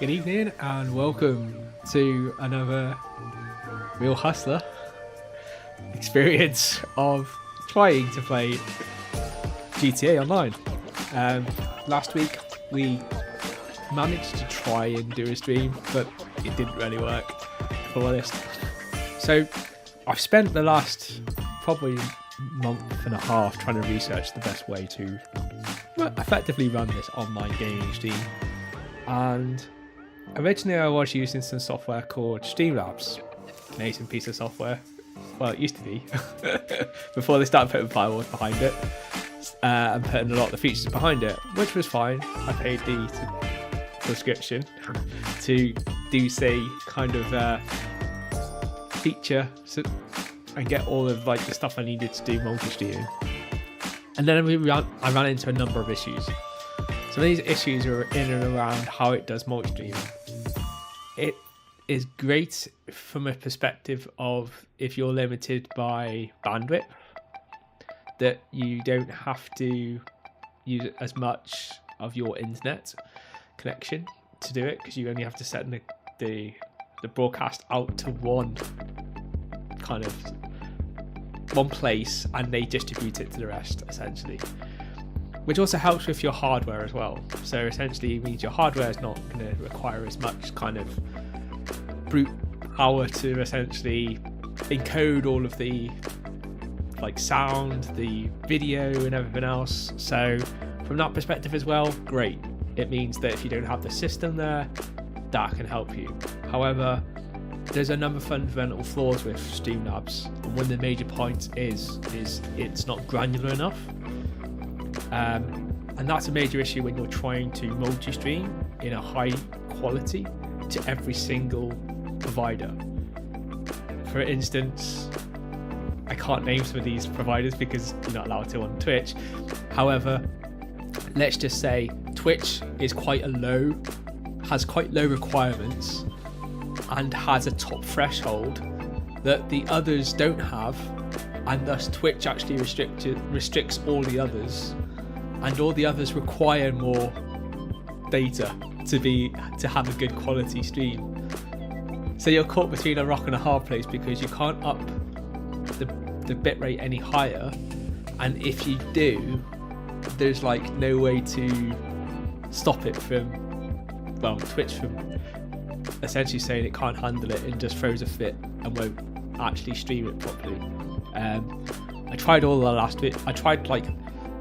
Good evening and welcome to another Real Hustler experience of trying to play GTA Online. Last week we managed to try and do a stream, but it didn't really work, if I'm honest. So I've spent the last probably month and a half trying to research the best way to effectively run this online gaming stream, and originally I was using some software called Streamlabs. Amazing piece of software. Well, it used to be before they started putting firewalls behind it and putting a lot of the features behind it, which was fine. I paid the subscription to do, say, kind of feature and get all of like the stuff I needed to do multi-streaming. And then I ran into a number of issues. So these issues are in and around how it does multi-streaming. It is great from a perspective of if you're limited by bandwidth, that you don't have to use as much of your internet connection to do it, because you only have to set the broadcast out to one place and they distribute it to the rest, essentially. Which also helps with your hardware as well. So essentially it means your hardware is not going to require as much kind of brute power to essentially encode all of the like sound, the video and everything else. So from that perspective as well, great. It means that if you don't have the system there, that can help you. However, there's a number of fundamental flaws with Streamlabs, and one of the major points is it's not granular enough. And that's a major issue when you're trying to multi-stream in a high quality to every single provider. For instance, I can't name some of these providers because you're not allowed to on Twitch. However, let's just say Twitch is has quite low requirements and has a top threshold that the others don't have, and thus Twitch actually restricts all the others. And all the others require more data to have a good quality stream. So you're caught between a rock and a hard place because you can't up the bitrate any higher, and if you do, there's like no way to stop it Twitch from essentially saying it can't handle it and just throws a fit and won't actually stream it properly. I tried all the last bit. I tried like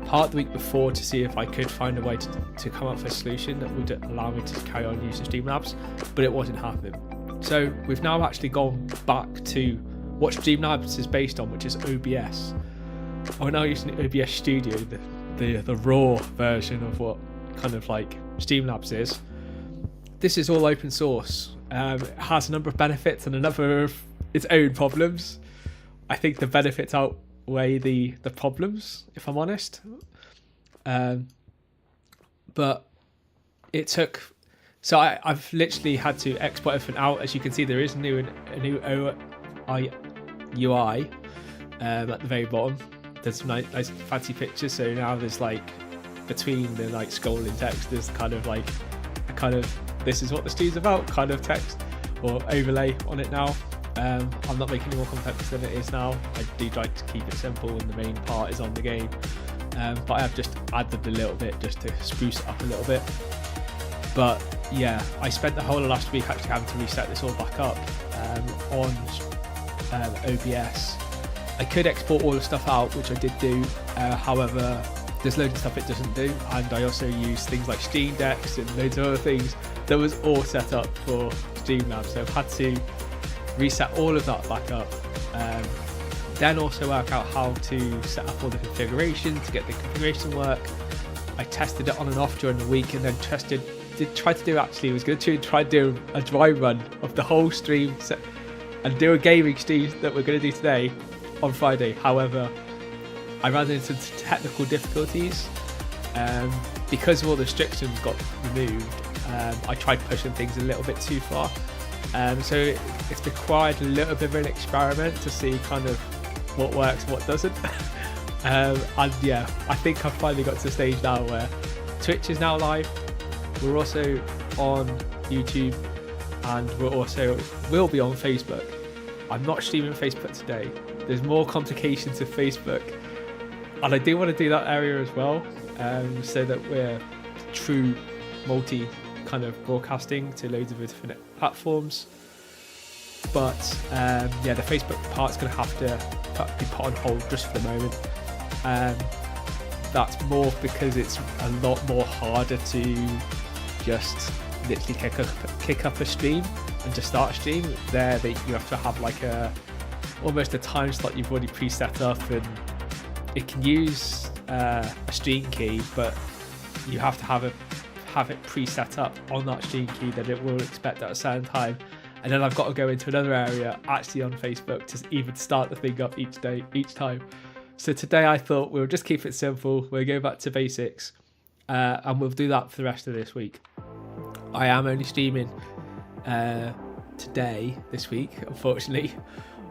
part of the week before to see if I could find a way to come up with a solution that would allow me to carry on using Streamlabs, but it wasn't happening. So we've now actually gone back to what Streamlabs is based on, which is OBS. We're now using OBS Studio, the raw version of what kind of like Streamlabs is. This is all open source. It has a number of benefits and a number of its own problems. I think the benefits outweigh the problems, if I'm honest. But it took... So I've literally had to export everything out. As you can see, there is a new UI at the very bottom. There's some nice fancy pictures. So now there's like, between the like scrolling text, there's kind of like a kind of this is what the stream's about kind of text or overlay on it now. I'm not making it more complex than it is now. I do like to keep it simple and the main part is on the game. But I have just added a little bit just to spruce it up a little bit. But yeah, I spent the whole of last week actually having to reset this all back up on OBS. I could export all the stuff out, which I did do. However, there's loads of stuff it doesn't do. And I also use things like Steam Decks and loads of other things that was all set up for Streamlabs. So I've had to reset all of that back up. Then also work out how to set up all the configuration to get the configuration work. I tested it on and off during the week, and then try to do a dry run of the whole stream and do a gaming stream that we're going to do today on Friday. However, I ran into technical difficulties because of all the restrictions got removed. I tried pushing things a little bit too far, so it's required a little bit of an experiment to see kind of what works and what doesn't. And yeah, I think I've finally got to the stage now where Twitch is now live. We're also on YouTube, and we'll be on Facebook. I'm not streaming Facebook today. There's more complications with Facebook, and I do want to do that area as well, so that we're true multi kind of broadcasting to loads of different platforms. But yeah, the Facebook part's going to have to be put on hold just for the moment. That's more because it's a lot more harder to just literally kick up a stream and just start a stream. There, you have to have like almost a time slot you've already preset up, and it can use a stream key, but you have to have it preset up on that stream key that it will expect at a certain time. And then I've got to go into another area actually on Facebook to even start the thing up each time. So today I thought we'll just keep it simple. We'll go back to basics, and we'll do that for the rest of this week. I am only streaming today, this week, unfortunately.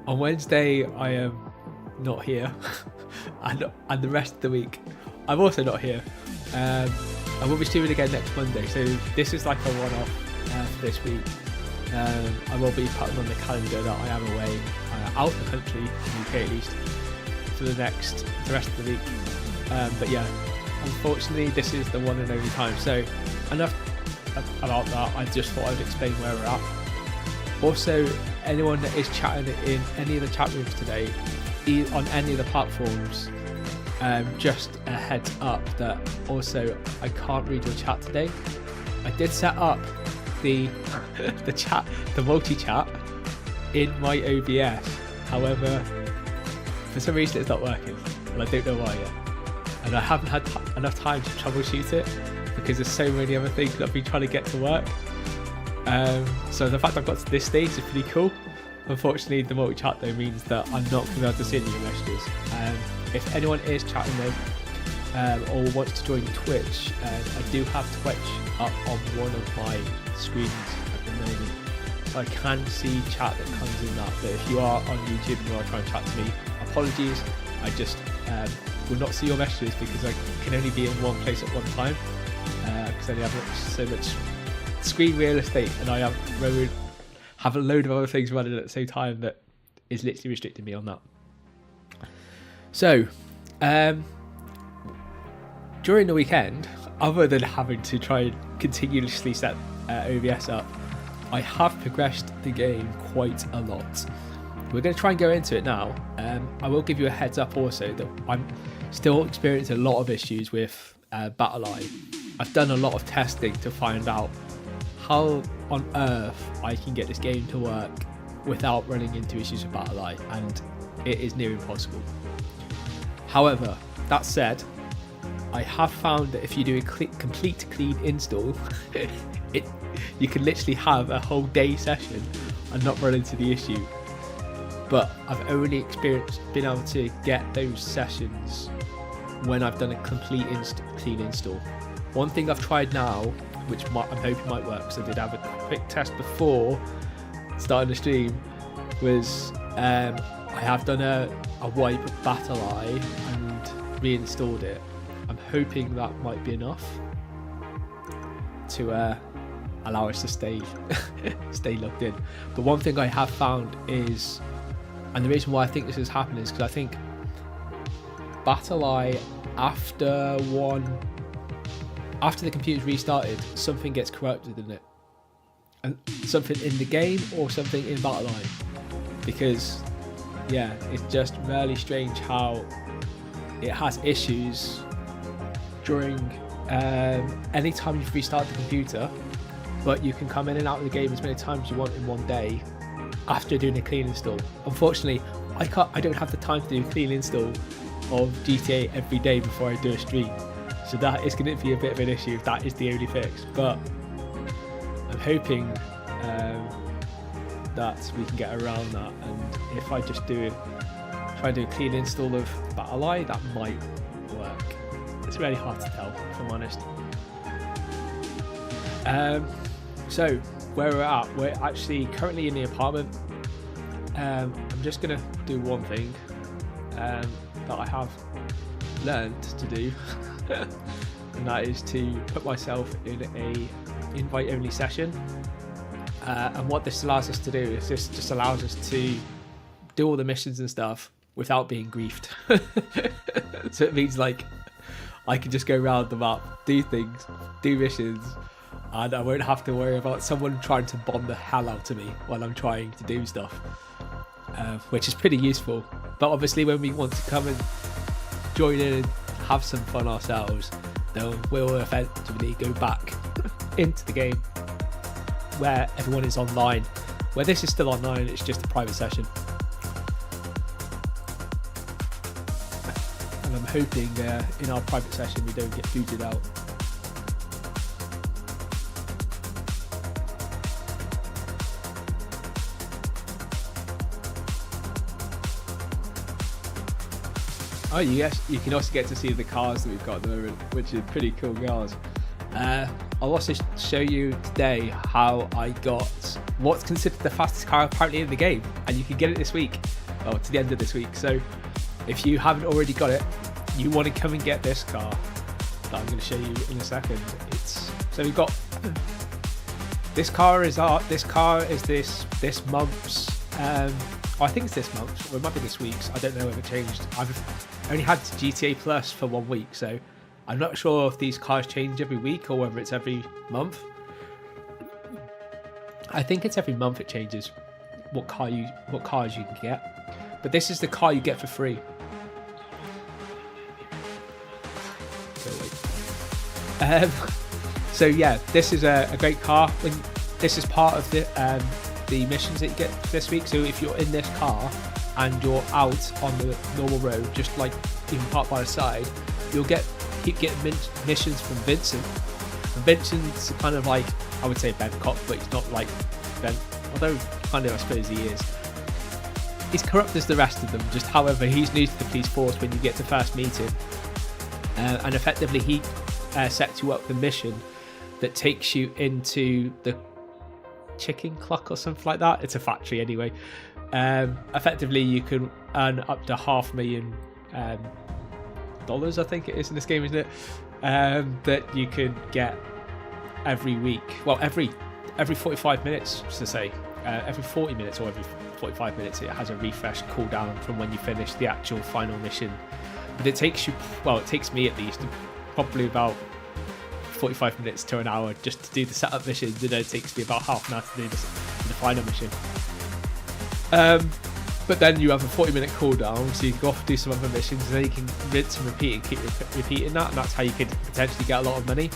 On Wednesday, I am not here, and the rest of the week, I'm also not here. I will be streaming again next Monday, so this is like a one-off for this week. I will be putting on the calendar that I am away, out of the country, in the UK at least, for the rest of the week. But yeah, unfortunately, this is the one and only time. So enough about that. I just thought I'd explain where we're at. Also, anyone that is chatting in any of the chat rooms today, on any of the platforms, just a heads up that also I can't read your chat today. I did set up the chat, the multi-chat in my OBS. However, for some reason it's not working, and I don't know why yet. And I haven't had enough time to troubleshoot it because there's so many other things that I've been trying to get to work. So the fact I've got to this stage is pretty cool. Unfortunately, the multi-chat though means that I'm not going to be able to see any of your messages. If anyone is chatting though, or wants to join Twitch, I do have Twitch up on one of my screens at the moment, so I can see chat that comes in that. But if you are on YouTube and you are trying to chat to me, apologies, I just will not see your messages because I can only be in one place at one time, because I only have so much screen real estate, and I have a load of other things running at the same time that is literally restricting me on that. So during the weekend, other than having to try and continuously set OBS up, I have progressed the game quite a lot. We're going to try and go into it now. I will give you a heads up also that I'm still experiencing a lot of issues with BattleEye. I've done a lot of testing to find out how on earth I can get this game to work without running into issues with BattleEye, and it is near impossible. However, that said, I have found that if you do a complete clean install, you can literally have a whole day session and not run into the issue. But I've only been able to get those sessions when I've done a complete clean install. One thing I've tried now, which I'm hoping might work, because I did have a quick test before starting the stream, was I have done a wipe of BattleEye and reinstalled it. I'm hoping that might be enough to allow us to stay logged in. But one thing I have found is, and the reason why I think this is happening is because I think BattleEye, after the computer's restarted, something gets corrupted in it, and something in the game or something in BattleEye, because yeah, it's just really strange how it has issues during any time you've restarted the computer, but you can come in and out of the game as many times as you want in one day after doing a clean install. Unfortunately, I don't have the time to do a clean install of GTA every day before I do a stream, so that is going to be a bit of an issue if that is the only fix. But I'm hoping that we can get around that, and if I just try and do a clean install of BattleEye, that might work. It's really hard to tell, if I'm honest. So where we're at, we're actually currently in the apartment. I'm just gonna do one thing that I have learned to do, and that is to put myself in a invite only session. And what this allows us to do is this just allows us to do all the missions and stuff without being griefed. So it means like I can just go around the map, do things, do missions, and I won't have to worry about someone trying to bomb the hell out of me while I'm trying to do stuff, which is pretty useful. But obviously when we want to come and join in and have some fun ourselves, then we'll effectively go back into the game where everyone is online. Where this is still online, it's just a private session. And I'm hoping in our private session we don't get booted out. Oh yes, you can also get to see the cars that we've got at the moment, which are pretty cool cars. I'll also show you today how I got what's considered the fastest car apparently in the game, and you can get it this week, or to the end of this week. So if you haven't already got it, you want to come and get this car that I'm going to show you in a second. So we've got this car is this month's. I think it's this month, or it might be this week's. I don't know if it changed. I've only had GTA Plus for 1 week, so I'm not sure if these cars change every week or whether it's every month. I think it's every month it changes what cars you can get. But this is the car you get for free. So yeah, this is a great car. This is part of the missions that you get this week. So if you're in this car and you're out on the normal road, just like even parked by the side, you'll keep getting missions from Vincent. And Vincent's kind of like, I would say Ben Cop, but he's not like Ben, although kind of I suppose he is. He's corrupt as the rest of them, just however he's new to the police force when you get to first meet him. And effectively he sets you up the mission that takes you into the chicken clock or something like that. It's a factory anyway. Effectively you can earn up to $500,000 I think it is in this game, isn't it? That you can get every week. Well, every 45 minutes to say. Every 40 minutes or every 45 minutes it has a refresh cooldown from when you finish the actual final mission. But it takes me at least probably about 45 minutes to an hour just to do the setup missions, and then it takes me about half an hour to do the final mission. But then you have a 40-minute cooldown, so you can go off and do some other missions, and then you can rinse and repeat and keep repeating that, and that's how you can potentially get a lot of money.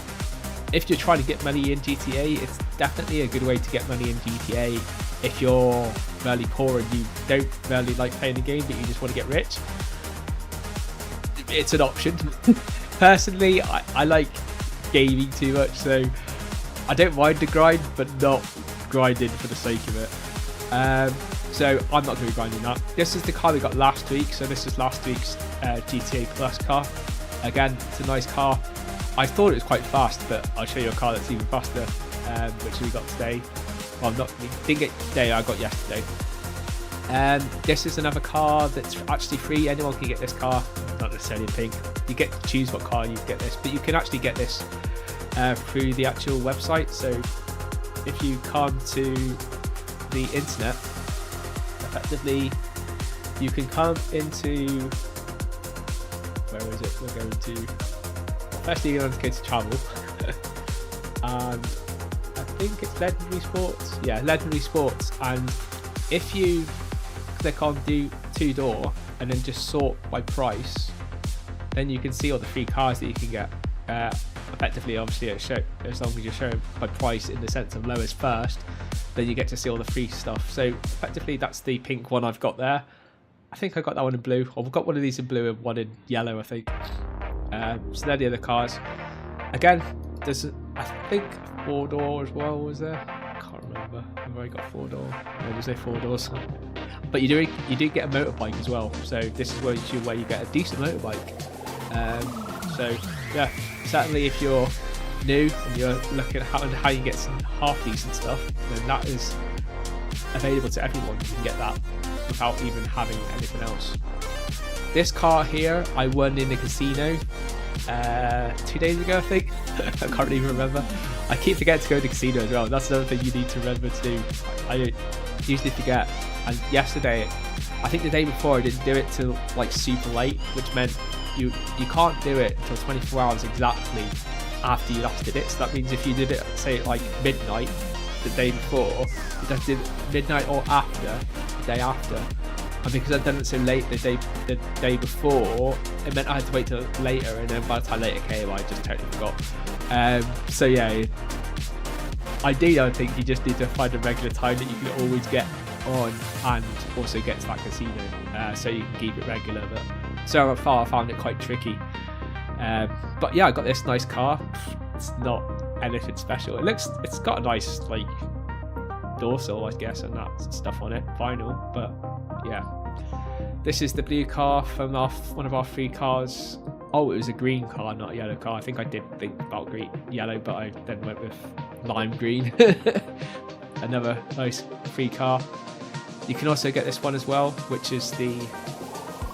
If you're trying to get money in GTA, it's definitely a good way to get money in GTA. If you're really poor and you don't really like playing the game, but you just want to get rich, it's an option. Personally, I like gaming too much, so I don't mind the grind, but not grinding for the sake of it. So I'm not going to be grinding that. This is the car we got last week, so this is last week's GTA Plus car. Again, it's a nice car. I thought it was quite fast, but I'll show you a car that's even faster, which we got today. Well, we didn't get today, I got yesterday. This is another car that's actually free. Anyone can get this car, not necessarily in pink. You get to choose what car you get this, but you can actually get this through the actual website. So if you come to the internet, effectively you can come into, where is it? We're going to, firstly you're going to go to travel, and I think it's Legendary Sports. Yeah, Legendary Sports. And if you click on do two-door and then just sort by price, then you can see all the free cars that you can get. Effectively, obviously, as long as you're showing by price in the sense of lowest first, then you get to see all the free stuff. So effectively, that's the pink one I've got there. I think I got that one in blue. I've got one of these in blue and one in yellow, I think. So they're the other cars. Again, there's I think a 4-door as well, was there? I can't remember whether I got 4-door or was there 4 doors. But you do get a motorbike as well. So this is where you get a decent motorbike. So yeah, certainly if you're new and you're looking at how you get some half decent stuff, then that is available to everyone. You can get that without even having anything else. This car here I won in the casino 2 days ago, I think. I can't even remember. I keep forgetting to go to the casino as well. That's another thing you need to remember to do. I usually forget. And yesterday, I think the day before, I didn't do it till like super late, which meant you can't do it until 24 hours exactly after you last did it. So that means if you did it, say like midnight the day before, you have to do it midnight or after, the day after. And because I'd done it so late the day before, it meant I had to wait till later, and then by the time later came, I just totally forgot. So yeah, ideally I think you just need to find a regular time that you can always get on and also get to that casino, so you can keep it regular. But so far I found it quite tricky. But yeah, I got this nice car. It's not anything special. It's got a nice like dorsal, I guess, and that stuff on it, vinyl. But yeah, this is the blue car from one of our free cars. Oh, it was a green car, not a yellow car. I think I did think about yellow, but I then went with lime green. Another nice free car. You can also get this one as well, which is the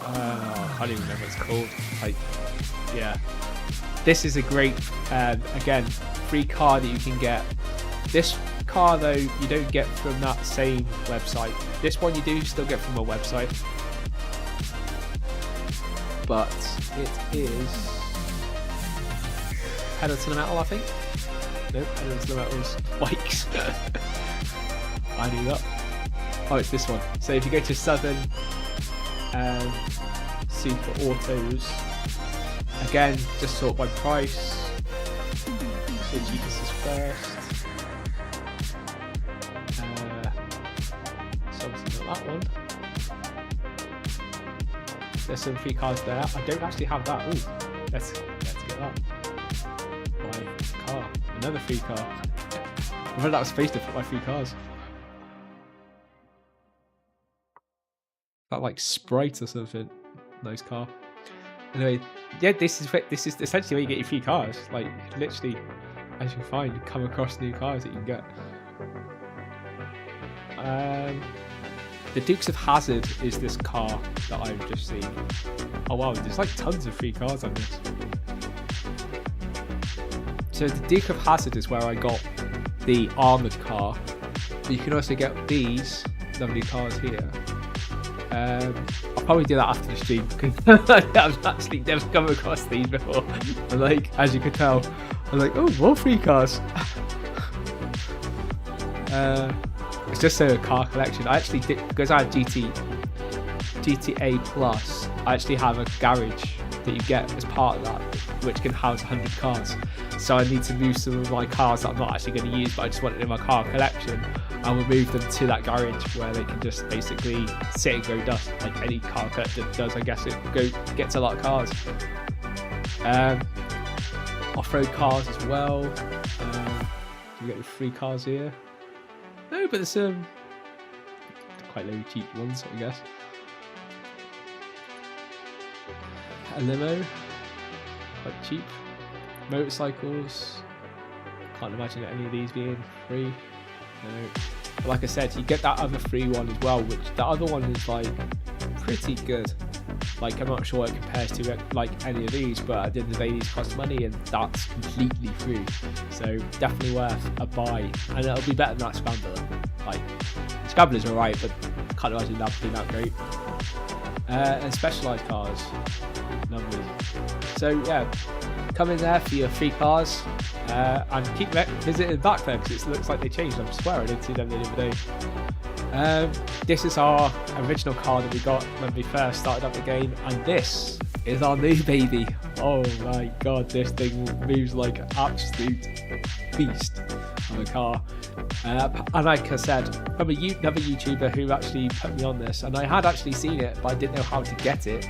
I can't even remember what it's called. Like, yeah, this is a great again free car that you can get. This car though you don't get from that same website. This one you do still get from a website, but it is Pedal to the Metal, I think. Nope, Pedal to the Metal's bikes. I knew that. Oh, it's this one. So if you go to Southern Super Autos, again, just sort by price. So cheapest is first. So obviously not that one. There's some free cars there. I don't actually have that. Ooh, let's get that. My car, another free car. I thought that was supposed to put my free cars. That like Sprite or something. Nice car. Anyway, yeah, this is essentially where you get your free cars. Like literally, as you find, you come across new cars that you can get. The Dukes of Hazzard is this car that I've just seen. Oh wow, there's like tons of free cars on this. So the Duke of Hazzard is where I got the armoured car. But you can also get these lovely cars here. I'll probably do that after the stream because I've actually never come across these before. And like, as you can tell, I'm like, oh, more free cars. It's just a car collection. I actually did, because I have GTA Plus, I actually have a garage that you get as part of that, which can house 100 cars. So I need to move some of my cars that I'm not actually going to use, but I just want it in my car collection. I will move them to that garage where they can just basically sit and go dust, like any car collector does. I guess it gets a lot of cars. Off-road cars as well. You get the free cars here. No, but there's quite low cheap ones, I guess. A limo, quite cheap. Motorcycles, can't imagine any of these being free. No. But like I said, you get that other free one as well, which the other one is like pretty good. Like I'm not sure what it compares to like any of these, but at the end of the day, these cost money and that's completely free. So definitely worth a buy, and it'll be better than that Scrambler. Like Scrambler's alright, but can't imagine that being that great. And specialised cars, numbers. So yeah, come in there for your free cars, and keep visiting back there because it looks like they changed. I swear I didn't see them the other day. This is our original car that we got when we first started up the game, and this is our new baby. Oh my god, this thing moves like an absolute beast of a car. And like I said, from another YouTuber who actually put me on this, and I had actually seen it, but I didn't know how to get it.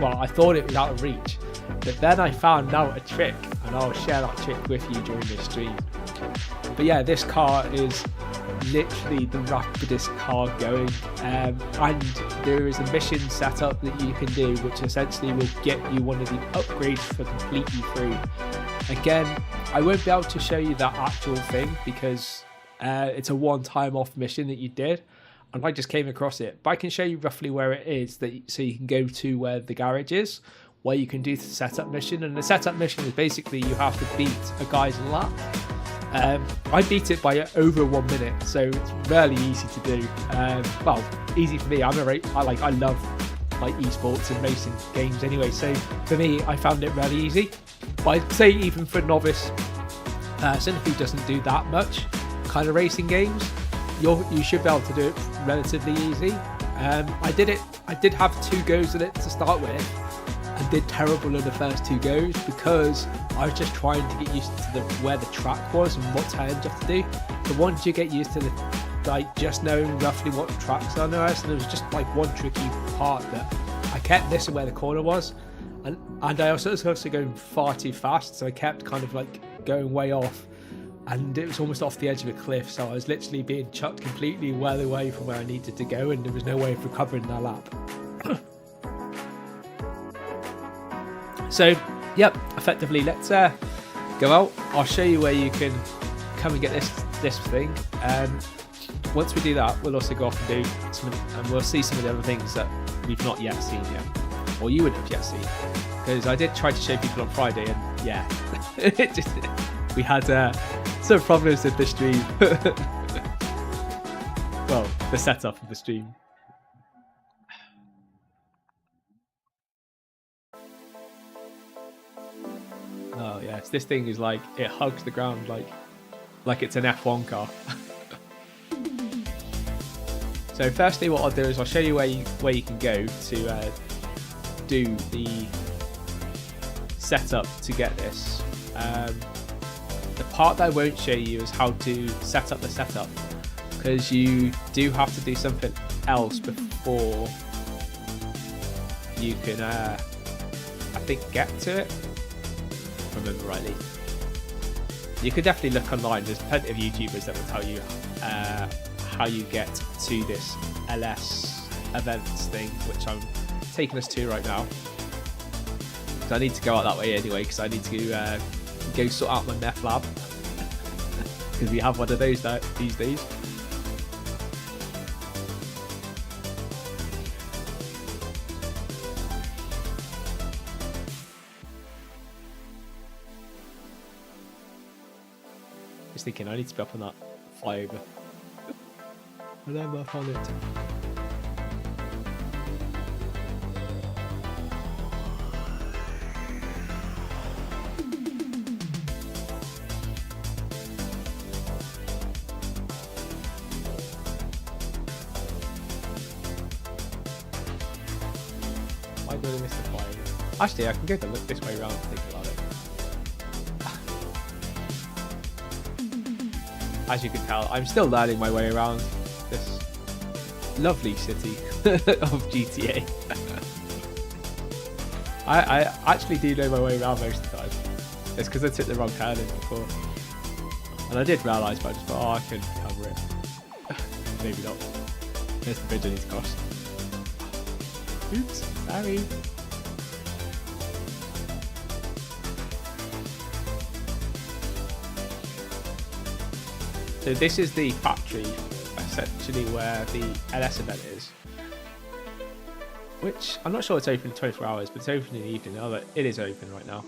Well, I thought it was out of reach, but then I found out a trick, and I'll share that trick with you during this stream. But yeah, this car is literally the rapidest car going, and there is a mission set up that you can do which essentially will get you one of the upgrades for completely free. Again, I won't be able to show you that actual thing because it's a one-time off mission that you did and I just came across it, but I can show you roughly where it is, so you can go to where the garage is, where you can do the setup mission. And the setup mission is basically you have to beat a guy's lap I beat it by over 1 minute, so it's really easy to do. Well, easy for me. I love like esports and racing games anyway, so for me, I found it really easy. But I'd say even for a novice person who doesn't do that much kind of racing games, you should be able to do it relatively easy. I did have 2 goes at it to start with, and did terrible in the first 2 goes because I was just trying to get used to where the track was and what turns you have to do. So once you get used to just knowing roughly what tracks are there, so there was just like one tricky part that I kept missing where the corner was, and I was also going far too fast, so I kept kind of like going way off, and it was almost off the edge of a cliff, so I was literally being chucked completely well away from where I needed to go, and there was no way of recovering that lap. So yep, effectively, let's go out. I'll show you where you can come and get this thing. Once we do that, we'll also go off and do and we'll see some of the other things that we've not yet seen yet, or you wouldn't have yet seen, because I did try to show people on Friday, and yeah, we had some problems with the stream. Well, the setup of the stream. Oh yes, this thing is like, it hugs the ground like it's an F1 car. So firstly, what I'll do is I'll show you where you can go to do the setup to get this. The part that I won't show you is how to set up the setup, because you do have to do something else before you can, I think, get to it. If I remember rightly. You could definitely look online. There's plenty of YouTubers that will tell you how you get to this LS events thing, which I'm taking us to right now. So I need to go out that way anyway, because I need to go sort out my meth lab, because we have one of those these days. Just thinking I need to be up on that flyover. And I'm up on it. Why did I miss the flyover? Actually, I can go this way around thinking about it. As you can tell, I'm still learning my way around this lovely city of GTA. I actually do know my way around most of the time. It's because I took the wrong turn in before. And I did realise, but I just thought, oh, I can cover it. Maybe not. There's the bridge I need to cross. Oops, sorry. So this is the factory, essentially, where the LS event is. Which, I'm not sure it's open 24 hours, but it's open in the evening. Oh, it is open right now.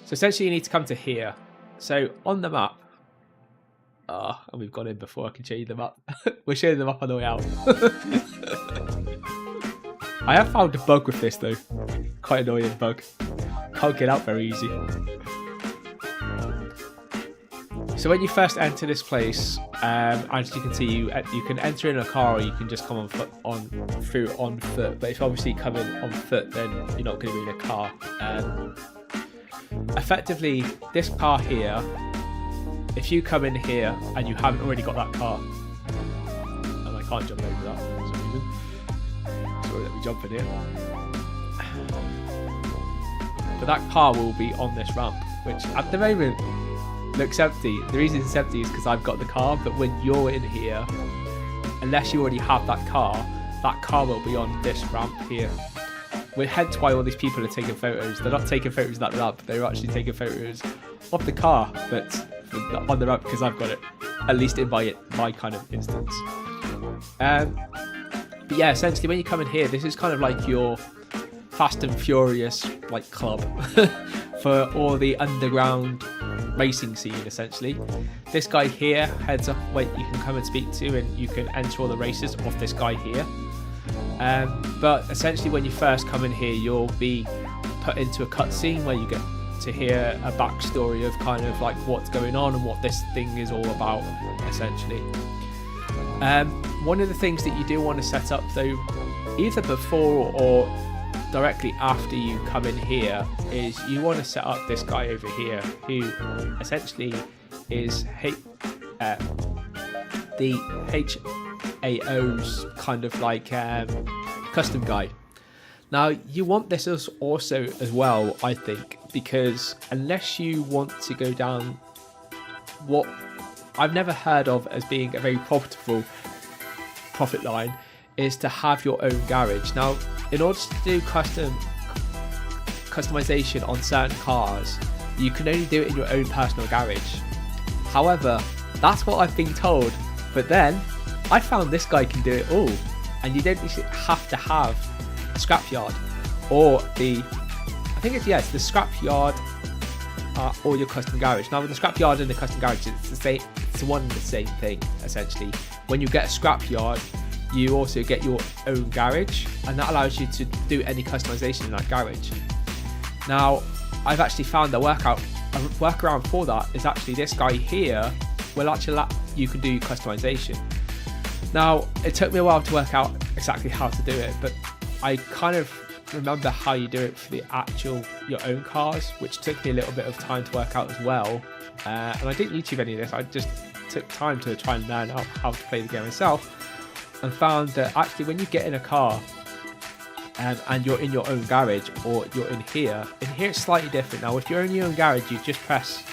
So essentially you need to come to here. So on the map, and we've gone in before I can show you the map. We're showing them up on the way out. I have found a bug with this though. Quite annoying bug. Can't get out very easy. So when you first enter this place, as you can see, you can enter in a car, or you can just come on foot. But if you obviously come in on foot, then you're not going to be in a car. Effectively, this car here, if you come in here and you haven't already got that car, and I can't jump over that for some reason, so let me jump in here. But that car will be on this ramp, which at the moment looks empty. The reason it's empty is because I've got the car, but when you're in here, unless you already have that car will be on this ramp here. Hence why all these people are taking photos. They're not taking photos of that ramp, they're actually taking photos of the car that's on the ramp, because I've got it, at least in my kind of instance. But yeah, essentially when you come in here, this is kind of like your Fast and Furious like club for all the underground racing scene essentially. This guy here heads up where you can come and speak to, and you can enter all the races off this guy here. But essentially when you first come in here, you'll be put into a cutscene where you get to hear a backstory of kind of like what's going on and what this thing is all about essentially. One of the things that you do want to set up though, either before or directly after you come in here, is you want to set up this guy over here who essentially is the HAO's kind of like custom guide. Now you want this also as well, I think, because unless you want to go down what I've never heard of as being a very profitable profit line, is to have your own garage. Now in order to do customization on certain cars, you can only do it in your own personal garage. However, that's what I've been told, but then I found this guy can do it all, and you don't have to have a scrapyard or the scrapyard or your custom garage. Now with the scrapyard and the custom garage, it's one and the same thing essentially. When you get a scrapyard, you also get your own garage, and that allows you to do any customization in that garage. Now I've actually found a workaround for that is actually this guy here will actually let you can do customization. Now it took me a while to work out exactly how to do it, but I kind of remember how you do it for your own cars, which took me a little bit of time to work out as well. And I didn't YouTube any of this, I just took time to try and learn out how to play the game myself, and found that actually when you get in a car and you're in your own garage or you're in here it's slightly different. Now if you're in your own garage, you just press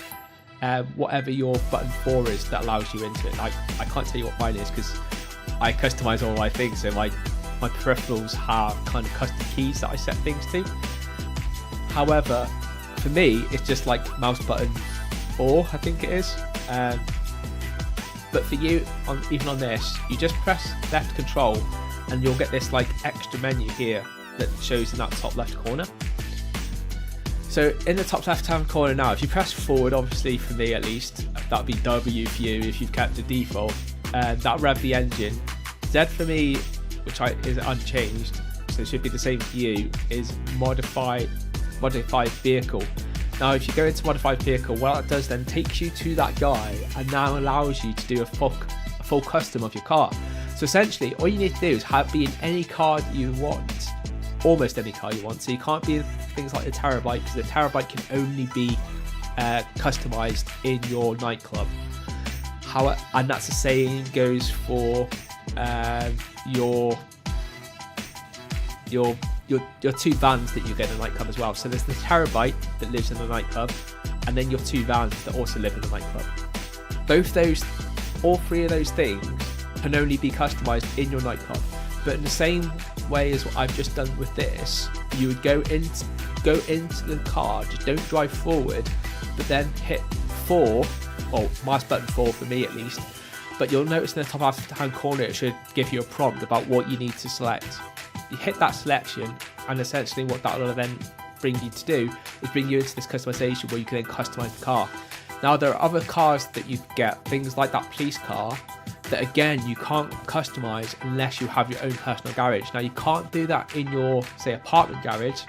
whatever your button 4 is that allows you into it. I can't tell you what mine is because I customize all my things, so my peripherals have kind of custom keys that I set things to. However, for me it's just like mouse button 4, I think it is. But for you, even on this, you just press left control and you'll get this like extra menu here that shows in that top left corner. So in the top left hand corner now, if you press forward, obviously for me at least, that'd be W for you if you've kept the default, that'll rev the engine. Z for me, which is unchanged, so it should be the same for you, is modified vehicle. Now if you go into modified vehicle, what it does then takes you to that guy and now allows you to do a full custom of your car. So essentially all you need to do is be in any car that you want, almost any car you want. So you can't be in things like the Terabyte, because the Terabyte can only be customized in your Nightclub. And that's the same goes for your two vans that you get in the Nightclub as well. So there's the Terabyte that lives in the Nightclub, and then your two vans that also live in the Nightclub. All three of those things can only be customized in your Nightclub. But in the same way as what I've just done with this, you would go into the car, just don't drive forward, but then hit 4, or mouse button 4 for me at least. But you'll notice in the top left hand corner it should give you a prompt about what you need to select. You hit that selection, and essentially what that will then bring you to do is bring you into this customization where you can then customize the car. Now there are other cars that you get, things like that police car, that again you can't customize unless you have your own personal garage. Now you can't do that in your, say, apartment garage,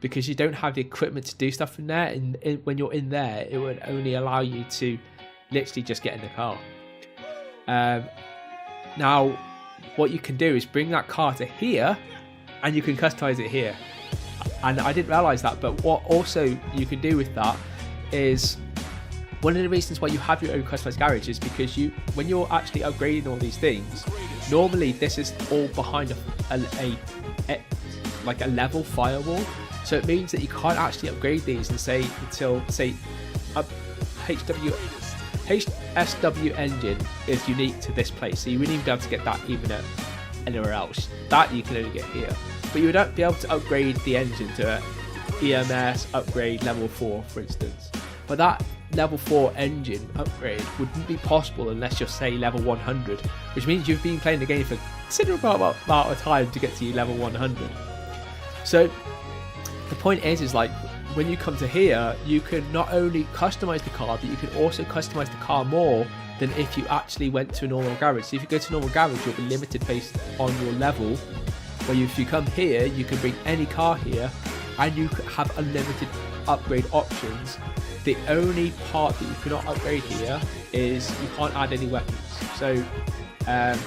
because you don't have the equipment to do stuff in there, and when you're in there it would only allow you to literally just get in the car. Now what you can do is bring that car to here and you can customize it here, and I didn't realize that, but what also you can do with that is, one of the reasons why you have your own customized garage is because when you're actually upgrading all these things, normally this is all behind like a level firewall, so it means that you can't actually upgrade these and say until HSW engine is unique to this place, so you wouldn't even be able to get that even anywhere else. That you can only get here, but you would be able to upgrade the engine to EMS upgrade level 4 for instance, but that level 4 engine upgrade wouldn't be possible unless you're, say, level 100, which means you've been playing the game for a considerable amount of time to get to level 100. So the point is like when you come to here, you can not only customize the car, but you can also customize the car more than if you actually went to a normal garage. So if you go to a normal garage, you'll be limited based on your level. Where if you come here, you can bring any car here, and you have unlimited upgrade options. The only part that you cannot upgrade here is you can't add any weapons. So there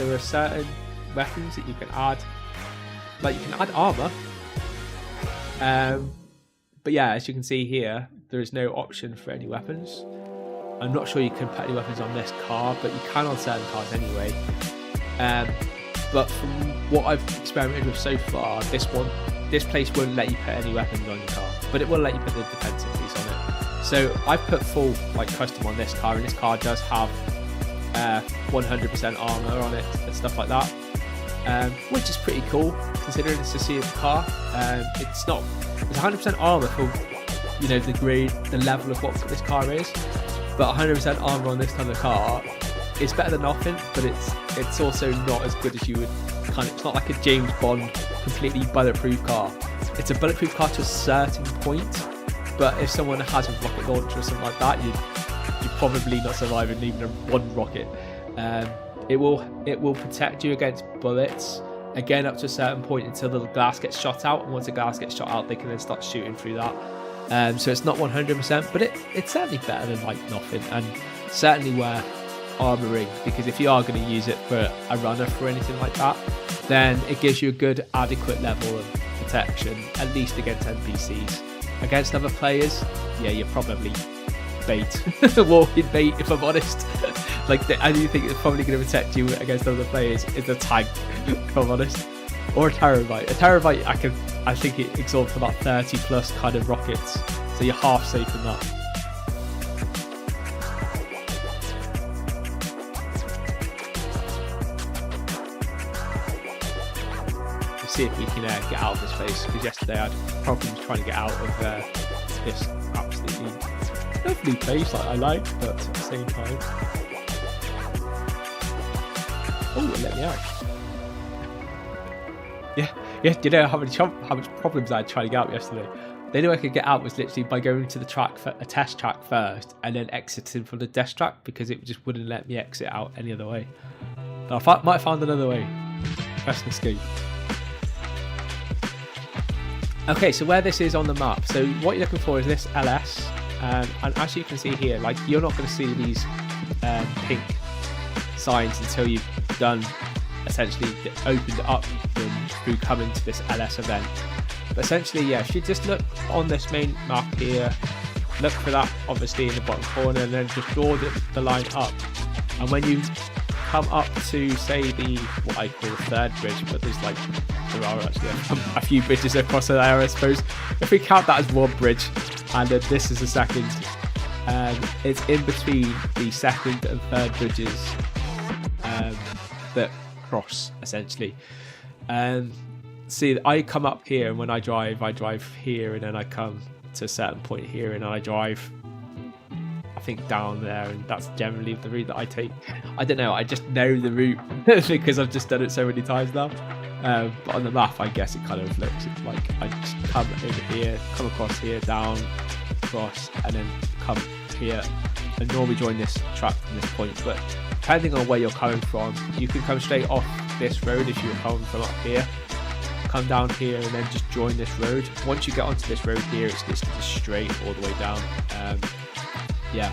are certain weapons that you can add, like you can add armor. But yeah, as you can see here, there is no option for any weapons. I'm not sure you can put any weapons on this car, but you can on certain cars anyway. But from what I've experimented with so far, this place won't let you put any weapons on your car, but it will let you put the defensive piece on it. So I've put full like custom on this car, and this car does have 100% armor on it and stuff like that, which is pretty cool considering it's a sealed car. It's 100% armor for the grade, the level of what this car is, but 100% armor on this kind of car is better than nothing. But it's also not as good as you would it's not like a James Bond completely bulletproof car. It's a bulletproof car to a certain point, but if someone has a rocket launcher or something like that, you're probably not surviving even one rocket. It will protect you against bullets, again up to a certain point until the glass gets shot out, and once the glass gets shot out, they can then start shooting through that. So it's not 100%, but it's certainly better than like nothing, and certainly worth armoring, because if you are going to use it for a runner for anything like that, then it gives you a good adequate level of protection, at least against NPCs. Against other players, yeah, you're probably bait, walking bait, if I'm honest. I do think it's probably going to protect you against other players is a tank, if I'm honest, or a Terabyte. A Terabyte, I think it absorbs about 30 plus kind of rockets, so you're half safe in that. See if we can get out of this place, because yesterday I had problems trying to get out of this absolutely lovely place that I like, but at the same time, oh, it let me out. Yeah. Do you know how much problems I had trying to get out yesterday? The only way I could get out was literally by going to the track for a test track first, and then exiting from the test track, because it just wouldn't let me exit out any other way. But I might have found another way. Press escape. Okay, so where this is on the map, so what you're looking for is this LS, and as you can see here, like, you're not going to see these pink signs until you've done, essentially opened up through coming to this LS event. But essentially, yeah, if you just look on this main map here, look for that obviously in the bottom corner, and then just draw the line up, and when you come up to, say, what I call the third bridge, but there are actually a few bridges across there, I suppose. If we count that as one bridge, and then this is the second, it's in between the second and third bridges that cross, essentially. See, I come up here, and when I drive here, and then I come to a certain point here, and then I drive, I think, down there, and that's generally the route that I take. I don't know, I just know the route because I've just done it so many times now. But on the map, I guess it kind of looks like I just come over here, come across here, down, across, and then come here, and normally join this track from this point. But depending on where you're coming from, you can come straight off this road if you're coming from up here, come down here, and then just join this road. Once you get onto this road here, it's just straight all the way down. Yeah,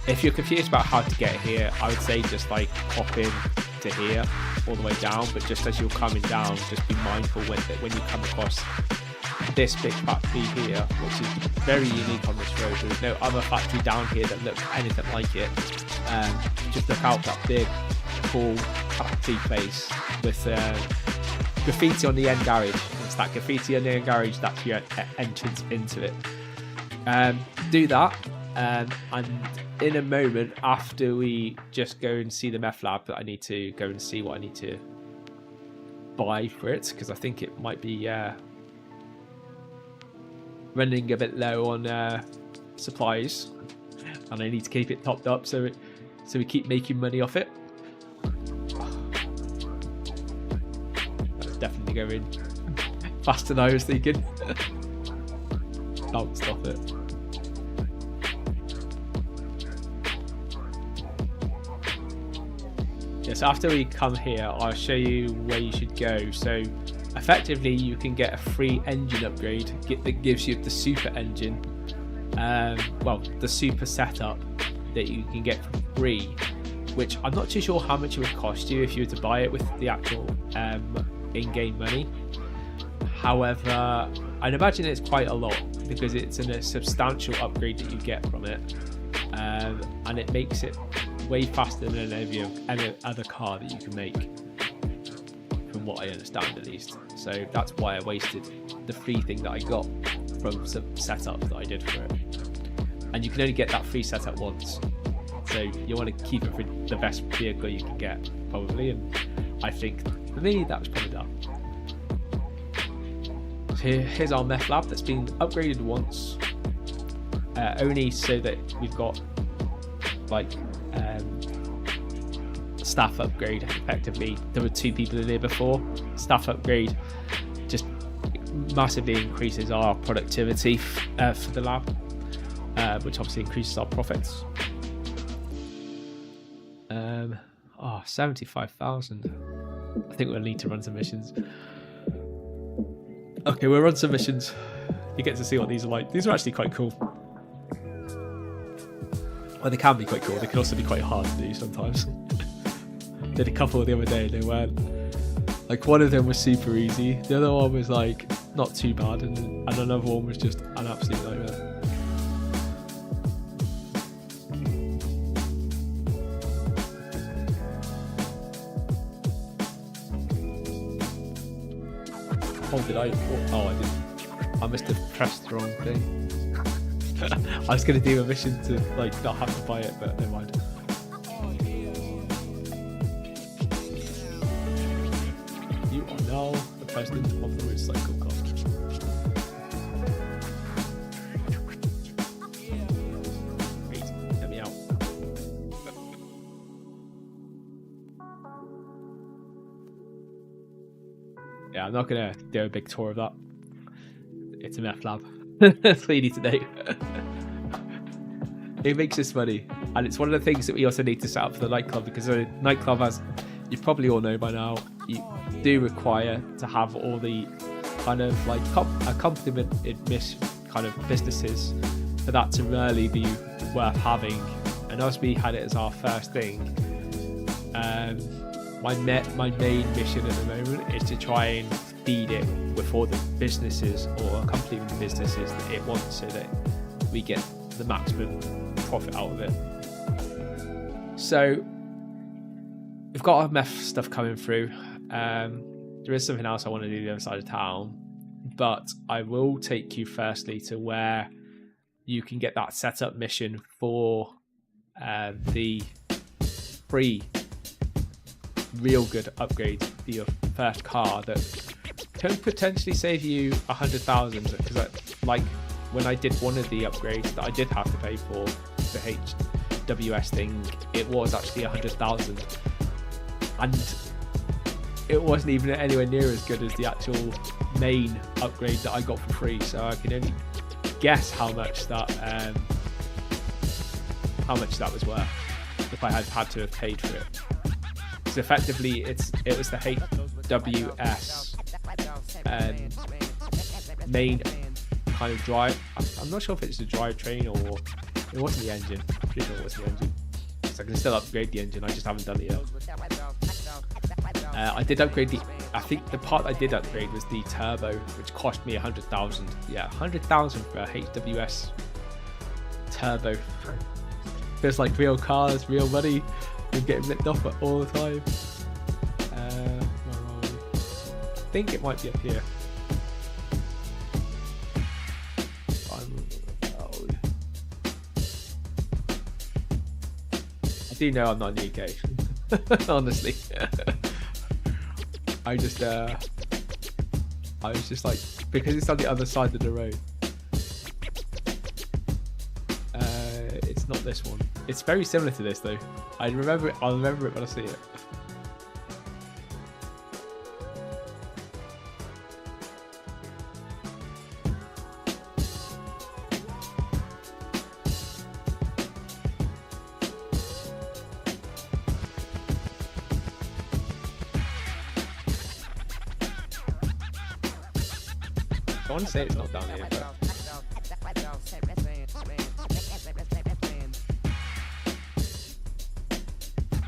if you're confused about how to get here, I would say just like hop in to here all the way down, but just as you're coming down, just be mindful when you come across this big factory here, which is very unique on this road. There's no other factory down here that looks anything like it. Just look out that big cool factory place with graffiti on the end garage. It's that graffiti on the end garage, that's your entrance into it. Do that, and in a moment, after we just go and see the meth lab, that I need to go and see what I need to buy for it, because I think it might be running a bit low on supplies, and I need to keep it topped up so we keep making money off it. That's definitely going faster than I was thinking. I'll stop it. Yes, after we come here, I'll show you where you should go. So effectively you can get a free engine upgrade that gives you the super engine, well, the super setup that you can get for free, which I'm not too sure how much it would cost you if you were to buy it with the actual in-game money. However, I'd imagine it's quite a lot because it's a substantial upgrade that you get from it, and it makes it way faster than any other car that you can make, from what I understand at least. So that's why I wasted the free thing that I got from some setup that I did for it. And you can only get that free setup once, so you want to keep it for the best vehicle you can get, probably. And I think for me that was probably that. So here's our meth lab that's been upgraded once, only so that we've got like staff upgrade. Effectively, there were 2 people in there before. Staff upgrade just massively increases our productivity for the lab, which obviously increases our profits. 75,000. I think we'll need to run some missions. Okay, we'll run some missions. You get to see what these are like. These are actually quite cool. Well, they can be quite cool. They can also be quite hard to do sometimes. Did a couple the other day and they weren't. Like, one of them was super easy. The other one was like not too bad, and another one was just an absolute nightmare. Oh, did I? Oh, I didn't. I must have pressed the wrong thing. I was going to do a mission to like not have to buy it, but never mind. You are now the president of the motorcycle club. Wait, let me out. Yeah, I'm not going to do a big tour of that. It's a meth lab. That's what you need to know. It makes us money, and it's one of the things that we also need to set up for the nightclub, because the nightclub, as you probably all know by now, you do require to have all the kind of like accompaniment kind of businesses for that to really be worth having. And as we had it as our first thing, my main mission at the moment is to try and feed it with all the businesses or accompaniment businesses that it wants, so that we get the maximum profit out of it. So we've got our meth stuff coming through. There is something else I want to do the other side of town, but I will take you firstly to where you can get that setup mission for the free real good upgrade for your first car that can potentially save you 100,000. Because like when I did one of the upgrades that I did have to pay for the HWS thing, it was actually 100,000, and it wasn't even anywhere near as good as the actual main upgrade that I got for free. So I can only guess how much that was worth if I had to have paid for it. Because effectively it was the HWS main kind of drive. I'm not sure if it's the drivetrain or it wasn't the engine. I'm pretty sure it was the engine. So I can still upgrade the engine. I just haven't done it yet. I did upgrade I think the part I did upgrade was the turbo, which cost me 100,000. Yeah, 100,000 for a HWS turbo. Feels like real cars, real money. We're getting ripped off all the time. Where are we? I think it might be up here. I do know I'm not in the UK. Honestly. I was just like, because it's on the other side of the road. It's not this one. It's very similar to this though. I'll remember it when I see it. I want to say it's not down here, but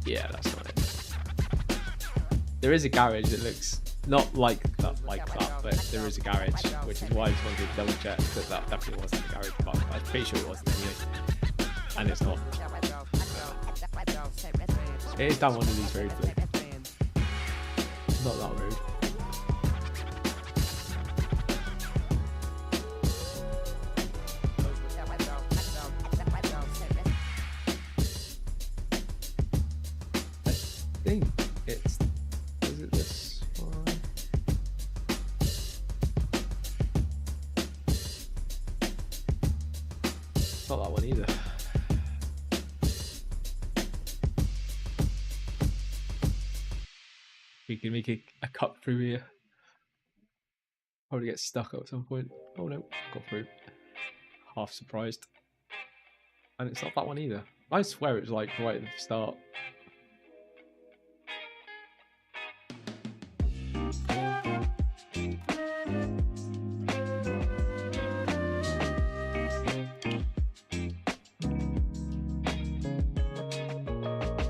yeah, that's not it. There is a garage that looks not like that, but there is a garage, which is why I just wanted to double check that that definitely wasn't a garage, but I'm pretty sure it wasn't anyway. And it's not. It is down one of these roads, though. Not that road. I think it's. Is it this one? It's not that one either. We can make a cut through here. Probably get stuck at some point. Oh no, got through. Half surprised. And it's not that one either. I swear it was like right at the start.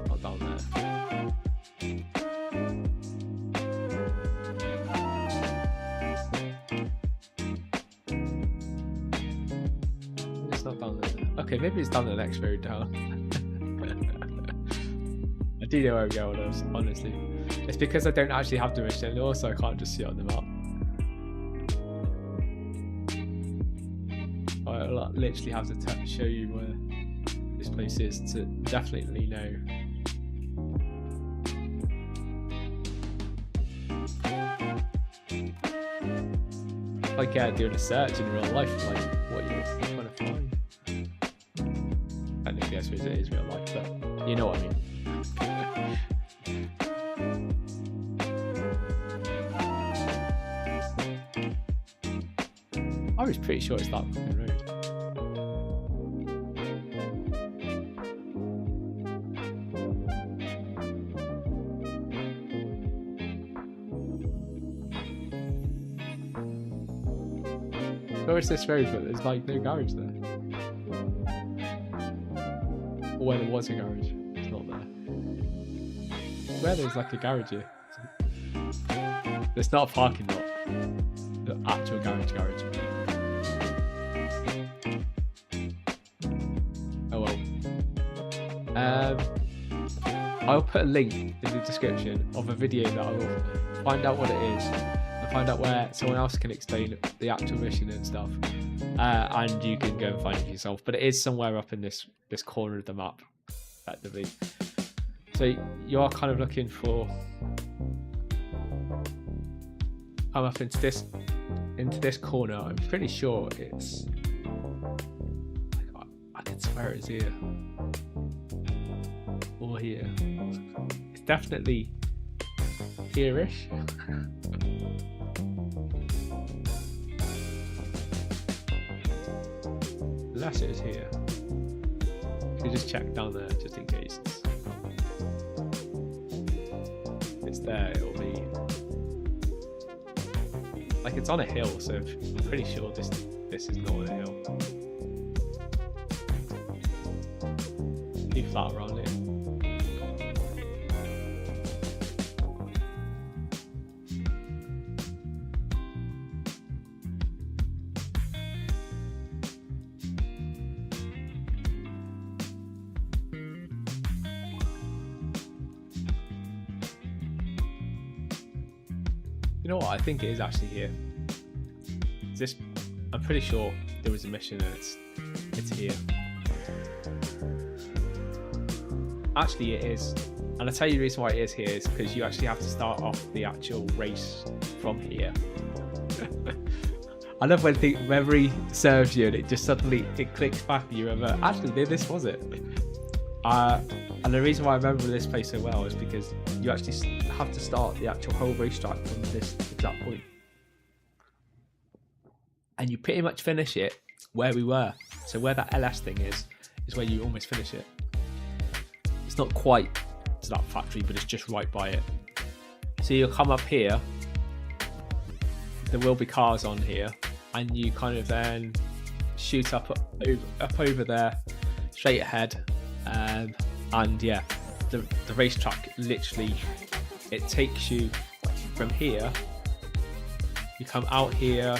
Not down there. It's not down there. Okay, maybe it's down the next road down. I do know where I'm going, honestly. It's because I don't actually have the mission anymore, so I can't just see it on the map. I'll literally have to show you where this place is to definitely know. Like doing a search in real life, like what you're trying to find. And I suppose it is real life, but you know what I mean. I was pretty sure it's that fucking road. Where is this road? But there's like no garage there. Or where there was a garage, it's not there. Where there's like a garage here. It's not a parking lot. The actual garage. Oh well. I'll put a link in the description of a video that I will find out what it is and find out where someone else can explain the actual mission and stuff. And you can go and find it yourself. But it is somewhere up in this corner of the map, effectively. So you are kind of looking for. I'm up into this corner. I'm pretty sure it's. I can swear it's here or here. It's definitely here-ish. Unless it is here. You just check down there just in case it's there. It'll be like it's on a hill, so I'm pretty sure this is not on a hill. Be flat around it. You know what? I think it is actually here. I'm pretty sure there was a mission and it's here. Actually, it is. And I'll tell you the reason why it is here is because you actually have to start off the actual race from here. I love when memory serves you and it just suddenly clicks back and you remember, actually, this was it. And the reason why I remember this place so well is because you actually have to start the actual whole racetrack from this exact point. And you pretty much finish it where we were. So where that LS thing is where you almost finish it. It's not quite to that factory, but it's just right by it. So you'll come up here. There will be cars on here. and you kind of then shoot up over there, straight ahead, and yeah, the racetrack literally, it takes you from here. You come out here,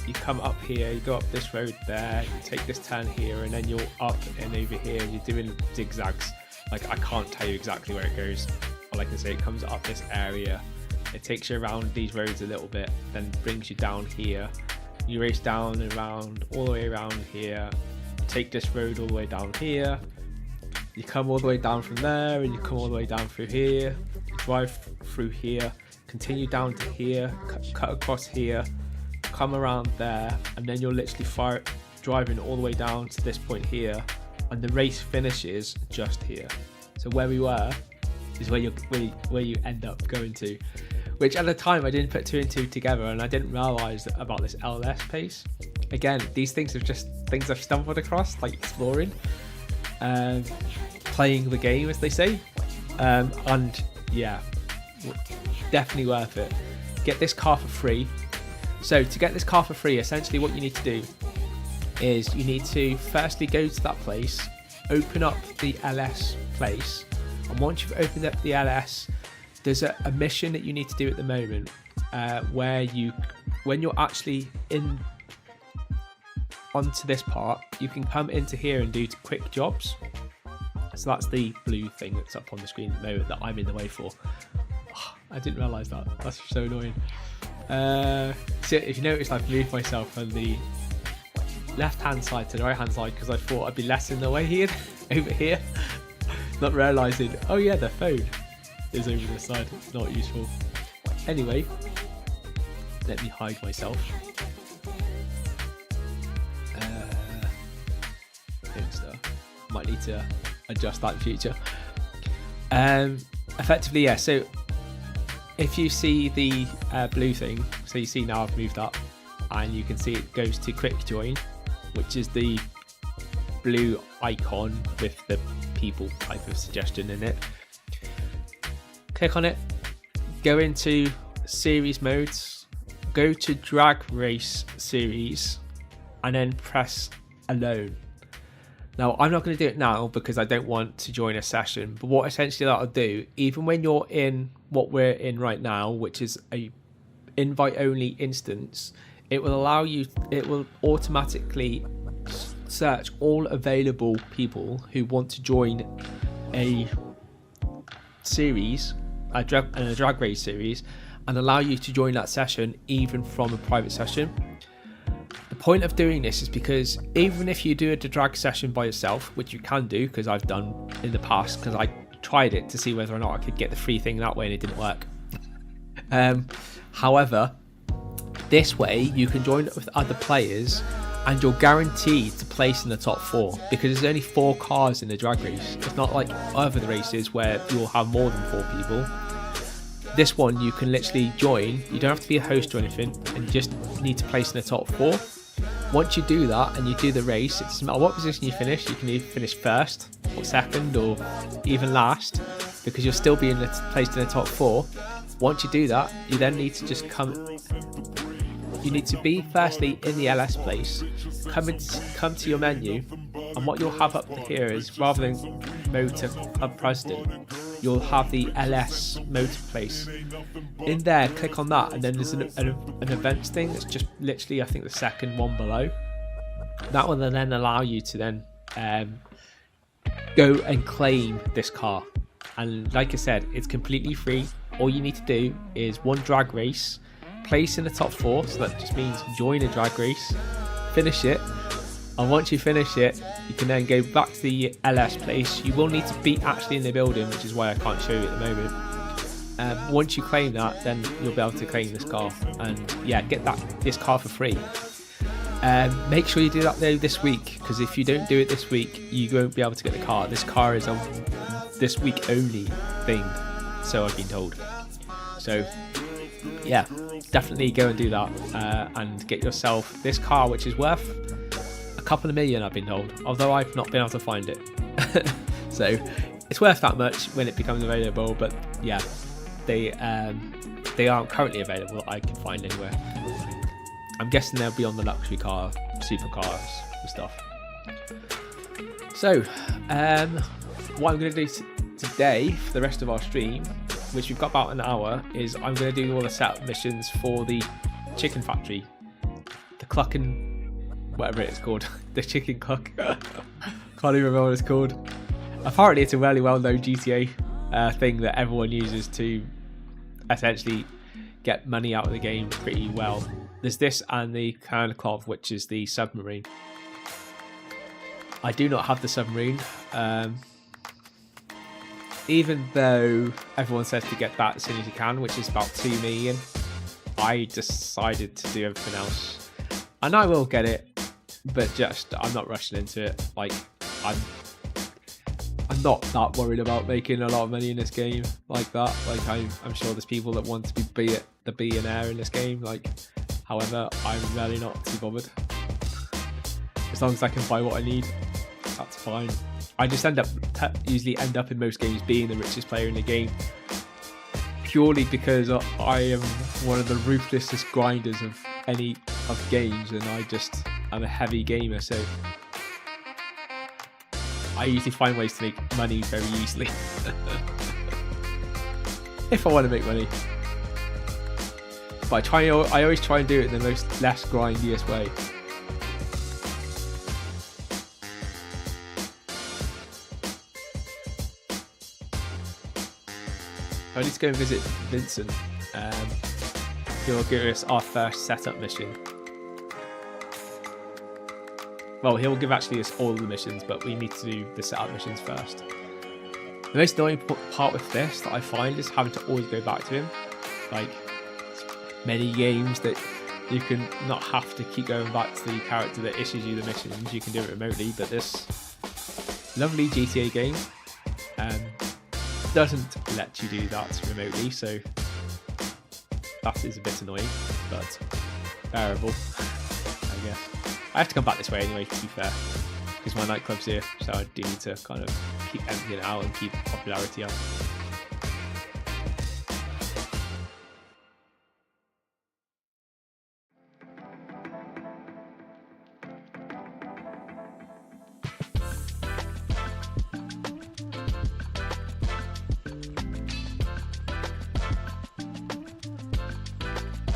you come up here, you go up this road there, you take this turn here, and then you're up and over here, and you're doing zigzags. Like, I can't tell you exactly where it goes. All I can say, it comes up this area, it takes you around these roads a little bit, then brings you down here. You race down and around, all the way around here, take this road all the way down here, you come all the way down from there, and you come all the way down through here, you drive through here, continue down to here, cut across here, come around there, and then you're literally driving all the way down to this point here, and the race finishes just here. So where we were is where you end up going to, which at the time I didn't put two and two together, and I didn't realise about this LS pace. Again, these things are just things I've stumbled across, like exploring, playing the game, as they say, and yeah, definitely worth it. Get this car for free. So to get this car for free, essentially what you need to do is you need to firstly go to that place, open up the LS place, and once you've opened up the LS, there's a mission that you need to do at the moment, where when you're actually onto this part, you can come into here and do quick jobs. So that's the blue thing that's up on the screen at the moment that I'm in the way for. Oh, I didn't realise that. That's so annoying. So if you notice, I've moved myself from the left hand side to the right hand side because I thought I'd be less in the way here over here, not realising, oh yeah, the phone is over this side. It's not useful. Anyway, let me hide myself. Might need to adjust that in future. Effectively, yeah, so if you see the blue thing, so you see now I've moved up, and you can see it goes to quick join, which is the blue icon with the people type of suggestion in it. Click on it, go into series modes, go to drag race series, and then press alone. Now, I'm not going to do it now because I don't want to join a session, but what essentially that'll do, even when you're in what we're in right now, which is a invite only instance, it will automatically search all available people who want to join a series, a drag race series, and allow you to join that session even from a private session. The point of doing this is because even if you do a drag session by yourself, which you can do, because I've done in the past, because I tried it to see whether or not I could get the free thing that way and it didn't work. However, this way you can join with other players and you're guaranteed to place in the top 4 because there's only 4 cars in the drag race. It's not like other races where you'll have more than 4 people. This one you can literally join, you don't have to be a host or anything, and you just need to place in the top 4. Once you do that and you do the race, it doesn't matter what position you finish, you can either finish first or second or even last, because you'll still be placed in the top 4. Once you do that, you then need to just you need to be firstly in the LS place, come to your menu, and what you'll have up here is, rather than motor club president, you'll have the LS motor place. In there, click on that, and then there's an events thing that's just literally, I think, the second one below. That will then allow you to then go and claim this car. And like I said, it's completely free. All you need to do is one drag race, place in the top 4, so that just means join a drag race, finish it, and once you finish it, you can then go back to the LS place. You will need to be actually in the building, which is why I can't show you at the moment. Once you claim that, then you'll be able to claim this car and yeah, get this car for free. Make sure you do that though this week, because if you don't do it this week, you won't be able to get the car. This car is a this week only thing, so I've been told. So yeah, definitely go and do that and get yourself this car, which is worth a couple of million, I've been told, although I've not been able to find it. So it's worth that much when it becomes available, but yeah, they aren't currently available that I can find anywhere. I'm guessing they'll be on the luxury car, supercars and stuff. So, what I'm going to do today for the rest of our stream, which we've got about an hour, is I'm going to do all the setup missions for the chicken factory, the clucking, whatever it's called, the chicken cluck. Can't even remember what it's called. Apparently, it's a really well-known GTA thing that everyone uses to essentially get money out of the game pretty well. There's this and the Nightclub, which is the submarine. I do not have the submarine. Even though everyone says to get that as soon as you can, which is about 2 million, I decided to do everything else. And I will get it, but just I'm not rushing into it. Like, I'm not that worried about making a lot of money in this game like that. Like, I'm sure there's people that want to be the billionaire in this game. Like, however, I'm really not too bothered. As long as I can buy what I need, that's fine. I just usually end up in most games being the richest player in the game, purely because I am one of the ruthlessest grinders of any of games, and I'm a heavy gamer, so I usually find ways to make money very easily. If I want to make money. But I always try and do it in the less grindiest way. I need to go and visit Vincent. He'll give us our first setup mission. Well, he'll give actually us all the missions, but we need to do the setup missions first. The most annoying part with this that I find is having to always go back to him. Like, many games that you can not have to keep going back to the character that issues you the missions. You can do it remotely, but this lovely GTA game doesn't let you do that remotely, so that is a bit annoying, but bearable, I guess. I have to come back this way anyway, to be fair, because my nightclub's here, so I do need to kind of keep emptying it out and keep popularity up.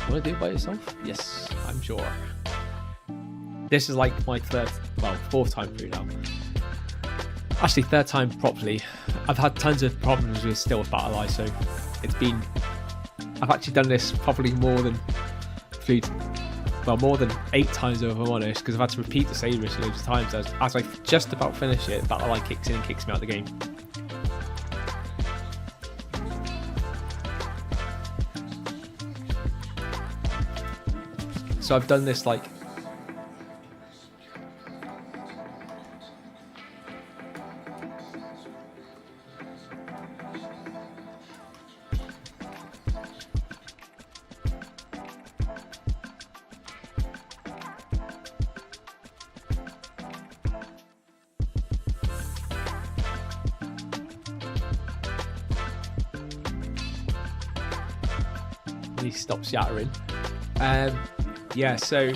Want to do it by yourself? Yes, I'm sure. This is like my fourth time through now. Actually, third time properly. I've had tons of problems with still with BattleEye, so I've actually done this probably more than 8 times if I'm honest, because I've had to repeat the same mission loads of times. As I just about finish it, BattleEye kicks in and kicks me out of the game. So I've done this like he stops shattering. Yeah, so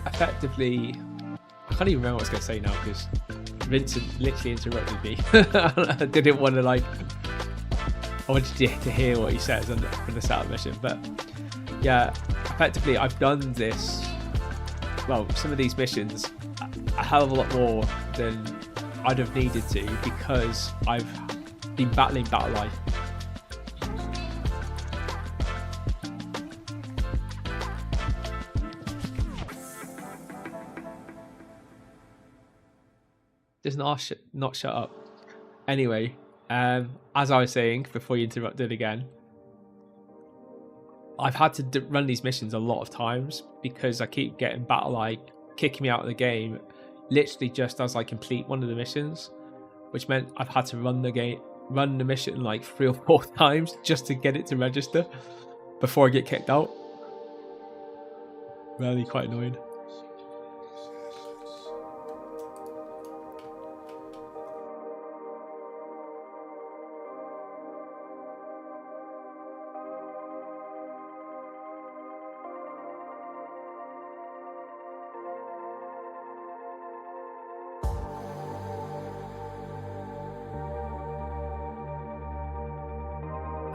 effectively, I can't even remember what I was going to say now because Vincent literally interrupted me. I didn't want to I wanted you to hear what he says for the setup mission. But yeah, effectively, I've done this. Well, some of these missions a hell of a lot more than I'd have needed to because I've been battling BattleEye. Does not shut up. Anyway, as I was saying before you interrupted again, I've had to run these missions a lot of times because I keep getting BattleEye kicking me out of the game literally just as I complete one of the missions, which meant I've had to run the mission like 3 or 4 times just to get it to register before I get kicked out. Really quite annoying.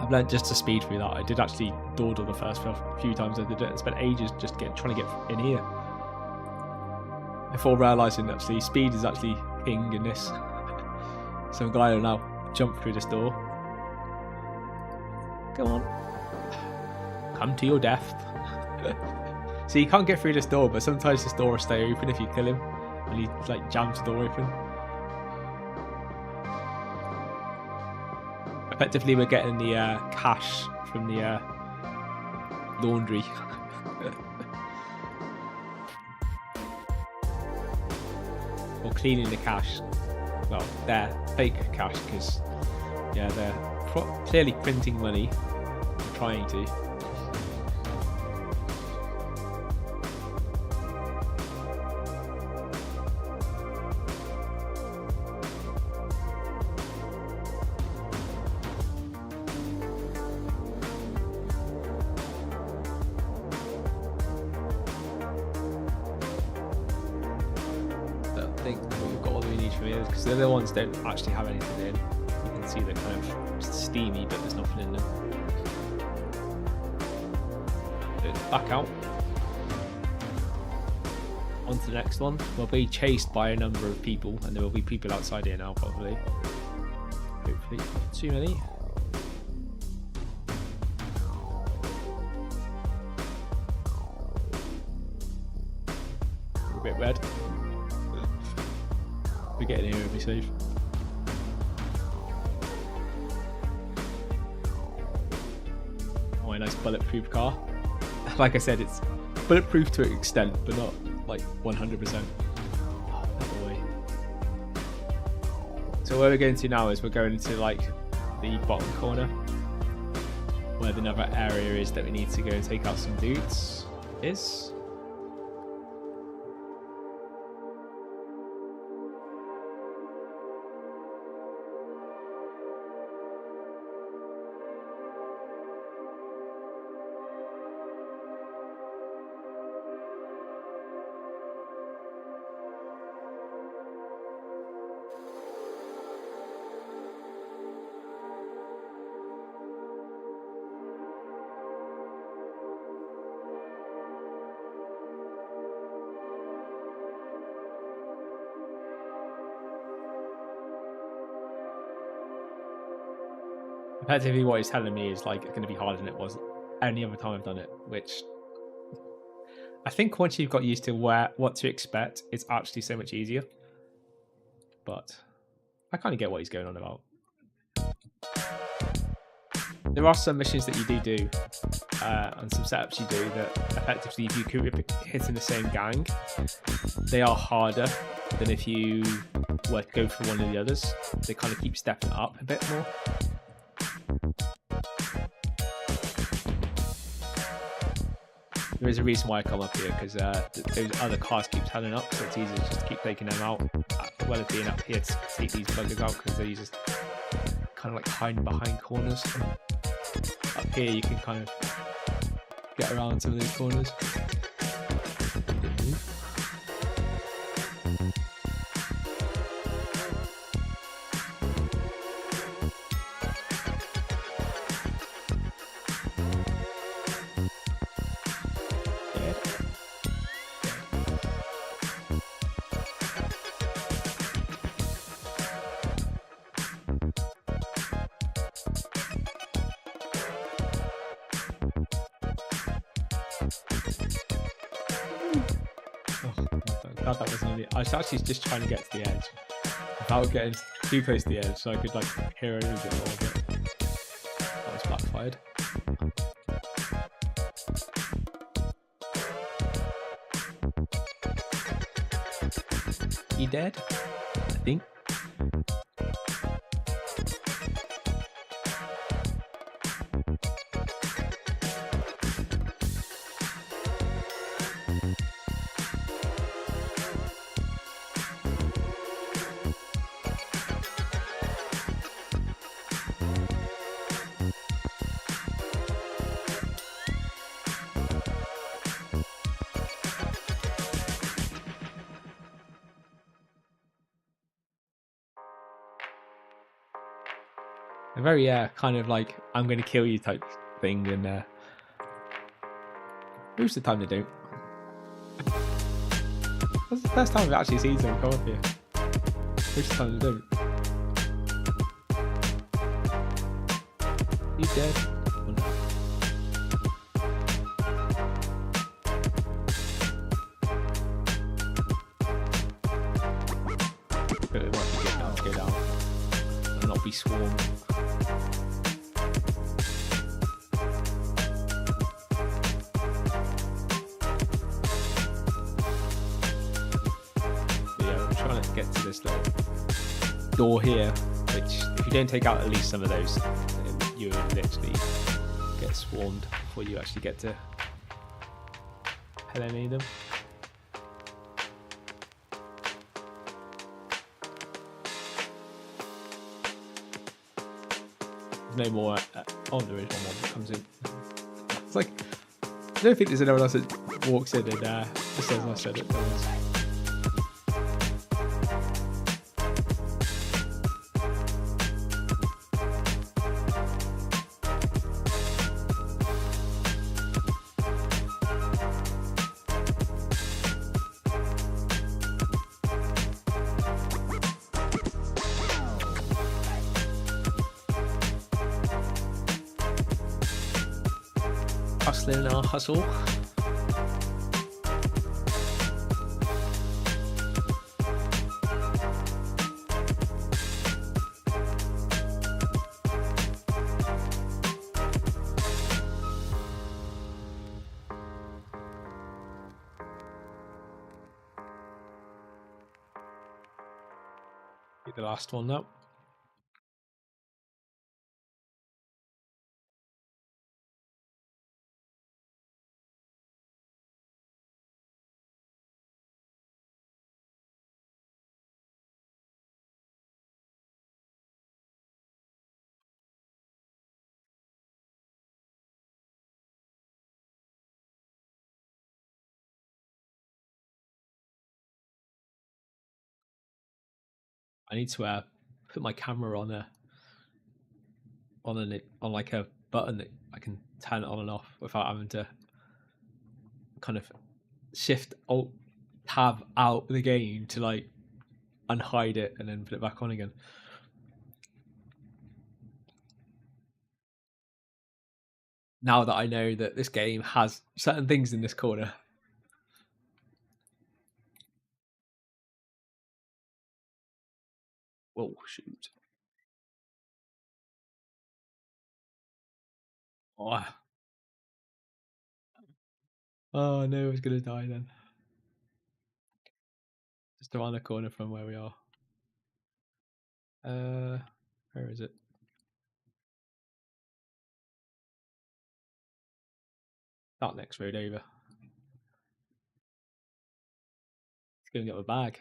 I've learned just to speed through that. I did actually dawdle the first few times I did it and spent ages just trying to get in here. Before realising actually speed is actually king in this. So I'm glad I now jump through this door. Come on. Come to your death. See, you can't get through this door, but sometimes this door will stay open if you kill him. And he like jams the door open. Effectively, we're getting the cash from the laundry. Or cleaning the cash. Well, they're fake cash because, yeah, they're clearly printing money. Or trying to. I think we've got all we need from here because the other ones don't actually have anything in. You can see they're kind of steamy, but there's nothing in them. So back out. On to the next one. We'll be chased by a number of people, and there will be people outside here now, probably. Hopefully, not too many. A bit red. We're getting here, we'll be safe. Oh, a nice bulletproof car. Like I said, it's bulletproof to an extent, but not like 100%. So where we're going to now is we're going to like the bottom corner, where the other area is that we need to go and take out some dudes. Is. Effectively, what he's telling me is like it's going to be harder than it was any other time I've done it, which I think once you've got used to what to expect, it's actually so much easier. But I kind of get what he's going on about. There are some missions that you do, and some setups you do that effectively, if you keep hitting the same gang, they are harder than if you were to go for one of the others. They kind of keep stepping up a bit more. There is a reason why I come up here, because those other cars keep turning up, so it's easier just to keep taking them out, as well as being up here to take these buggers out, because they're just kind of like hiding behind corners. Up here you can kind of get around some of these corners. Glad that wasn't on the. I was actually just trying to get to the edge without getting too close to the edge, so I could like hear over a bit more. But that was backfired. He dead? I think. A very kind of like I'm going to kill you type thing, and most of the time they don't. That's the first time I've actually seen someone come up here. Most of the time they don't. You dead? Oh, no. But it might be good now to go down and not be swarmed. But yeah, I'm trying to get to this little door here, which if you don't take out at least some of those, you will literally get swarmed before you actually get to hell any of them. There's no more. Oh, there is one more that comes in. It's like I don't think there's anyone else that walks in and just says I said it. Hustling our hustle. Get the last one now. I need to put my camera on like a button that I can turn it on and off without having to kind of shift alt tab out the game to like unhide it and then put it back on again. Now that I know that this game has certain things in this corner. Oh shoot. Oh no, I was gonna die then. Just around the corner from where we are. Where is it? That next road over. It's gonna get my bag.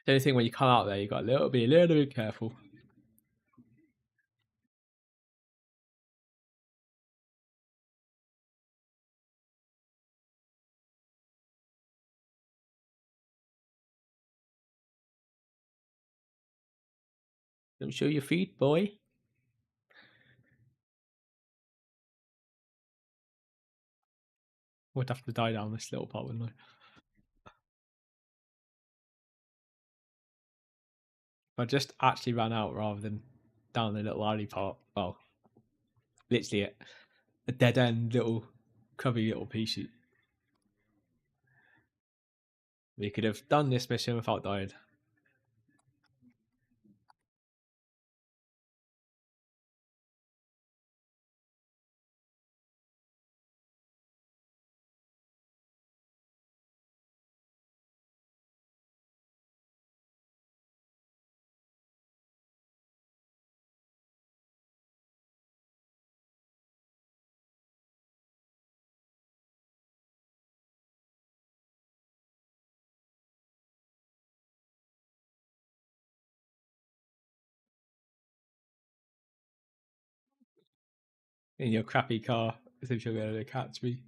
The only thing when you come out there, you got be a little bit careful. Don't show your feet, boy. Would have to die down this little part, wouldn't I? If I just actually ran out rather than down the little alley part. Well, literally a dead end little cubby little piece. We could have done this mission without dying. In your crappy car, as if you're going to catch me.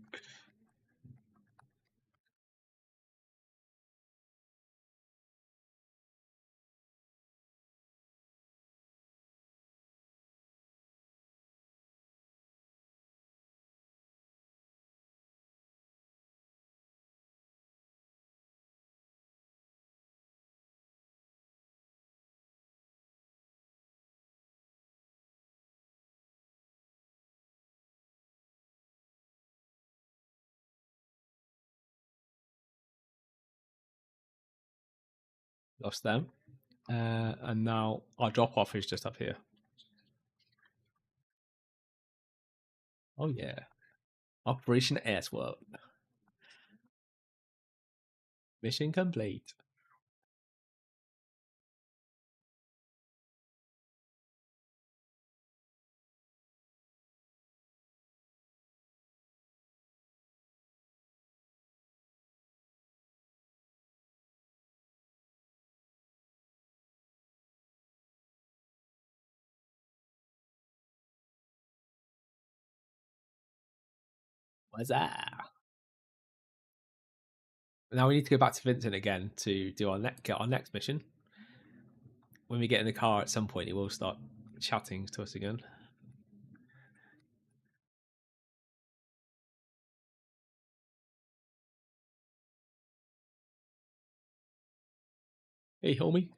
Lost them. And now our drop off is just up here. Oh yeah. Operation Airworld. Mission complete. What's that? Now we need to go back to Vincent again to do get our next mission. When we get in the car at some point, he will start chatting to us again. Hey, homie.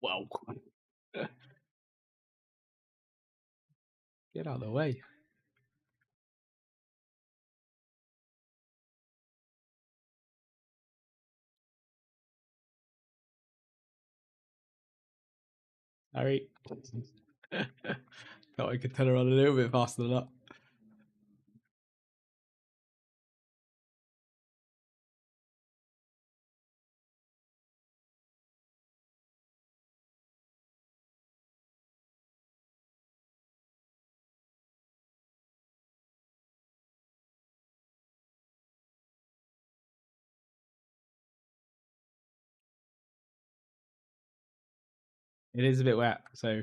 Wow. Get out of the way. Harry. Thought I could turn around a little bit faster than that. It is a bit wet, so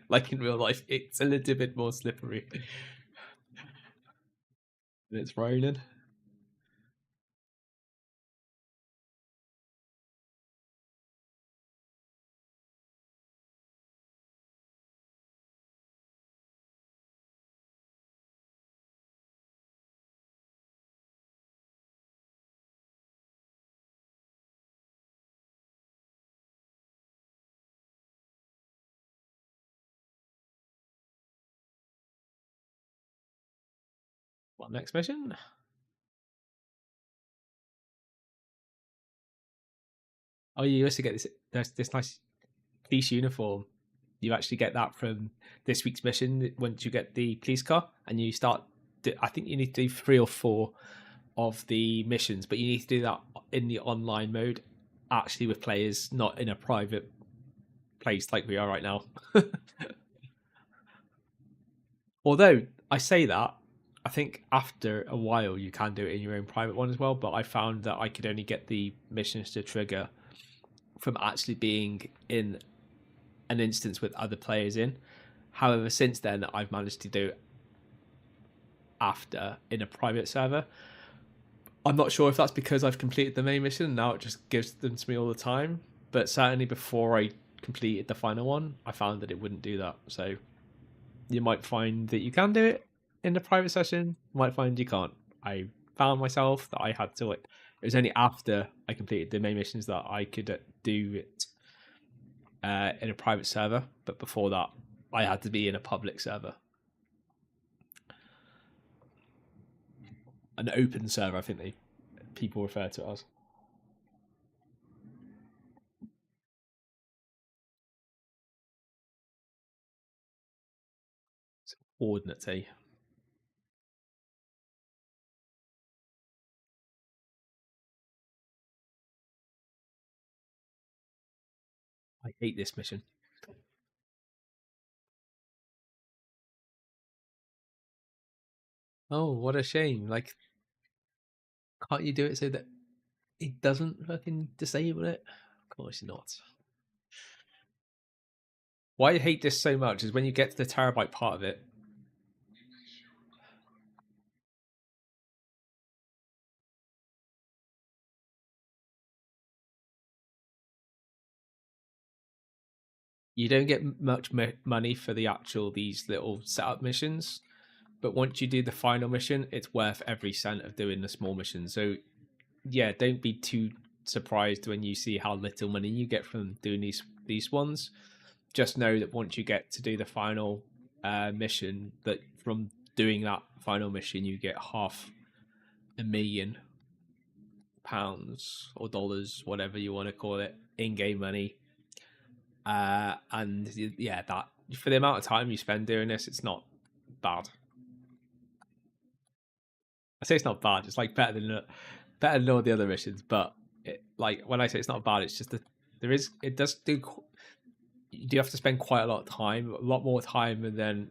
like in real life, it's a little bit more slippery. And it's raining. What next mission? Oh, you used to get this nice police uniform. You actually get that from this week's mission once you get the police car and you start. I think you need to do 3 or 4 of the missions, but you need to do that in the online mode, actually with players, not in a private place like we are right now. Although I say that, I think after a while you can do it in your own private one as well. But I found that I could only get the missions to trigger from actually being in an instance with other players in. However, since then I've managed to do it after in a private server. I'm not sure if that's because I've completed the main mission and now it just gives them to me all the time. But certainly before I completed the final one, I found that it wouldn't do that. So you might find that you can do it in the private session. You might find you can't. I found myself that I had to like. It was only after I completed the main missions that I could do it in a private server. But before that, I had to be in a public server, an open server. I think people refer to it as. It's coordinate. I hate this mission. Oh, what a shame! Like, can't you do it so that it doesn't fucking disable it? Of course not. Why I hate this so much is when you get to the terabyte part of it, you don't get much money for the actual these little setup missions. But once you do the final mission, it's worth every cent of doing the small mission. So yeah, don't be too surprised when you see how little money you get from doing these ones. just know that once you get to do the final mission, that from doing that final mission, you get £500,000 or dollars, whatever you want to call it, in-game money. And yeah, that for the amount of time you spend doing this, it's not bad. I say it's not bad. It's like better than all the other missions. But like when I say it's not bad, it's just that it does do. You do have to spend quite a lot of time, a lot more time, and then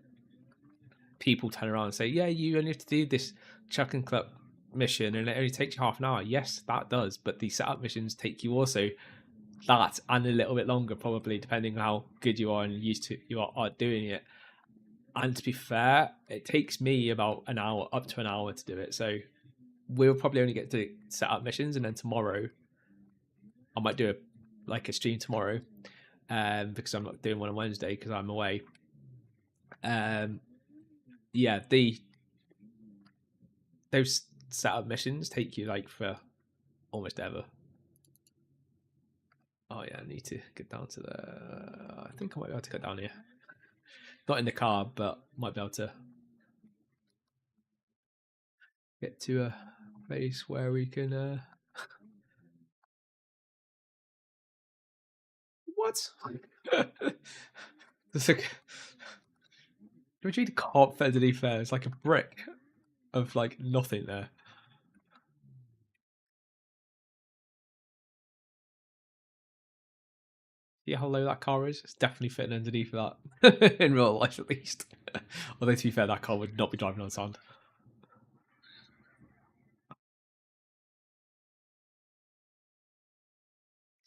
people turn around and say, "Yeah, you only have to do this Chuck and Club mission, and it only takes you half an hour." Yes, that does, but the setup missions take you also that and a little bit longer, probably depending on how good you are and used to you are doing it. And to be fair, it takes me about an hour, up to an hour, to do it. So we'll probably only get to set up missions, and then tomorrow I might do a stream tomorrow, because I'm not doing one on Wednesday because I'm away. Yeah, those setup missions take you like for almost ever. Oh yeah, I need to get down to I think I might be able to get down here. Not in the car, but might be able to get to a place where we can. What? There's like, do you can't fit underneath there? It's like a brick of like nothing there. See how low that car is? It's definitely fitting underneath that in real life, at least. Although to be fair, that car would not be driving on sand.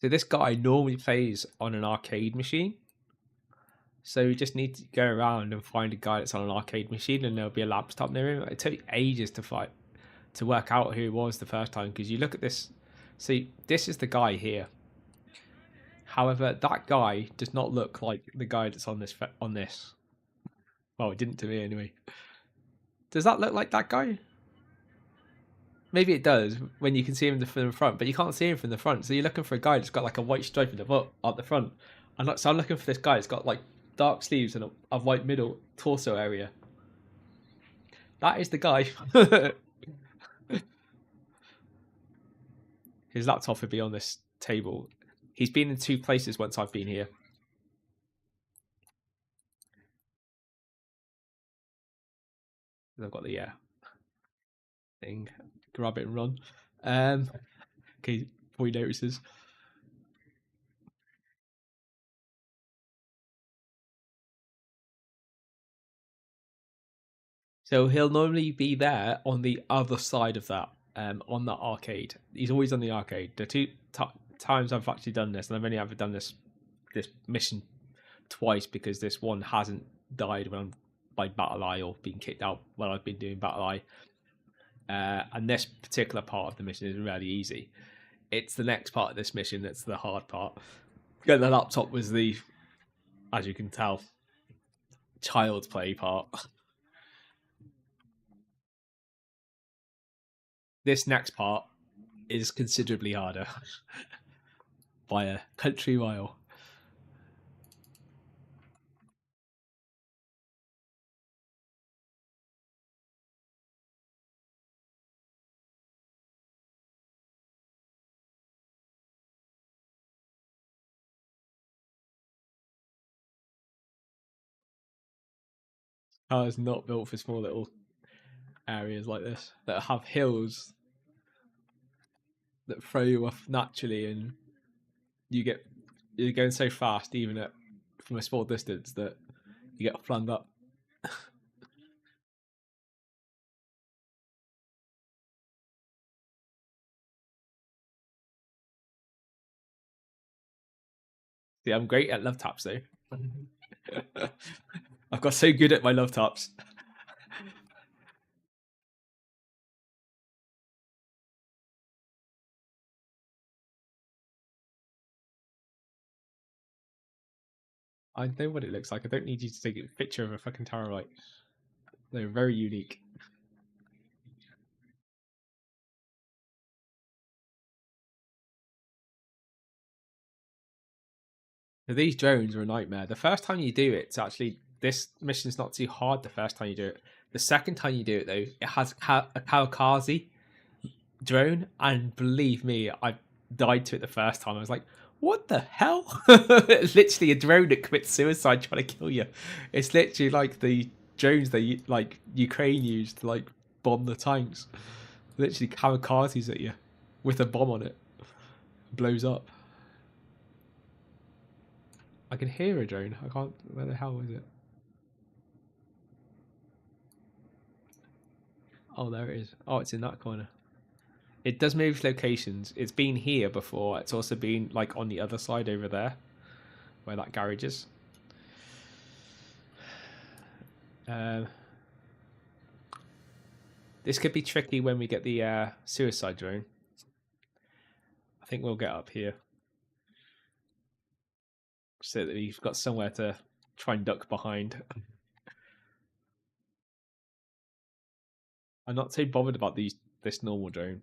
So this guy normally plays on an arcade machine. So you just need to go around and find a guy that's on an arcade machine, and there'll be a laptop near him. It took ages to work out who it was the first time, because you look at this. See, this is the guy here. However, that guy does not look like the guy that's on this. Well, it didn't to me anyway. Does that look like that guy? Maybe it does when you can see him from the front, but you can't see him from the front. So you're looking for a guy that's got like a white stripe in the butt at the front. So I'm looking for this guy that's got like dark sleeves and a white middle torso area. That is the guy. His laptop would be on this table. He's been in 2 places once I've been here. I've got the thing. Grab it and run. Okay, before he notices. So he'll normally be there on the other side of that, on that arcade. He's always on the arcade. The 2 times I've actually done this, and I've only ever done this mission twice, because this one hasn't died when I'm by Battle Eye or being kicked out while I've been doing Battle Eye. And this particular part of the mission is really easy. It's the next part of this mission that's the hard part. Getting the laptop was the, as you can tell, child's play part. This next part is considerably harder by a country mile. Car is not built for small little areas like this that have hills that throw you off naturally, and you're going so fast even from a small distance that you get flung up. See, I'm great at love taps though. I've got so good at my love taps. I know what it looks like. I don't need you to take a picture of a fucking Tarot. They're very unique. So these drones are a nightmare. The first time you do it, it's actually, this mission's not too hard the first time you do it. The second time you do it, though, it has a kamikaze drone, and believe me, I died to it the first time. I was like, what the hell? It's literally a drone that commits suicide trying to kill you. It's literally like the drones they like Ukraine used to like bomb the tanks. Literally kamikazes at you with a bomb on it. Blows up. I can hear a drone. I can't. Where the hell is it? Oh, there it is. Oh, it's in that corner. It does move locations. It's been here before. It's also been like on the other side over there, where that garage is. This could be tricky when we get the suicide drone. I think we'll get up here so that we've got somewhere to try and duck behind. I'm not too bothered about this normal drone,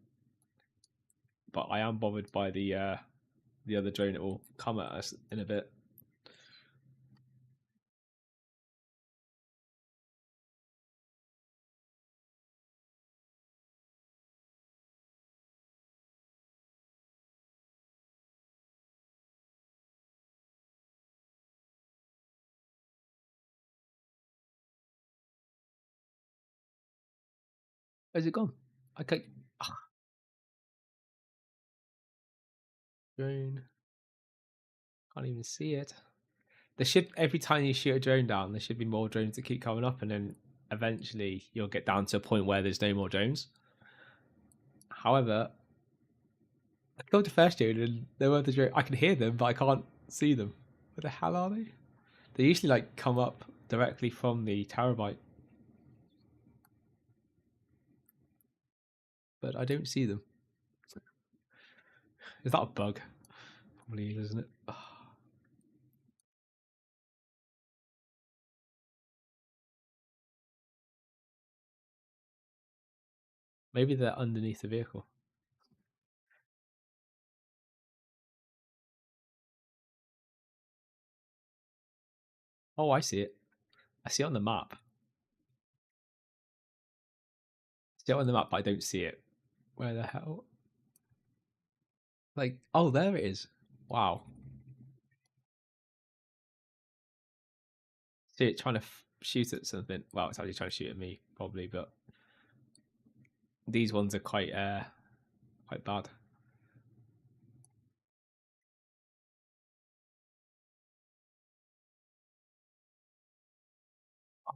but I am bothered by the other drone that will come at us in a bit. Where's it gone? Okay. Drone. Can't even see it. There should, every time you shoot a drone down, there should be more drones that keep coming up, and then eventually you'll get down to a point where there's no more drones. However, I killed the first drone and there were the drone. I can hear them, but I can't see them. Where the hell are they? They usually like come up directly from the terabyte, but I don't see them. Is that a bug? Probably is, isn't it? Maybe they're underneath the vehicle. Oh, I see it. I see it on the map. I see it on the map, but I don't see it. Where the hell? Like, oh, there it is. Wow. See it trying to shoot at something. Well, it's actually trying to shoot at me, probably, but these ones are quite bad.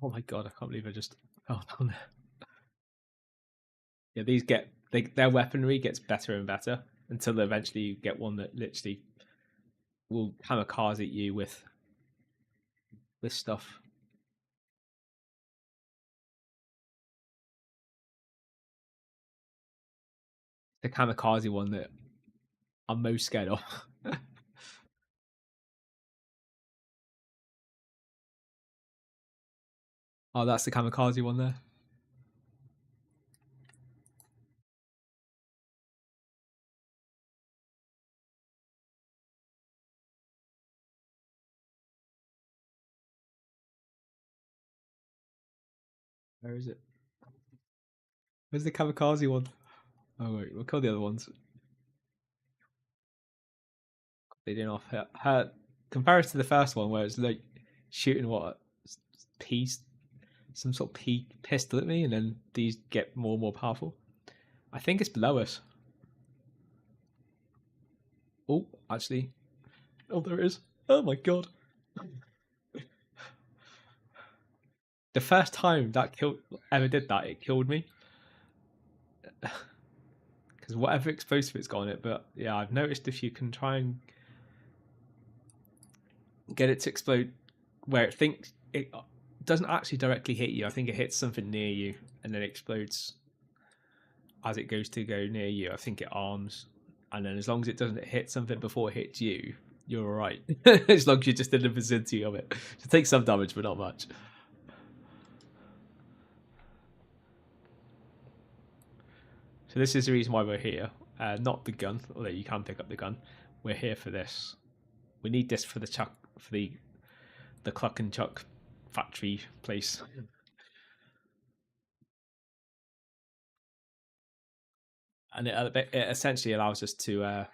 Oh my god, I can't believe I just fell down there. Yeah, these their weaponry gets better and better until eventually you get one that literally will kamikaze you with this stuff. The kamikaze one that I'm most scared of. Oh, that's the kamikaze one there. Where is it? Where's the kamikaze one? Oh wait, we'll kill the other ones. They didn't off her compared to the first one where it's like shooting what piece, some sort of pistol at me, and then these get more and more powerful. I think it's below us. Oh, actually, oh there it is. Oh my god! The first time that ever did that, it killed me. Because whatever explosive it's got on it, but yeah, I've noticed if you can try and get it to explode where it thinks it doesn't actually directly hit you. I think it hits something near you and then it explodes as it goes to go near you. I think it arms, and then as long as it doesn't hit something before it hits you, you're all right. As long as you're just in the vicinity of it. It takes some damage, but not much. So this is the reason why we're here. Not the gun, although you can pick up the gun. We're here for this. We need this for the for the Cluck and Chuck factory place. And it essentially allows us to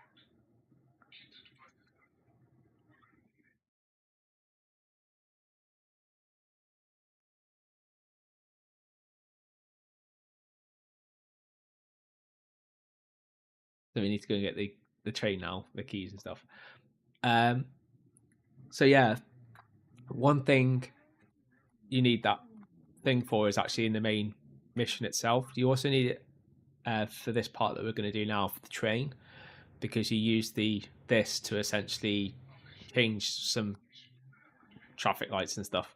so we need to go and get the train now, the keys and stuff. Um, so yeah, one thing you need that thing for is actually in the main mission itself. You also need it for this part that we're going to do now for the train, because you use this to essentially change some traffic lights and stuff.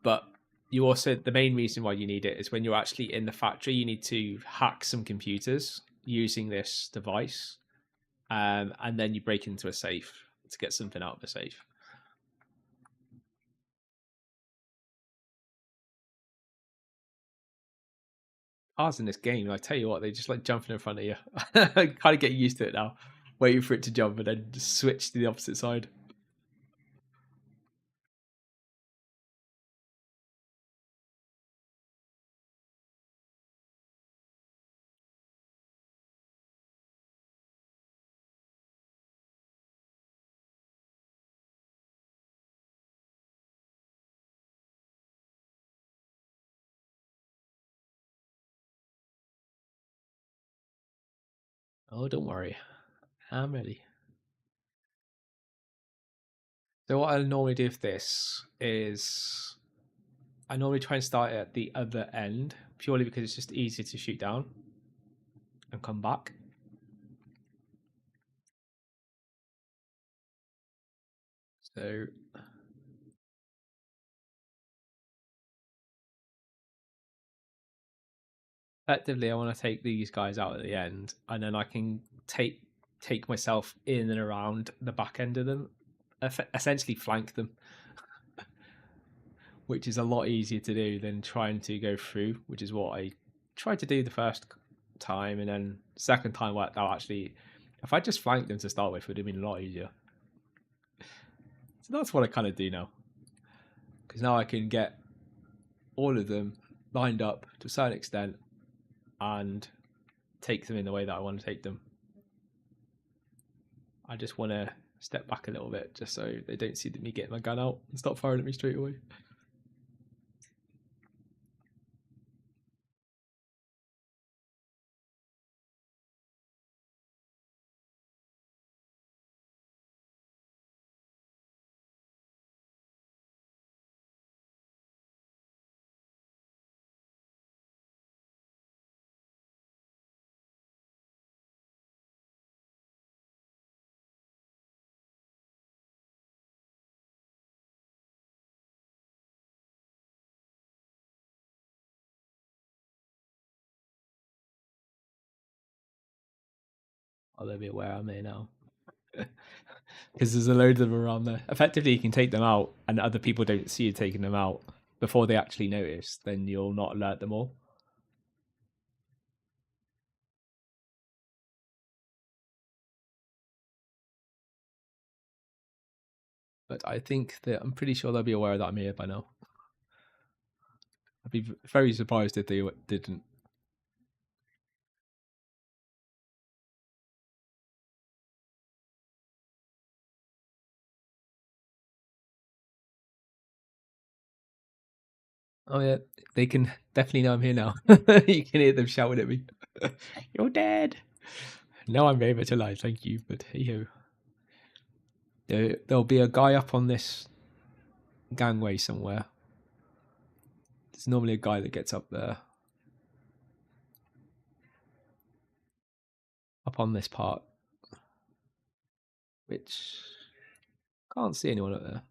But you also, the main reason why you need it is when you're actually in the factory, you need to hack some computers using this device, and then you break into a safe to get something out of the safe. Cars in this game, I tell you what, they just like jumping in front of you. I kind of get used to it now, waiting for it to jump and then just switch to the opposite side. Oh, don't worry, I'm ready. So what I normally do with this is I normally try and start at the other end, purely because it's just easier to shoot down and come back. So effectively, I want to take these guys out at the end, and then I can take myself in and around the back end of them, essentially flank them, which is a lot easier to do than trying to go through, which is what I tried to do the first time, and then second time worked out actually. If I just flanked them to start with, it would have been a lot easier. So that's what I kind of do now, because now I can get all of them lined up to a certain extent and take them in the way that I want to take them. I just want to step back a little bit just so they don't see me getting my gun out and stop firing at me straight away. I'll be aware I'm here now. Because there's a load of them around there. Effectively, you can take them out, and other people don't see you taking them out before they actually notice. Then you'll not alert them all. But I think that I'm pretty sure they'll be aware that I'm here by now. I'd be very surprised if they didn't. Oh yeah, they can definitely know I'm here now. You can hear them shouting at me. You're dead. No, I'm very much alive, thank you. But hey ho, there'll be a guy up on this gangway somewhere. There's normally a guy that gets up there, up on this part, which can't see anyone up there.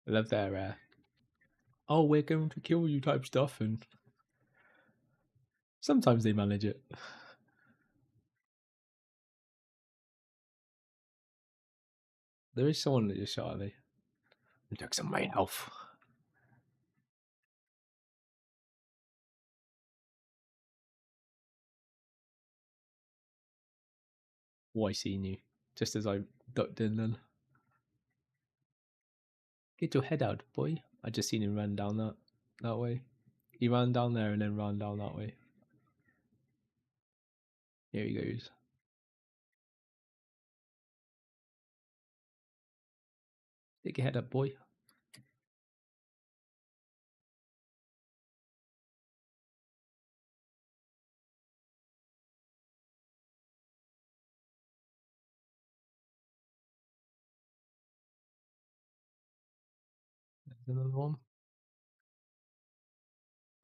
I love their oh, we're going to kill you type stuff, and sometimes they manage it. There is someone that just shot at me. He took some main health. Oh, I seen you. Just as I ducked in then. Get your head out, boy. I just seen him run down that way. He ran down there and then ran down that way. Here he goes. Stick your head up, boy. There's another one.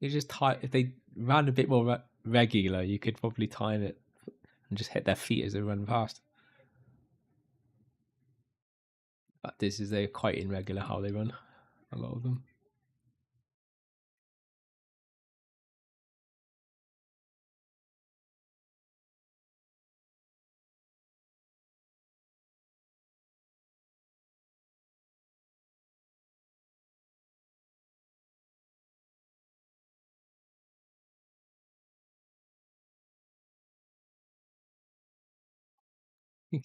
You just time if they ran a bit more regular, you could probably time it and just hit their feet as they run past. But this is they're quite irregular how they run. A lot of them.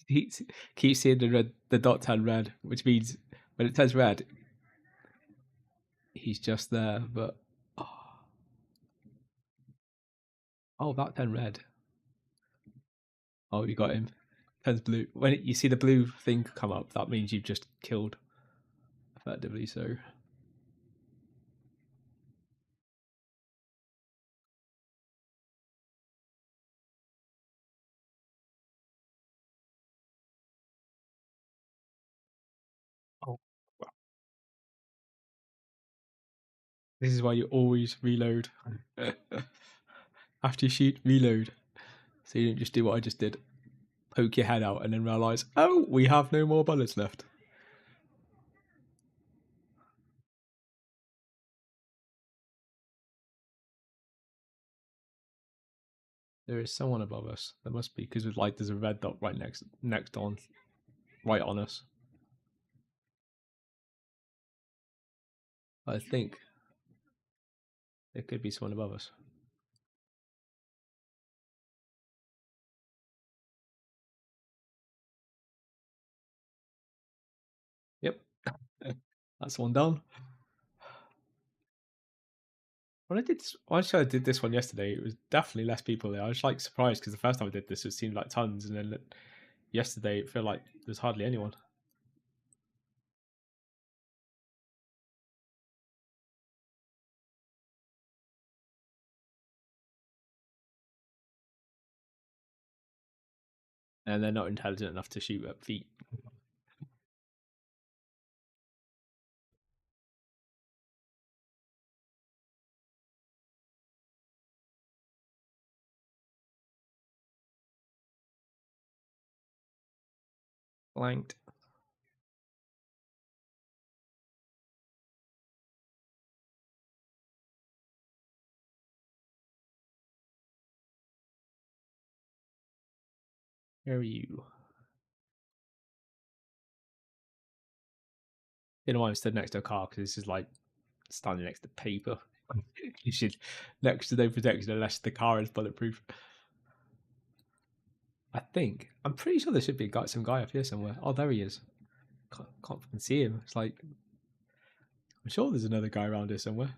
He keeps seeing the dot turn red, which means when it turns red, he's just there. But oh, that turned red. Oh, you got him. Turns blue. When you see the blue thing come up, that means you've just killed. Effectively, so. Oh, wow. This is why you always reload. After you shoot, reload. So you don't just do what I just did. Poke your head out and then realise, oh, we have no more bullets left. There is someone above us. There must be, because like there's a red dot right next on, right on us. I think there could be someone above us. Yep. That's one down. When I did this one yesterday, it was definitely less people there. I was like surprised because the first time I did this, it seemed like tons, and then yesterday it felt like there's hardly anyone. And they're not intelligent enough to shoot at feet. Blanked. Where are you? You know, I'm stood next to a car because this is like standing next to paper. You should next to no protection unless the car is bulletproof. I'm pretty sure there should be some guy up here somewhere. Oh, there he is. Can't fucking see him. It's like I'm sure there's another guy around here somewhere.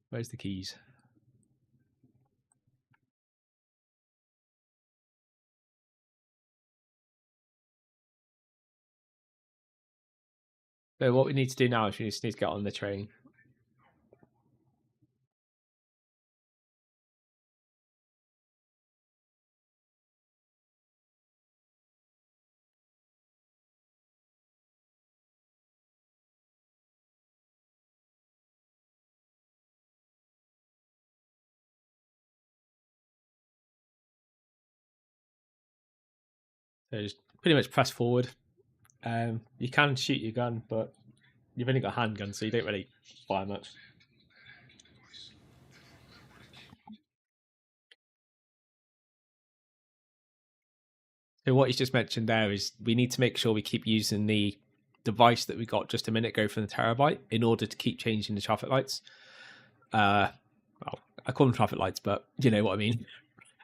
Where's the keys? So what we need to do now is we just need to get on the train. So just pretty much press forward. You can shoot your gun, but You've only got a handgun, so you don't really fire much. So what you just mentioned there is we need to make sure we keep using the device that we got just a minute ago from the Terabyte in order to keep changing the traffic lights. Well, I call them traffic lights, but you know what I mean.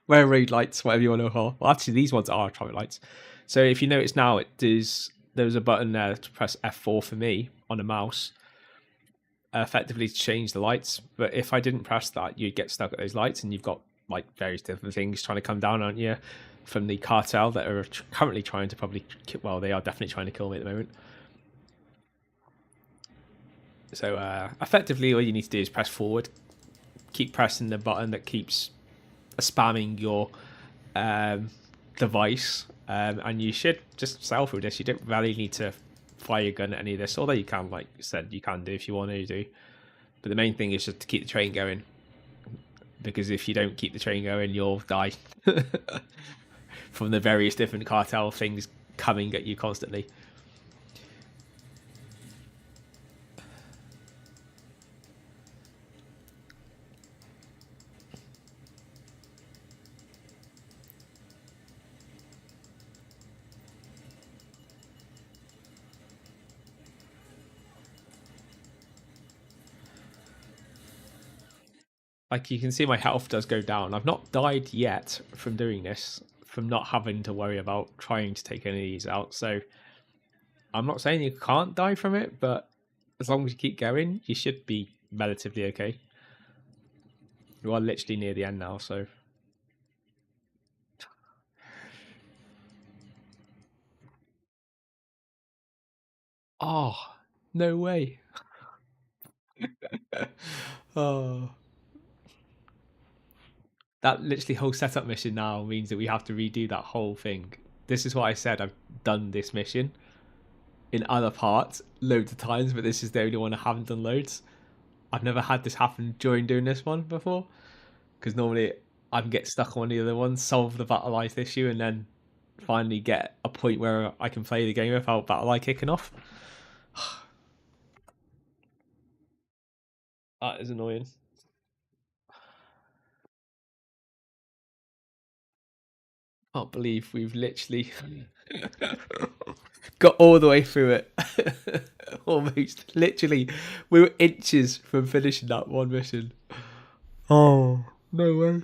Road lights, whatever you want to call. Well, actually, these ones are traffic lights. So if you notice now, there's a button there to press F4 for me on a mouse, effectively to change the lights. But if I didn't press that, you'd get stuck at those lights, and you've got like various different things trying to come down on you from the cartel that are currently trying to they are definitely trying to kill me at the moment. So effectively, all you need to do is press forward, keep pressing the button that keeps spamming your device, and you should just sail through this. You don't really need to fire your gun at any of this, although you can, like I said, you can do if you want to do. But the main thing is just to keep the train going, because if you don't keep the train going, you'll die from the various different cartel things coming at you constantly. Like you can see, my health does go down. I've not died yet from doing this, from not having to worry about trying to take any of these out. So I'm not saying you can't die from it, but as long as you keep going, you should be relatively okay. You are literally near the end now, so. Oh, no way. Oh. That literally whole setup mission now means that we have to redo that whole thing. This is why I said I've done this mission in other parts loads of times, but this is the only one I haven't done loads. I've never had this happen during doing this one before, because normally I can get stuck on the other one, solve the battle life issue, and then finally get a point where I can play the game without battle eye kicking off. That is annoying. I can't believe we've literally got all the way through it. Almost. Literally, we were inches from finishing that one mission. Oh, no way.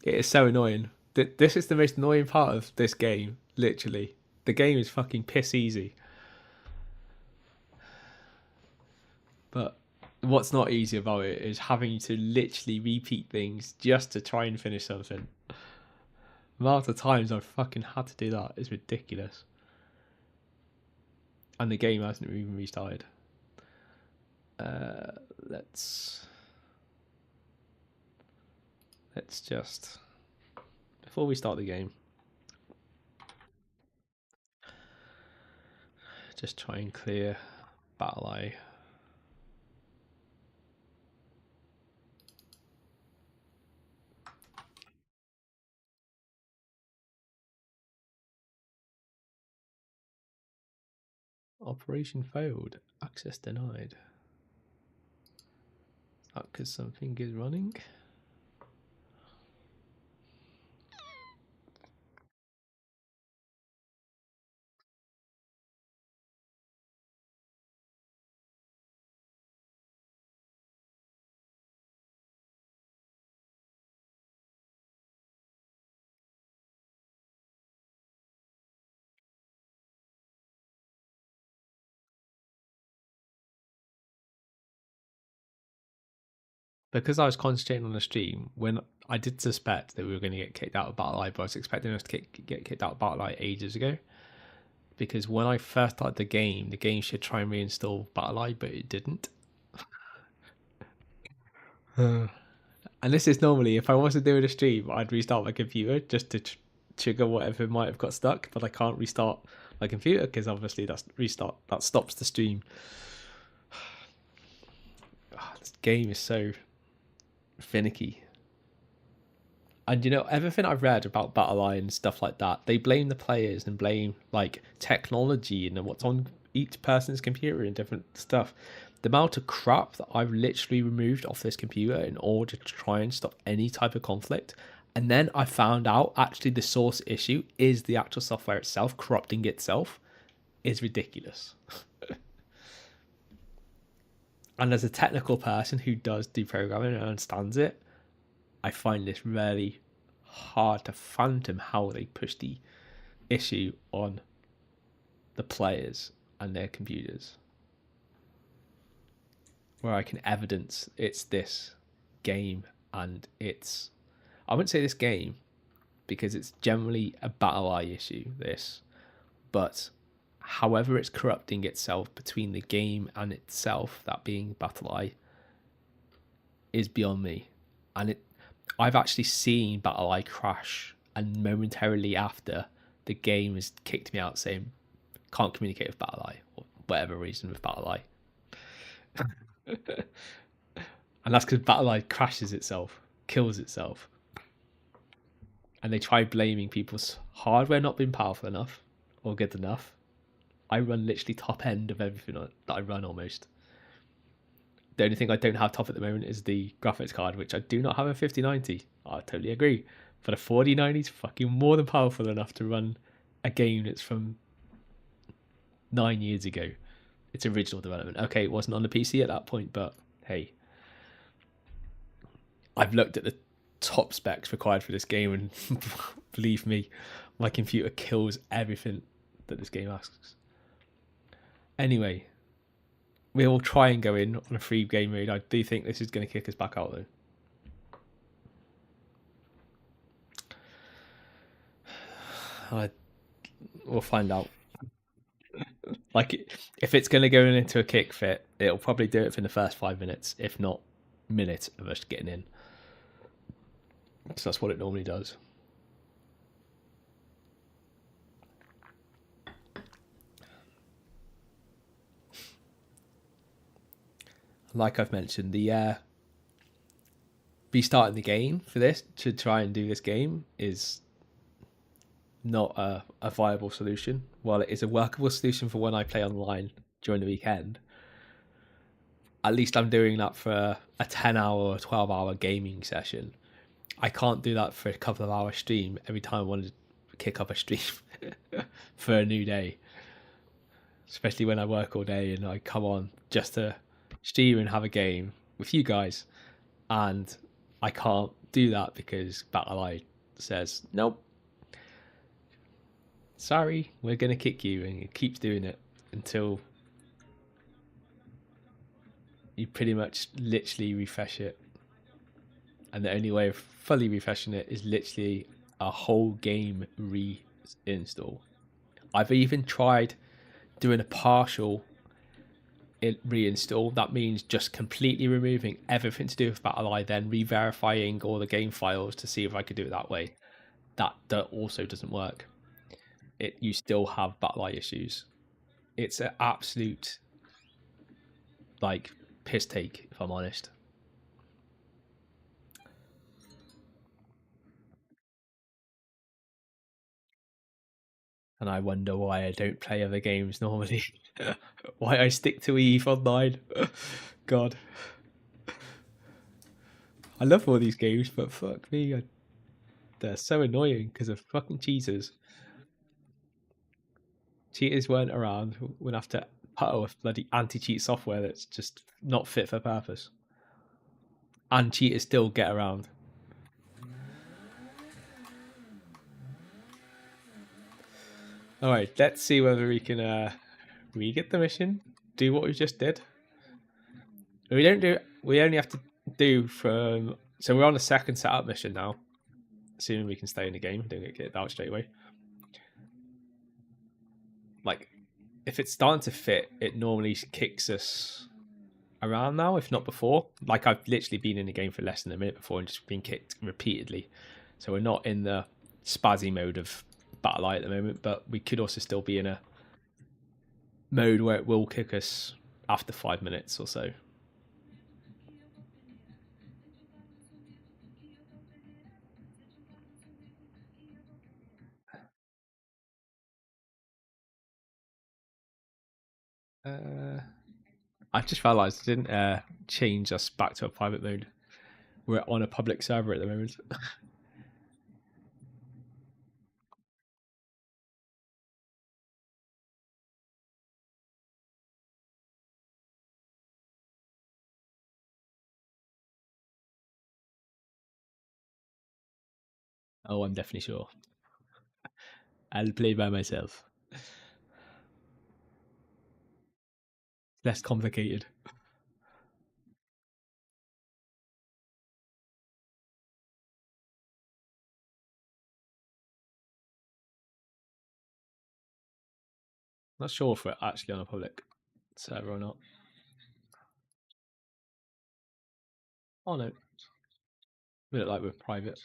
It is so annoying. This is the most annoying part of this game, literally. The game is fucking piss easy. But what's not easy about it is having to literally repeat things just to try and finish something. The amount of times I've fucking had to do that is ridiculous. And the game hasn't even restarted. Let's just, before we start the game, just try and clear battle eye. Operation failed. Access denied. Is that because something is running? Because I was concentrating on the stream, when I did suspect that we were going to get kicked out of Battle Eye, but I was expecting us to get kicked out of Battle Eye ages ago. Because when I first started the game should try and reinstall Battle Eye, but it didn't. And this is normally, if I wasn't doing a stream, I'd restart my computer just to trigger whatever might have got stuck, but I can't restart my computer because obviously that stops the stream. This game is so finicky. And everything I've read about BattlEye and stuff like that, they blame the players and blame like technology and what's on each person's computer and different stuff. The amount of crap that I've literally removed off this computer in order to try and stop any type of conflict. And then I found out actually the source issue is the actual software itself corrupting itself is ridiculous. And as a technical person who does do programming and understands it, I find this really hard to fathom how they push the issue on the players and their computers. Where I can evidence it's this game and it's... I wouldn't say this game because it's generally a BattlEye issue, this. But however it's corrupting itself between the game and itself, that being BattlEye, is beyond me. And I've actually seen BattlEye crash, and momentarily after, the game has kicked me out saying, can't communicate with BattlEye, or whatever reason with BattlEye. And that's because BattlEye crashes itself, kills itself. And they try blaming people's hardware not being powerful enough or good enough. I run literally top end of everything that I run almost. The only thing I don't have top at the moment is the graphics card, which I do not have a 5090. I totally agree. But a 4090 is fucking more than powerful enough to run a game that's from 9 years ago. It's original development. Okay, it wasn't on the PC at that point, but hey. I've looked at the top specs required for this game, and believe me, my computer kills everything that this game asks. Anyway, we'll try and go in on a free game mode. I do think this is going to kick us back out, though. We'll find out. Like, if it's going to go into a kick fit, it'll probably do it for the first 5 minutes, if not minutes of us getting in. So that's what it normally does. Like I've mentioned, the restarting the game for this to try and do this game is not a viable solution. While it is a workable solution for when I play online during the weekend, at least I'm doing that for a 10-hour or 12-hour gaming session. I can't do that for a couple of hour stream every time I want to kick up a stream for a new day. Especially when I work all day and I come on just to stream and have a game with you guys. And I can't do that because BattlEye says, nope, sorry, we're going to kick you. And it keeps doing it until you pretty much literally refresh it. And the only way of fully refreshing it is literally a whole game reinstall. I've even tried doing a partial reinstall. That means just completely removing everything to do with BattlEye, then re-verifying all the game files to see if I could do it that way. That also doesn't work. You still have BattlEye issues. It's an absolute piss take, if I'm honest. And I wonder why I don't play other games normally. Why I stick to EVE Online. God. I love all these games, but fuck me. They're so annoying because of fucking cheaters. Cheaters weren't around. We'll have to puddle with bloody anti-cheat software that's just not fit for purpose. And cheaters still get around. All right, let's see whether we can re-get the mission, do what we just did. We only have to do from... So we're on the second setup mission now. Assuming we can stay in the game, don't get kicked out straight away. If it's starting to fit, it normally kicks us around now, if not before. I've literally been in the game for less than a minute before and just been kicked repeatedly. So we're not in the spazzy mode of BattlEye at the moment, but we could also still be in a mode where it will kick us after 5 minutes or so. I just realised I didn't change us back to a private mode. We're on a public server at the moment. Oh, I'm definitely sure. I'll play by myself. Less complicated. Not sure if we're actually on a public server or not. Oh no, we look like we're private.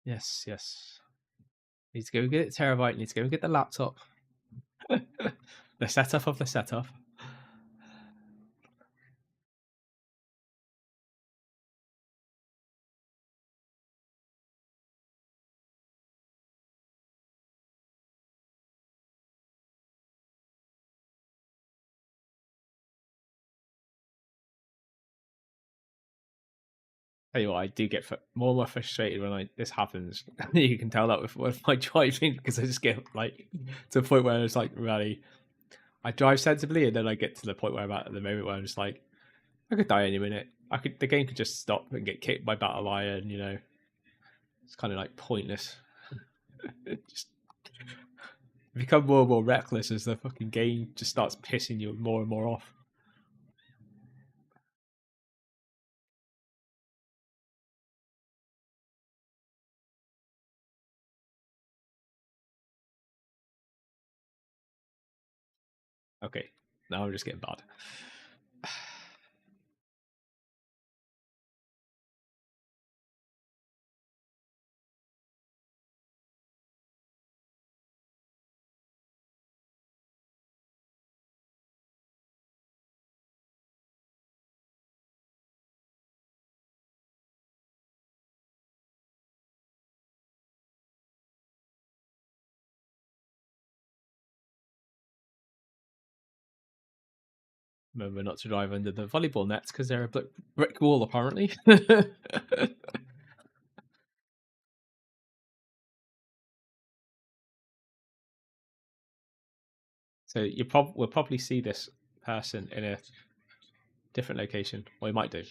Yes, yes. Need to go get it terabyte. Need to go get the laptop. The setup of the setup. Tell you what, I do get more and more frustrated when this happens. You can tell that with my driving because I just get like to the point where it's like really, I drive sensibly, and then I get to the point where I'm at the moment where I'm just like, I could die any minute. The game could just stop and get kicked by battle iron. You know, it's kind of like pointless. Just become more and more reckless as the fucking game just starts pissing you more and more off. Okay, now I'm just getting bad. Remember not to drive under the volleyball nets because they're a brick wall, apparently. So we'll probably see this person in a different location, or you might do.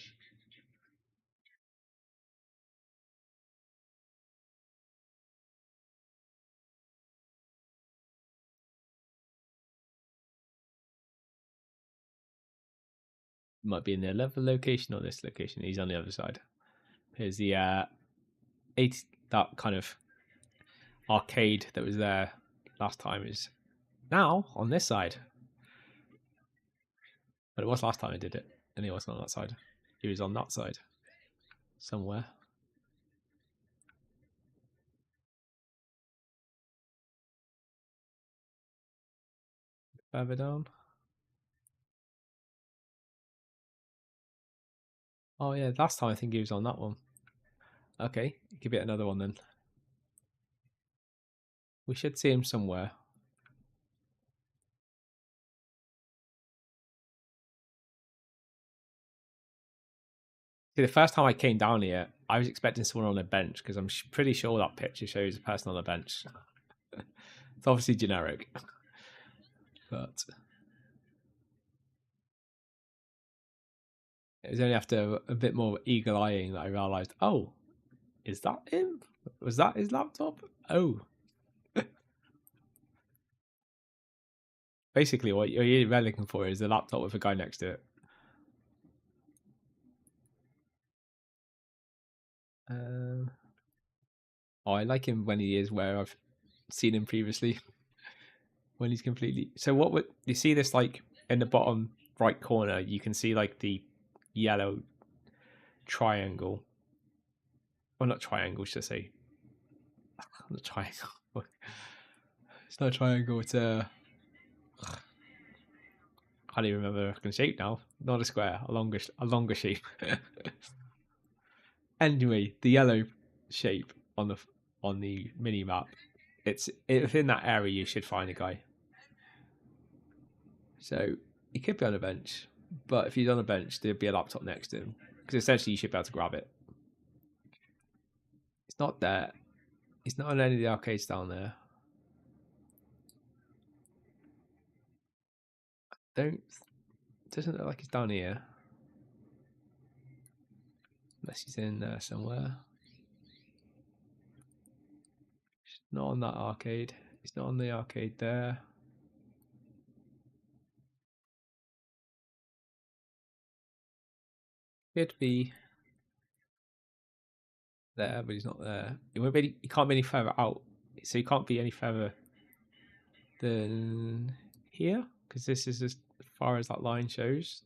Might be in the 11th location or this location. He's on the other side. Here's the that kind of arcade that was there last time is now on this side. But it was last time I did it, and he wasn't on that side. He was on that side somewhere. Further down. Oh yeah, last time I think he was on that one. Okay, give it another one then. We should see him somewhere. See, the first time I came down here, I was expecting someone on a bench because I'm pretty sure that picture shows a person on a bench. It's obviously generic, but it was only after a bit more eagle-eyeing that I realised, oh, is that him? Was that his laptop? Oh. Basically, what you're really looking for is a laptop with a guy next to it. Oh, I like him when he is where I've seen him previously. When he's completely. So what would you see this like in the bottom right corner? You can see like the yellow triangle. Well, not triangle, should I say? Not triangle. It's not a triangle. It's a. I can't even remember the shape now. Not a square. A longer shape. Anyway, the yellow shape on the mini map, it's within that area. You should find a guy. So he could be on a bench, but if he's on a bench, there'd be a laptop next to him because essentially you should be able to grab it. It's not there. He's not on any of the arcades down there. Doesn't look like he's down here. Unless he's in there somewhere. He's not on that arcade. He's not on the arcade there. Could be there, but he's not there. He can't be any further out. So he can't be any further than here, because this is as far as that line shows.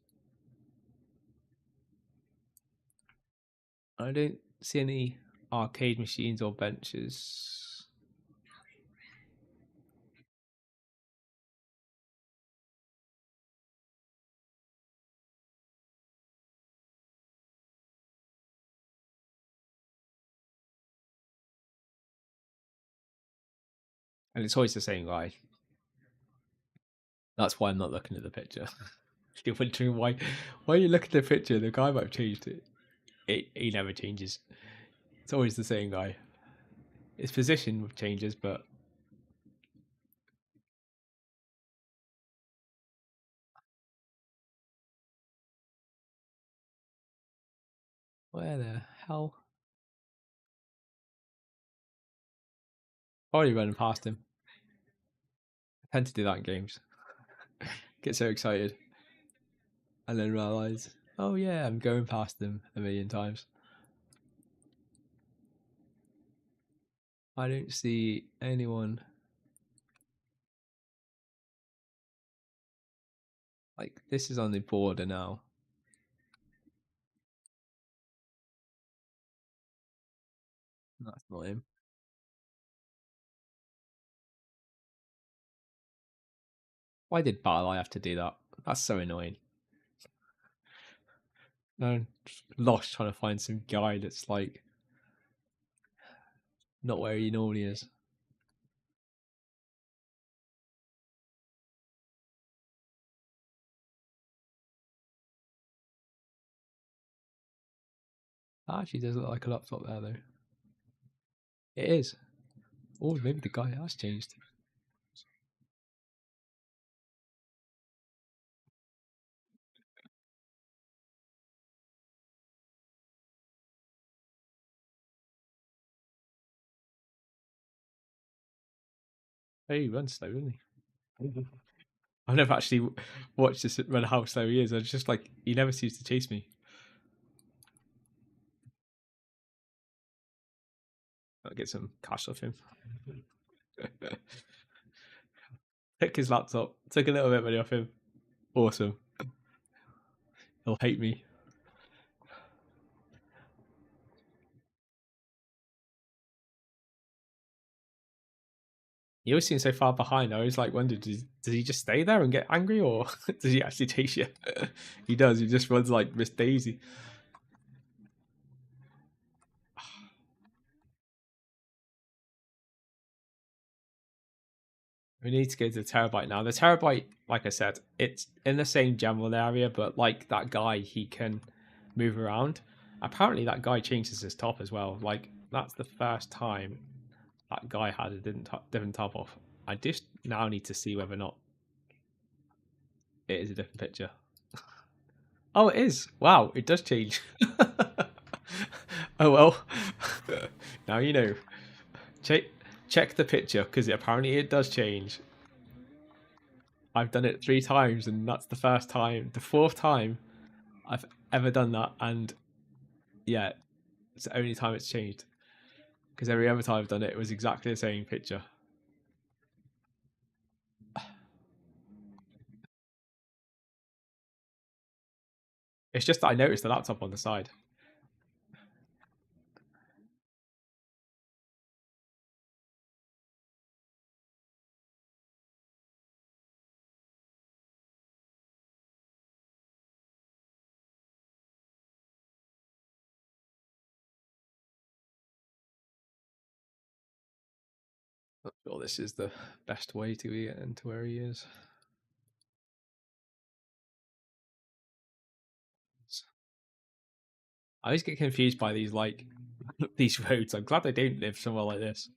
I don't see any arcade machines or benches. And it's always the same guy. That's why I'm not looking at the picture. You're wondering why you look at the picture, the guy might have changed it. He never changes. It's always the same guy. His position changes, but where the hell? Already running past him. I tend to do that in games. Get so excited. And then realise, oh yeah, I'm going past them a million times. I don't see anyone. Like, this is on the border now. That's not him. Why did Battle I have to do that? That's so annoying. I'm lost trying to find some guy that's like not where he normally is. Actually, does look like a laptop there though. It is. Oh, maybe the guy has changed. Hey, he runs slow, doesn't he? I've never actually watched this run how slow he is. I just like he never seems to chase me. I'll get some cash off him. Took his laptop. Took a little bit of money off him. Awesome. He'll hate me. He always seems so far behind. I always like wondered, does he just stay there and get angry, or does he actually chase you? He does. He just runs like Miss Daisy. We need to go to the Terabyte now. The Terabyte, like I said, it's in the same general area, but like that guy, he can move around. Apparently, that guy changes his top as well. Like that's the first time that guy had a different top off. I just now need to see whether or not it is a different picture. Oh, it is. Wow, it does change. Oh well. Now you know. Check the picture because apparently it does change. I've done it 3 times, and that's the first time, the 4th time I've ever done that, and yeah, it's the only time it's changed. Because every other time I've done it, it was exactly the same picture. It's just that I noticed the laptop on the side. Not sure this is the best way to get into where he is. I always get confused by these these roads. I'm glad I don't live somewhere like this.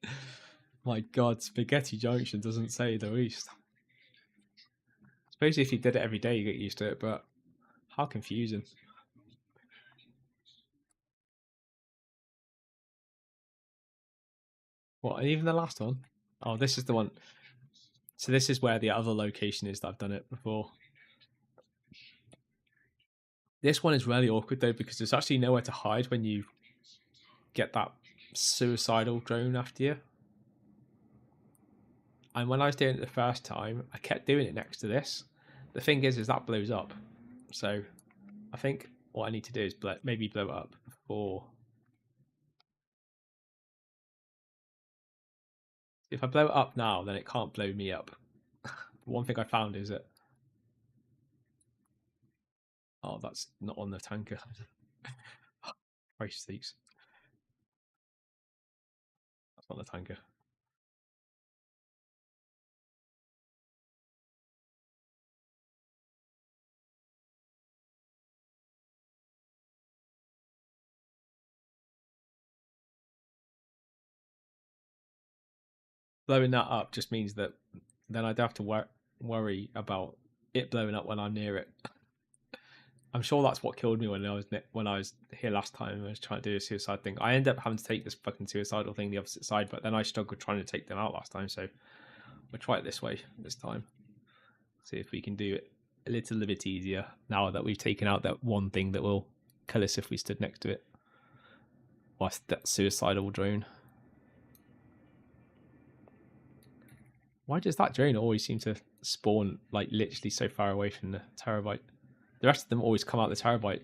My God, Spaghetti Junction doesn't say the least. I suppose if you did it every day, you get used to it, but how confusing. What, even the last one? Oh, this is the one. So this is where the other location is that I've done it before. This one is really awkward though, because there's actually nowhere to hide when you get that suicidal drone after you. And when I was doing it the first time, I kept doing it next to this. The thing is that blows up. So I think what I need to do is maybe blow it up before. If I blow it up now, then it can't blow me up. One thing I found is that. Oh, that's not on the tanker. Christ sakes. That's not the tanker. Blowing that up just means that then I don't have to worry about it blowing up when I'm near it. I'm sure that's what killed me when I was here last time. I was trying to do a suicide thing. I ended up having to take this fucking suicidal thing the opposite side, but then I struggled trying to take them out last time. So we'll try it this way this time. See if we can do it a little bit easier now that we've taken out that one thing that will kill us if we stood next to it. What's that suicidal drone? Why does that drone always seem to spawn like literally so far away from the terabyte? The rest of them always come out the terabyte.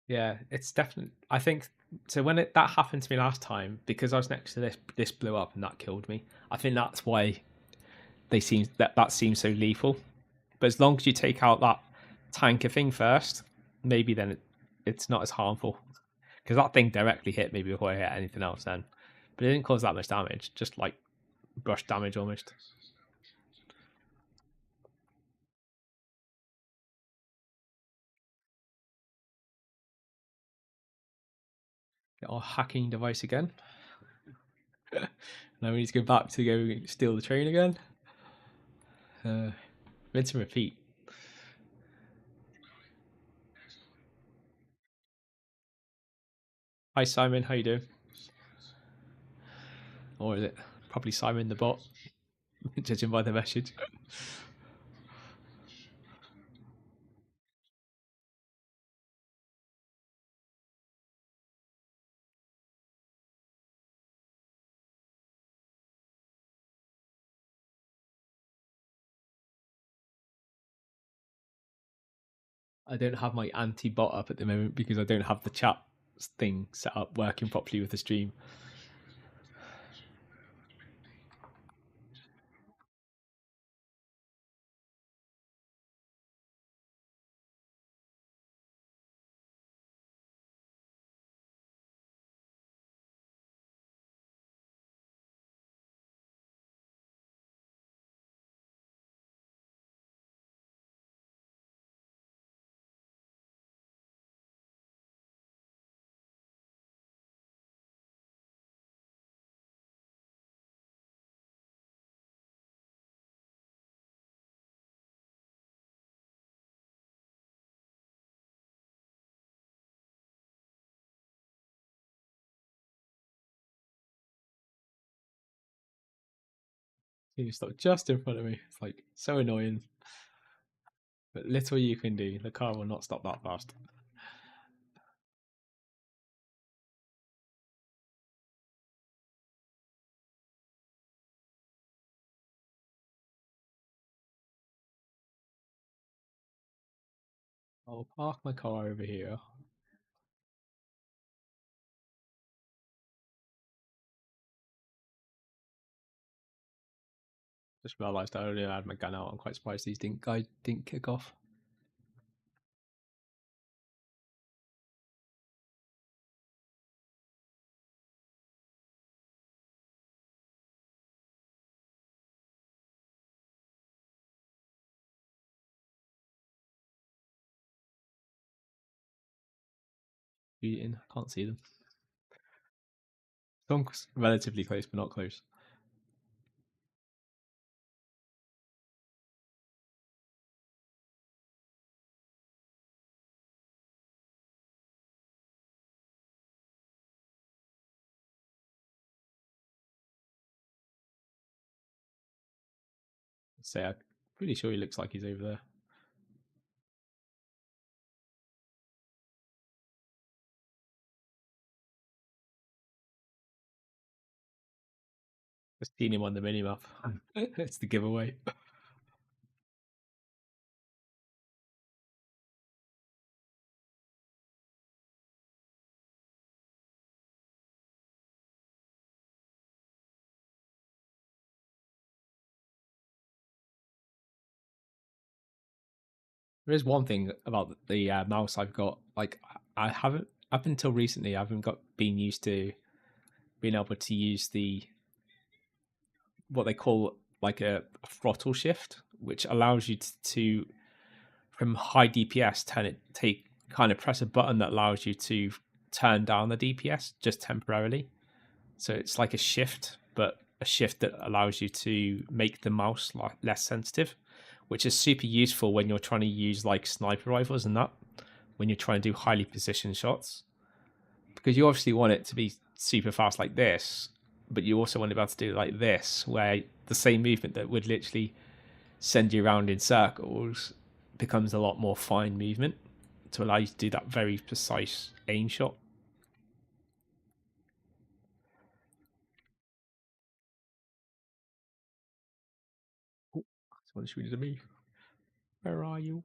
Yeah, it's definitely. I think so. When that happened to me last time, because I was next to this blew up and that killed me. I think that's why that seems so lethal. But as long as you take out that tanker thing first, maybe then it's not as harmful. Because that thing directly hit me before I hit anything else. Then, but it didn't cause that much damage. Just like brush damage almost. Get our hacking device again. Now we need to go back to go steal the train again. Rinse and repeat. Hi Simon, how you doing? Or is it probably Simon the bot? Judging by the message. I don't have my anti-bot up at the moment because I don't have the chat thing set up working properly with the stream. You stop just in front of me. It's like so annoying. But little you can do. The car will not stop that fast. I'll park my car over here. Just realised I only had my gun out. I'm quite surprised these guys didn't kick off. Shooting. Can't see them. Someone's relatively close, but not close. Say, I'm pretty sure he looks like he's over there. Just seen him on the minimap. It's the giveaway. There is one thing about the mouse I've got. Like, I haven't up until recently. I haven't been used to being able to use the what they call like a throttle shift, which allows you to from high DPS kind of press a button that allows you to turn down the DPS just temporarily. So it's like a shift, but a shift that allows you to make the mouse less sensitive, which is super useful when you're trying to use like sniper rifles and that, when you're trying to do highly positioned shots, because you obviously want it to be super fast like this, but you also want to be able to do it like this, where the same movement that would literally send you around in circles becomes a lot more fine movement to allow you to do that very precise aim shot. Oh, someone shooting at me. Where are you?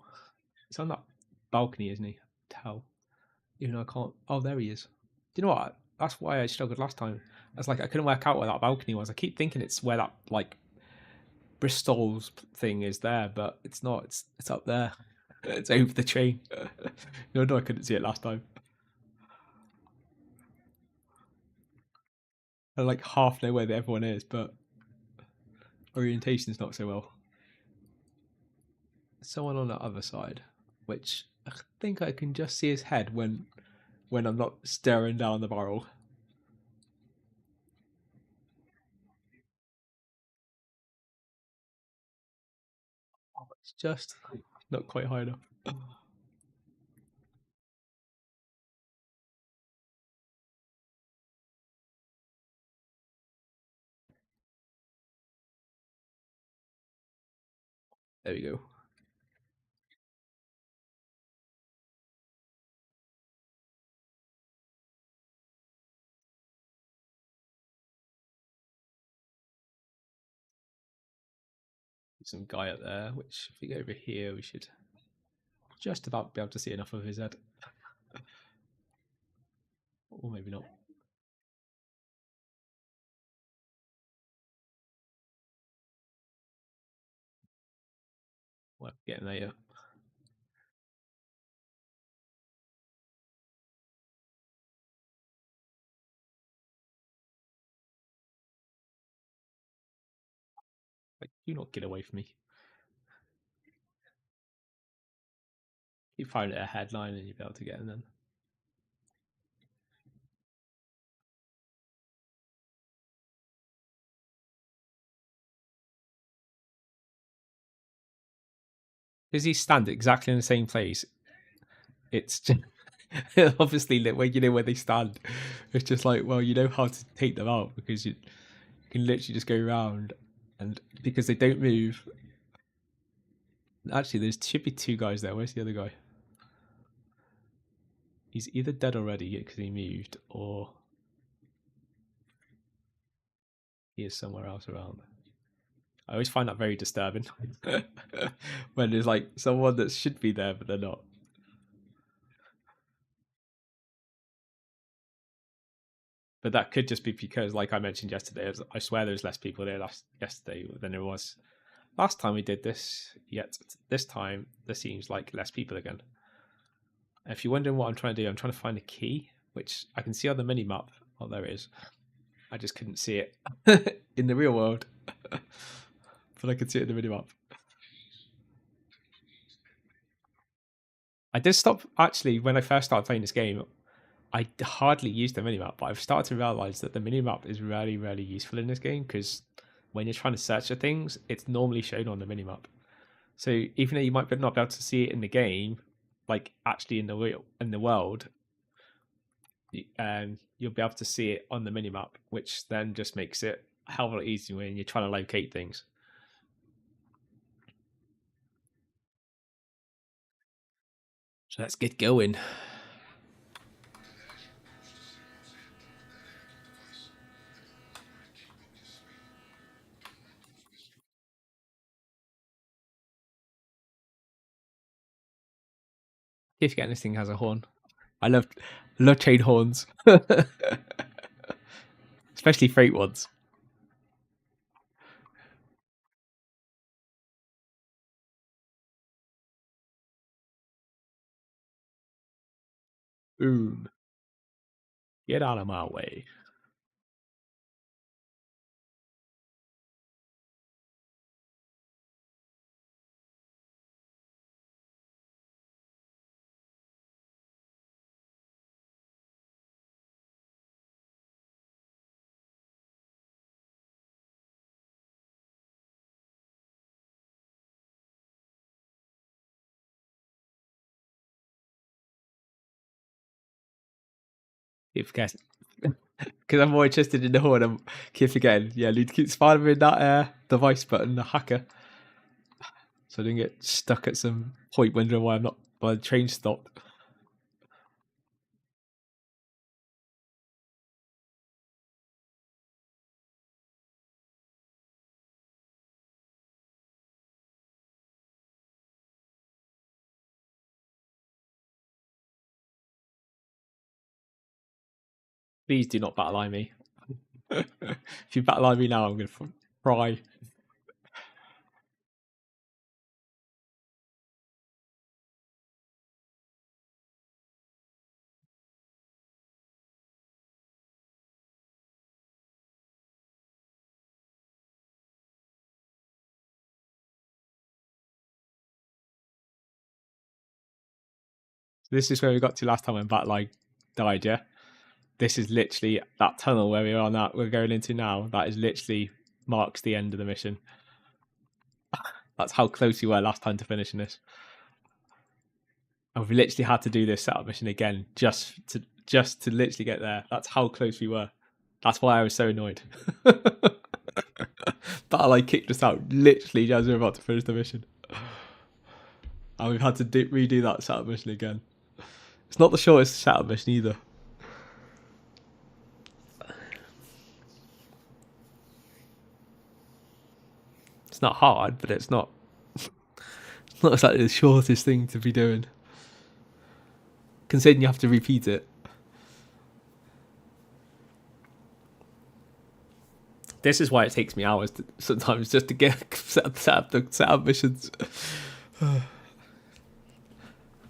It's on that balcony, isn't he? Tell. Even though I can't. Oh, there he is. Do you know what? That's why I struggled last time. I was like, I couldn't work out where that balcony was. I keep thinking it's where that like Bristol's thing is there, but it's not. It's up there. It's over the train. No, I couldn't see it last time. I like half know where everyone is, but orientation's not so well. Someone on the other side, which I think I can just see his head when I'm not staring down the barrel. Oh, it's just not quite high enough. There we go. Some guy up there, which if we go over here, we should just about be able to see enough of his head. Or maybe not. Well, getting later. Like, do not get away from me. You find it a headline and you'll be able to get him then. Because he stand exactly in the same place. It's just obviously when you know where they stand, it's just like, well, you know how to take them out because you can literally just go around, and because they don't move. Actually, there should be two guys there. Where's the other guy? He's either dead already because he moved, or he is somewhere else around. I always find that very disturbing when there's like someone that should be there but they're not. But that could just be because, like I mentioned yesterday, I swear there was less people there yesterday than there was last time we did this. Yet this time there seems like less people again. If you're wondering what I'm trying to do, I'm trying to find a key, which I can see on the mini map. Oh, there it is. I just couldn't see it in the real world, but I could see it in the mini map. I did stop actually when I first started playing this game. I hardly used the minimap, but I've started to realize that the minimap is really, really useful in this game because when you're trying to search for things, it's normally shown on the minimap. So even though you might not be able to see it in the game, like actually in the world, you'll be able to see it on the minimap, which then just makes it a hell of a lot easier when you're trying to locate things. So let's get going. If getting this thing has a horn, I love chain horns, especially freight ones. Boom! Get out of my way. Keep forgetting. Because I'm more interested in the horn. I keep forgetting. Yeah, need to keep spamming that device button, the hacker, so I didn't get stuck at some point wondering why the train stopped. Please do not battle line me. If you battle line me now, I'm going to fry. This is where we got to last time when battle line died, yeah? This is literally that tunnel where we're going into now. That is literally marks the end of the mission. That's how close we were last time to finishing this. And we've literally had to do this setup mission again just to literally get there. That's how close we were. That's why I was so annoyed. Battle Line kicked us out literally as we were about to finish the mission. And we've had to redo that setup mission again. It's not the shortest setup mission either. It's not hard, but it's not exactly the shortest thing to be doing. Considering you have to repeat it. This is why it takes me hours sometimes just to get set up missions.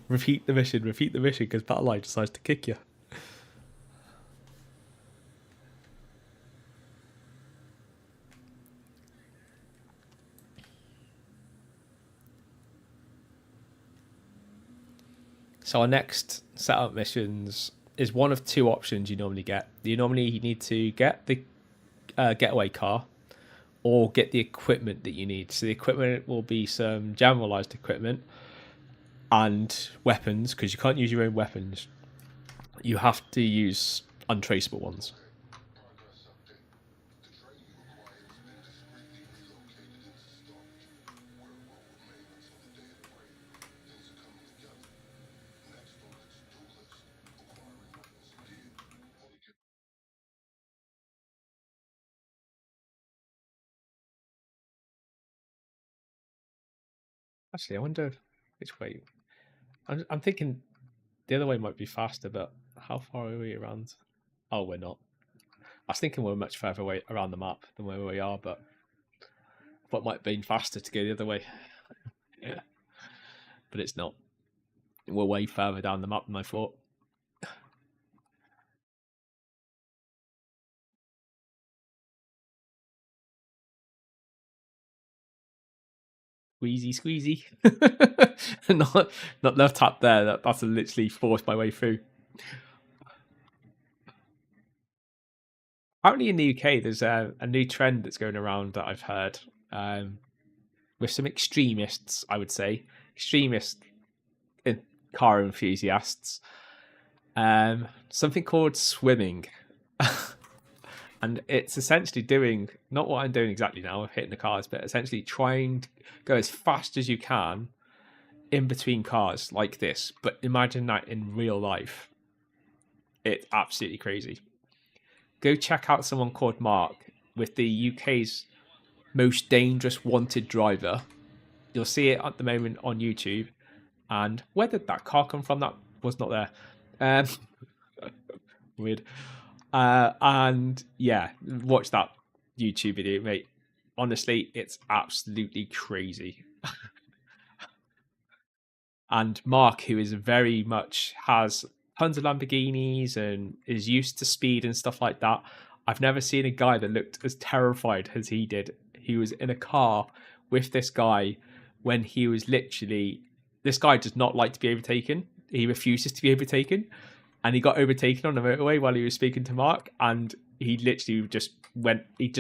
Repeat the mission, because Battle Line decides to kick you. So our next setup missions is one of two options you normally get. You normally need to get the getaway car or get the equipment that you need. So the equipment will be some generalized equipment and weapons, because you can't use your own weapons. You have to use untraceable ones. Actually, I wonder which way. I'm thinking the other way might be faster, but how far are we around? Oh, we're not. I was thinking we're much further away around the map than where we are, but it might have been faster to go the other way. Yeah, but it's not. We're way further down the map than I thought. Squeezy. not left tap there. That's literally forced my way through. Apparently in the UK, there's a new trend that's going around that I've heard with some extremists, I would say. Extremist car enthusiasts. Something called swimming. And it's essentially doing not what I'm doing exactly now of hitting the cars, but essentially trying to go as fast as you can in between cars like this. But imagine that in real life. It's absolutely crazy. Go check out someone called Mark with the UK's most dangerous wanted driver. You'll see it at the moment on YouTube. And where did that car come from? That was not there. Weird. And yeah, watch that YouTube video, mate. Honestly, it's absolutely crazy. And Mark, who is very much has tons of Lamborghinis and is used to speed and stuff like that. I've never seen a guy that looked as terrified as he did. He was in a car with this guy when he was literally. This guy does not like to be overtaken. He refuses to be overtaken. And he got overtaken on the motorway while he was speaking to Mark, and he literally just went. He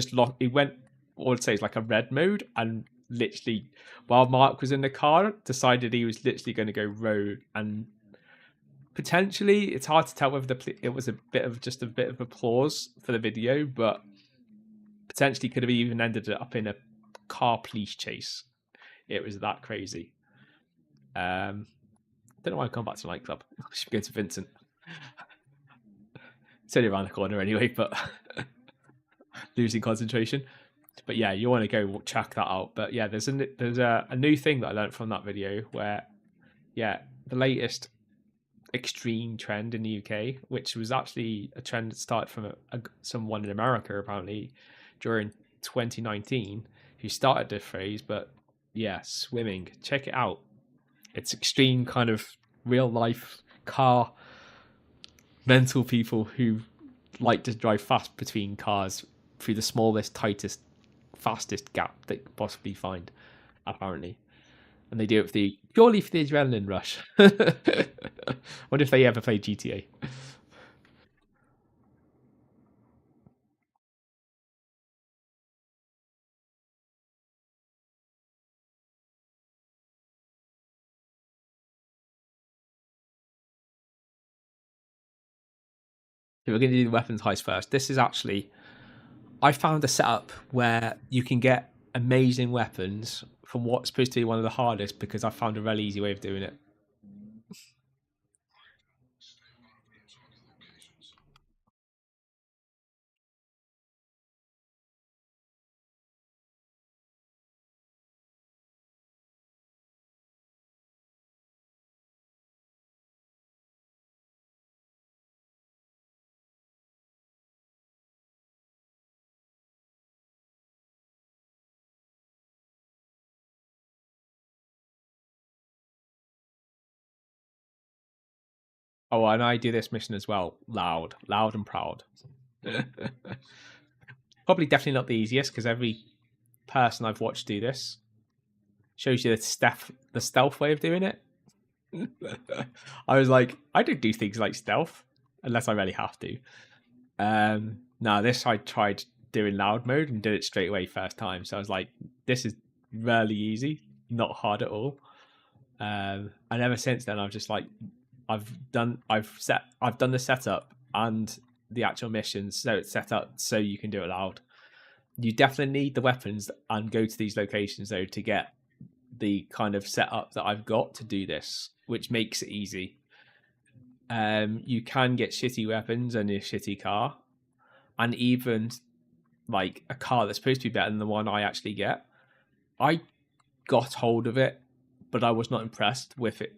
went. What I'd say is like a red mode, and literally, while Mark was in the car, decided he was literally going to go rogue. And potentially, it's hard to tell whether it was a bit of applause for the video, but potentially could have even ended up in a car police chase. It was that crazy. Don't know why I come back to Nightclub. I should go to Vincent. It's only around the corner anyway, but losing concentration. But yeah, you want to go check that out. But yeah, there's a new thing that I learned from that video where, yeah, the latest extreme trend in the UK, which was actually a trend that started from someone in America apparently during 2019, who started this phrase. But yeah, swimming, check it out. It's extreme kind of real life car mental people who like to drive fast between cars through the smallest, tightest, fastest gap they could possibly find, apparently. And they do it purely for the adrenaline rush. Wonder if they ever played GTA. So we're going to do the weapons heist first. This is actually, I found a setup where you can get amazing weapons from what's supposed to be one of the hardest, because I found a really easy way of doing it. Oh, and I do this mission as well. Loud and proud. Probably definitely not the easiest, because every person I've watched do this shows you the stealth way of doing it. I was like, I don't do things like stealth unless I really have to. Now this I tried doing loud mode and did it straight away first time. So I was like, this is really easy, not hard at all. And ever since then, I've just like, I've done the setup and the actual missions, so it's set up so you can do it loud. You definitely need the weapons and go to these locations though to get the kind of setup that I've got to do this, which makes it easy. You can get shitty weapons and a shitty car, and even like a car that's supposed to be better than the one I actually get. I got hold of it, but I was not impressed with it,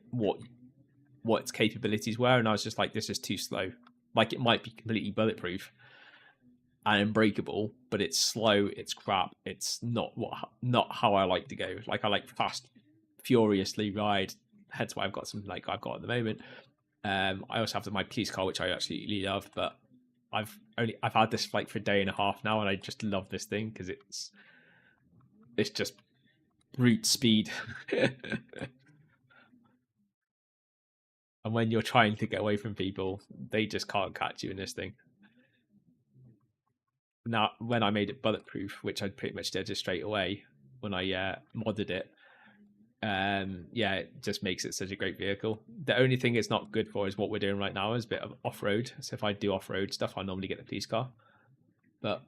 what its capabilities were, and I was just like, this is too slow. Like, it might be completely bulletproof. and unbreakable, but it's slow, it's crap, it's not how I like to go. Like I like fast, furiously ride. Hence why I've got something like I've got at the moment. I also have my police car, which I absolutely love, but I've had this like for a day and a half now, and I just love this thing because it's just brute speed. And when you're trying to get away from people, they just can't catch you in this thing. Now, when I made it bulletproof, which I pretty much did just straight away when I modded it, yeah, it just makes it such a great vehicle. The only thing it's not good for is what we're doing right now is a bit of off-road. So if I do off-road stuff, I normally get the police car. But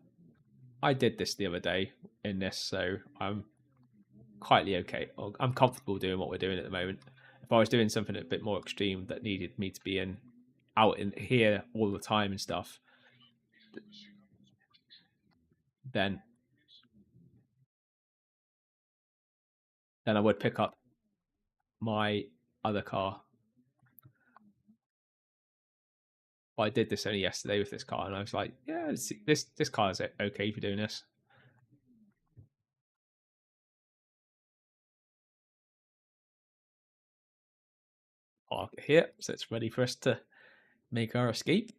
I did this the other day in this, so I'm quietly okay. I'm comfortable doing what we're doing at the moment. If I was doing something a bit more extreme that needed me to be out in here all the time and stuff, then I would pick up my other car. But I did this only yesterday with this car, and I was like, yeah, this car is okay for doing this. Park it here, so it's ready for us to make our escape.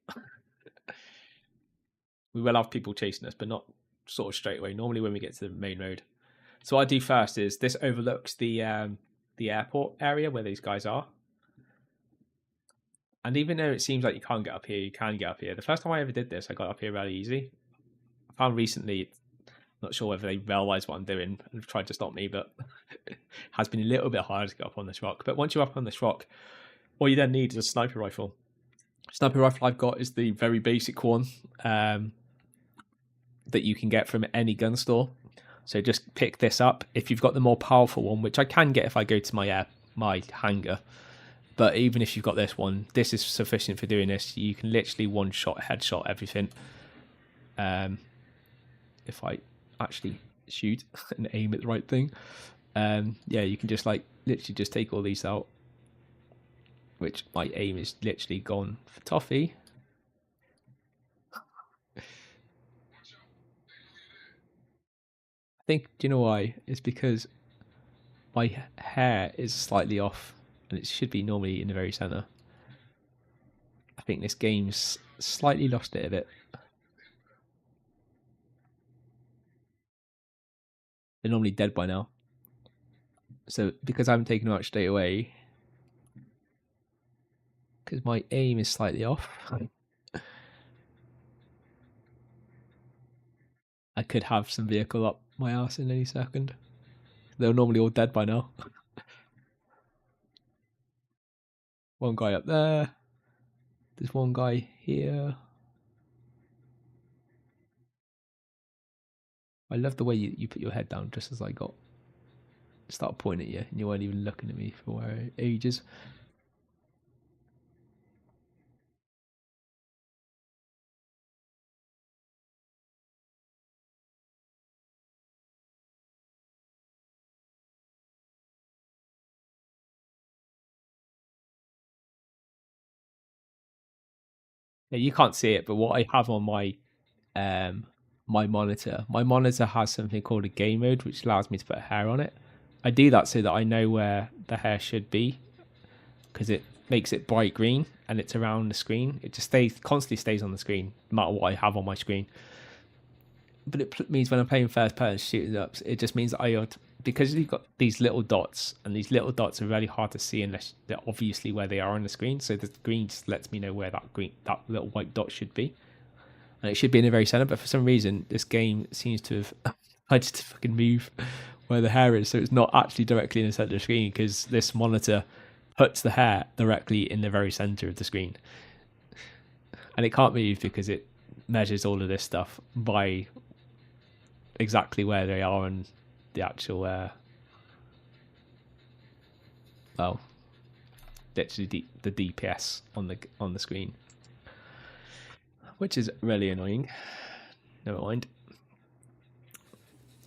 We will have people chasing us, but not sort of straight away. Normally when we get to the main road. So what I do first is this overlooks the airport area where these guys are. And even though it seems like you can't get up here, you can get up here. The first time I ever did this, I got up here really easy. I found recently, not sure whether they realise what I'm doing and tried to stop me, but it has been a little bit harder to get up on this rock. But once you're up on this rock, all you then need is a sniper rifle. Sniper rifle I've got is the very basic one that you can get from any gun store. So just pick this up. If you've got the more powerful one, which I can get if I go to my hangar, but even if you've got this one, this is sufficient for doing this. You can literally one shot, headshot everything. If I actually shoot and aim at the right thing, yeah, you can just like literally just take all these out. Which my aim is literally gone for toffee. I think, do you know why? It's because my hair is slightly off and it should be normally in the very center. I think this game's slightly lost it a bit. They're normally dead by now. So because I haven't taken them out straight away, because my aim is slightly off, I could have some vehicle up my ass in any second. They're normally all dead by now. One guy up there. There's one guy here. I love the way you put your head down just as I start pointing at you and you weren't even looking at me for ages. Yeah, you can't see it, but what I have on my monitor has something called a game mode, which allows me to put hair on it. I do that so that I know where the hair should be, because it makes it bright green and it's around the screen. It just constantly stays on the screen, no matter what I have on my screen. But it means when I'm playing first person shooting ups, it just means that because you've got these little dots, and these little dots are really hard to see unless they're obviously where they are on the screen. So the screen just lets me know where that little white dot should be, and it should be in the very center. But for some reason, this game seems to have tried to fucking move where the hair is, so it's not actually directly in the center of the screen, because this monitor puts the hair directly in the very center of the screen, and it can't move because it measures all of this stuff by exactly where they are and the actual literally the DPS on the screen, which is really annoying. Never mind.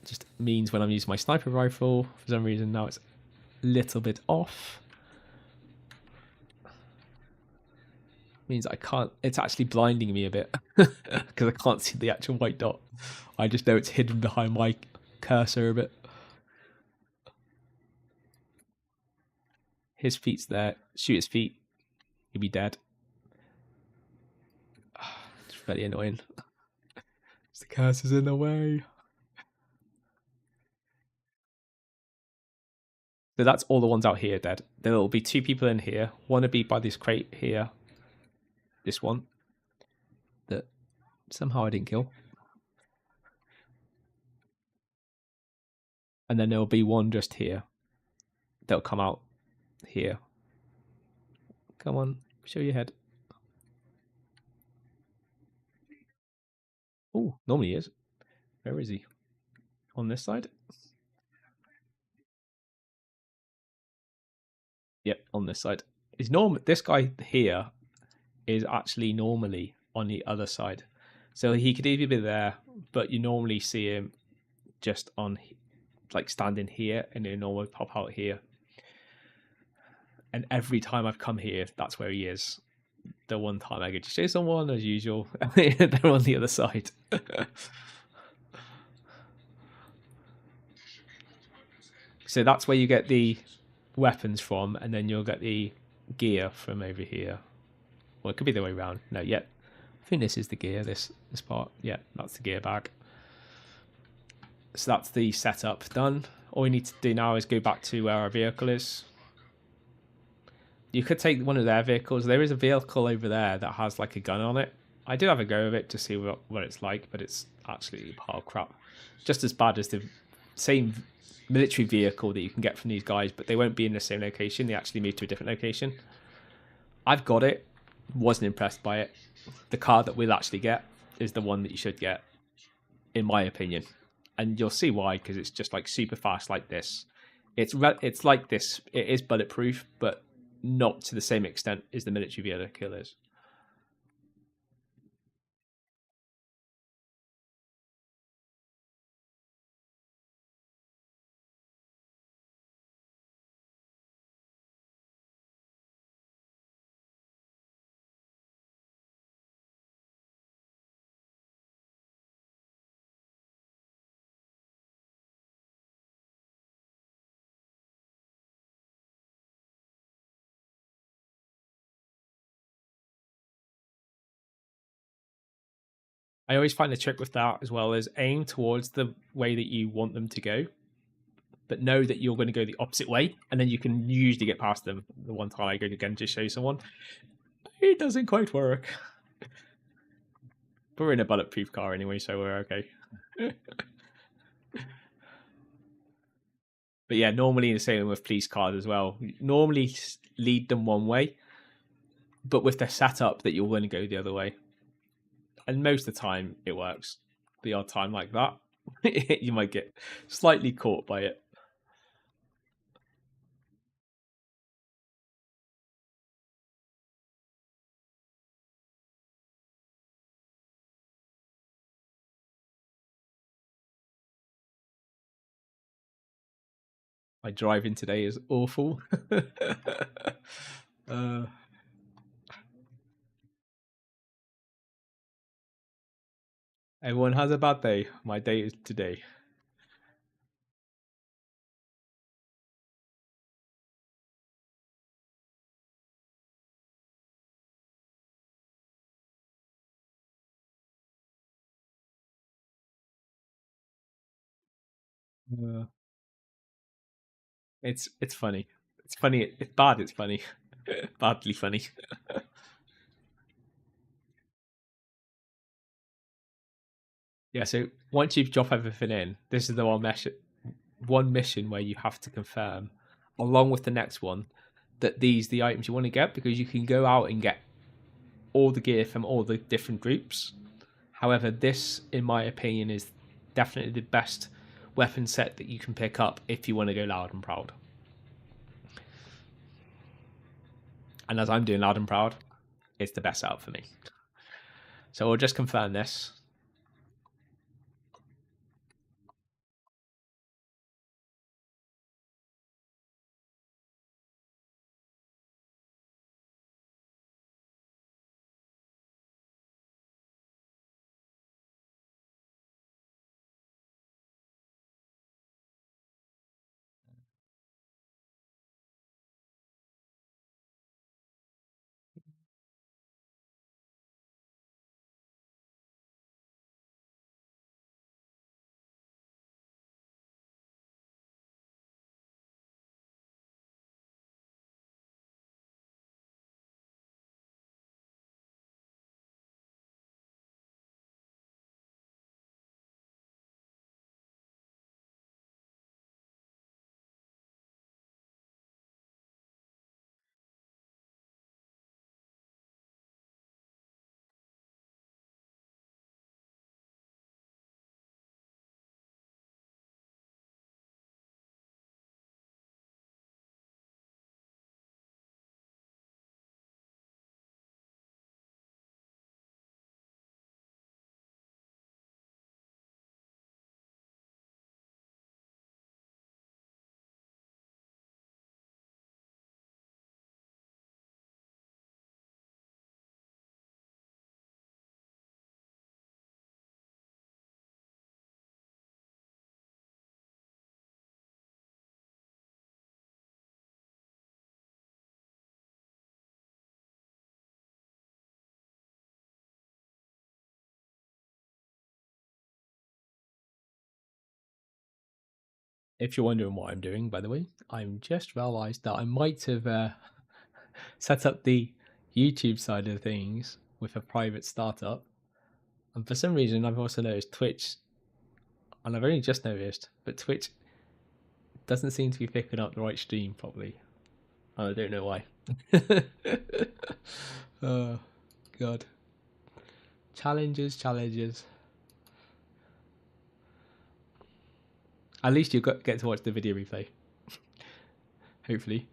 Just means when I'm using my sniper rifle, for some reason now it's a little bit off. means I can't. It's actually blinding me a bit because I can't see the actual white dot. I just know it's hidden behind my cursor a bit. His feet's there. Shoot his feet. He'd be dead. It's very annoying. The cursor's in the way. So that's all the ones out here dead. There will be 2 people in here. One will be by this crate here. This one. That somehow I didn't kill. And then there'll be one just here. They'll come out here. Come on, show your head. Oh, normally he is. Where is he? On this side? Yep, on this side. This guy here is actually normally on the other side. So he could either be there, but you normally see him just on, like, standing here, and he'll normally pop out here. And every time I've come here, that's where he is. The one time I get to show someone, as usual, they're on the other side. So that's where you get the weapons from, and then you'll get the gear from over here. Well, it could be the way around. No, yet. I think this is the gear, this part. Yeah, that's the gear bag. So that's the setup done. All we need to do now is go back to where our vehicle is. You could take one of their vehicles. There is a vehicle over there that has like a gun on it. I did have a go of it to see what it's like, but it's absolutely a pile of crap. Just as bad as the same military vehicle that you can get from these guys, but they won't be in the same location. They actually moved to a different location. I've got it. Wasn't impressed by it. The car that we'll actually get is the one that you should get, in my opinion. And you'll see why, because it's just like super fast like this. It's like this. It is bulletproof, but not to the same extent as the military vehicle is. I always find the trick with that as well is aim towards the way that you want them to go, but know that you're going to go the opposite way, and then you can usually get past them. The one time I go again to show someone, it doesn't quite work. But we're in a bulletproof car anyway, so we're okay. But yeah, normally the same with police cars as well. Normally lead them one way, but with the setup that you're going to go the other way. And most of the time it works. The odd time like that, you might get slightly caught by it. My driving today is awful. Everyone has a bad day. My day is today. Uh, it's funny. It's funny. It's bad. It's funny. Badly funny. Yeah. So once you've dropped everything in, this is the one mission where you have to confirm, along with the next one, that these are the items you want to get, because you can go out and get all the gear from all the different groups. However, this, in my opinion, is definitely the best weapon set that you can pick up if you want to go loud and proud. And as I'm doing loud and proud, it's the best setup for me. So we'll just confirm this. If you're wondering what I'm doing, by the way, I'm just realised that I might have set up the YouTube side of things with a private startup. And for some reason, I've also noticed Twitch, and I've only just noticed, but Twitch doesn't seem to be picking up the right stream properly. I don't know why. Oh, God. Challenges. At least you get to watch the video replay. Hopefully.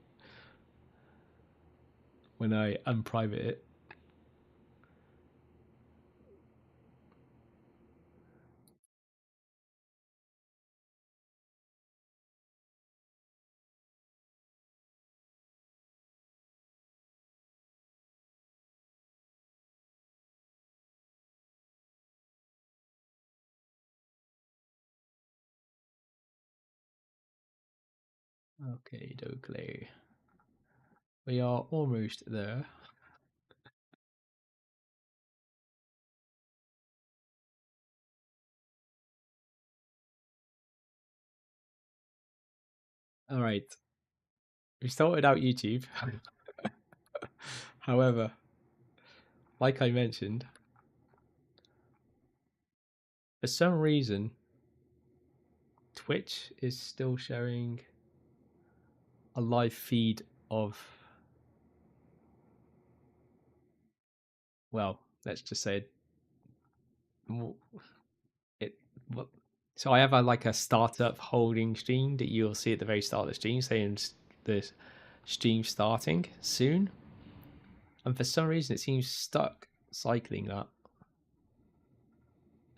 When I unprivate it. Okay, Dokley. We are almost there. All right. We started out YouTube. However, like I mentioned, for some reason, Twitch is still showing a live feed of, well, let's just say it. So I have like a startup holding stream that you'll see at the very start of the stream saying the stream starting soon. And for some reason, it seems stuck cycling that.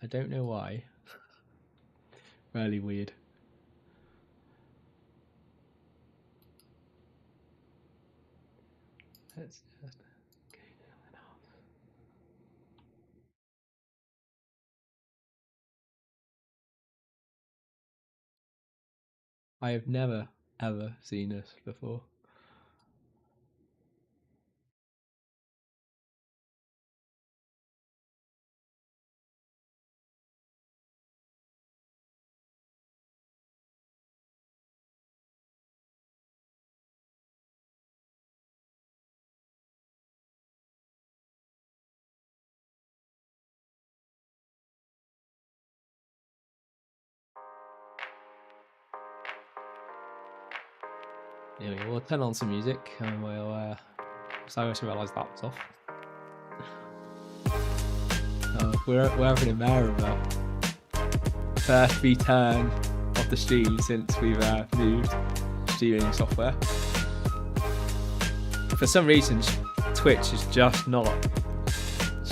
I don't know why. Really weird. Let's just go down. I have never ever seen this before. Anyway, we'll turn on some music and we'll. So I just realised that was off. We're having a mare of a first return of the stream since we've moved streaming software. For some reason, Twitch is just not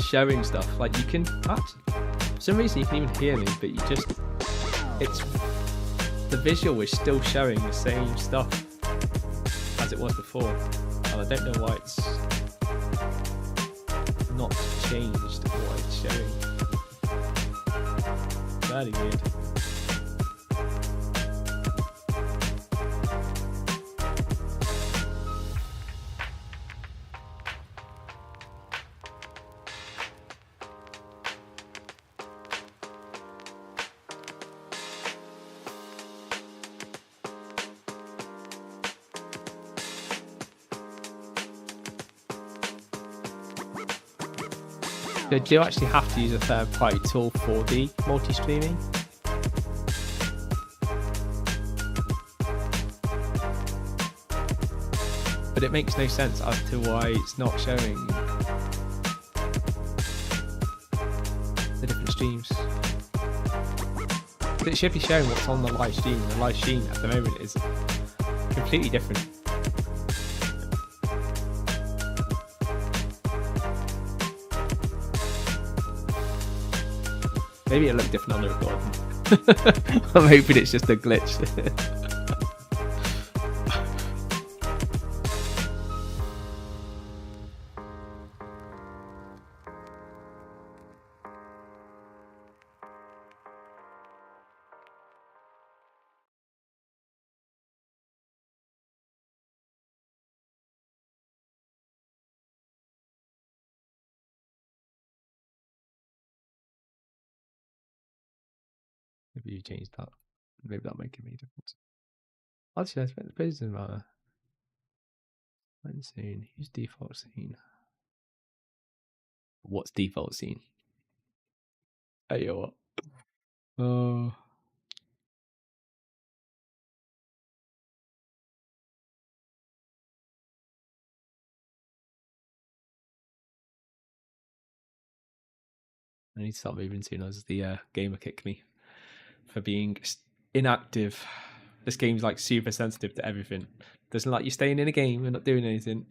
showing stuff. Like you can actually, for some reason you can even hear me, but it's the visual is still showing the same stuff as it was before, and I don't know why it's not changed what it's showing. Very weird. So do you actually have to use a third-party tool for the multi-streaming? But it makes no sense as to why it's not showing the different streams. But it should be showing what's on the live stream. The live stream at the moment is completely different. Maybe it looked different on the recording. I'm hoping it's just a glitch. Maybe you changed that. Maybe that'll make any difference. Actually, I spent the business matter. When scene? Use default scene. What's default scene? Hey, what? Oh. I need to start moving soon as the gamer kicked me for being inactive. This game's like super sensitive to everything. Doesn't like you staying in a game and not doing anything.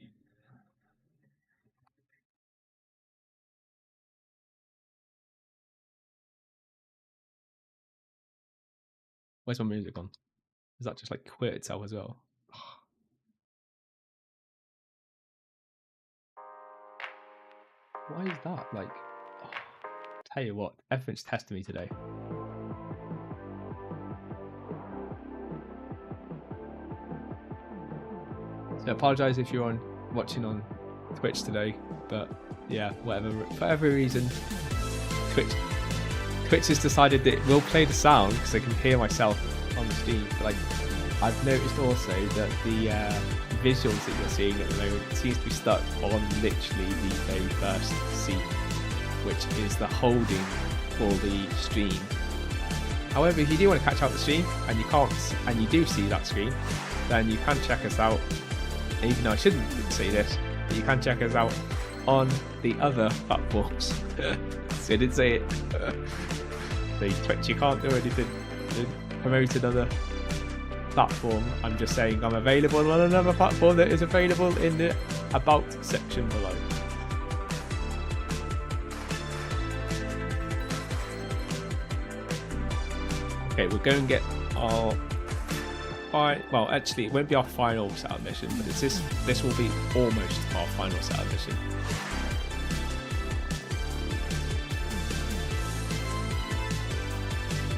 Where's my music on? Is that just like quit itself as well? Why is that? Like, tell you what, everything's testing me today. So I apologize if you're watching on Twitch today, but yeah, whatever. For whatever reason, Twitch has decided that it will play the sound because I can hear myself on the stream. But like, I've noticed also that the visuals that you're seeing at the moment seems to be stuck on literally the very first scene, which is the holding for the stream. However, if you do want to catch out the stream and you can't, and you do see that screen, then you can check us out. Even though I shouldn't say this, but you can check us out on the other platforms. So I did say it. So Twitch, you can't do anything to promote another platform. I'm just saying I'm available on another platform that is available in the About section below. Okay, we'll go and get our... Well, actually, it won't be our final setup mission, but this will be almost our final setup mission.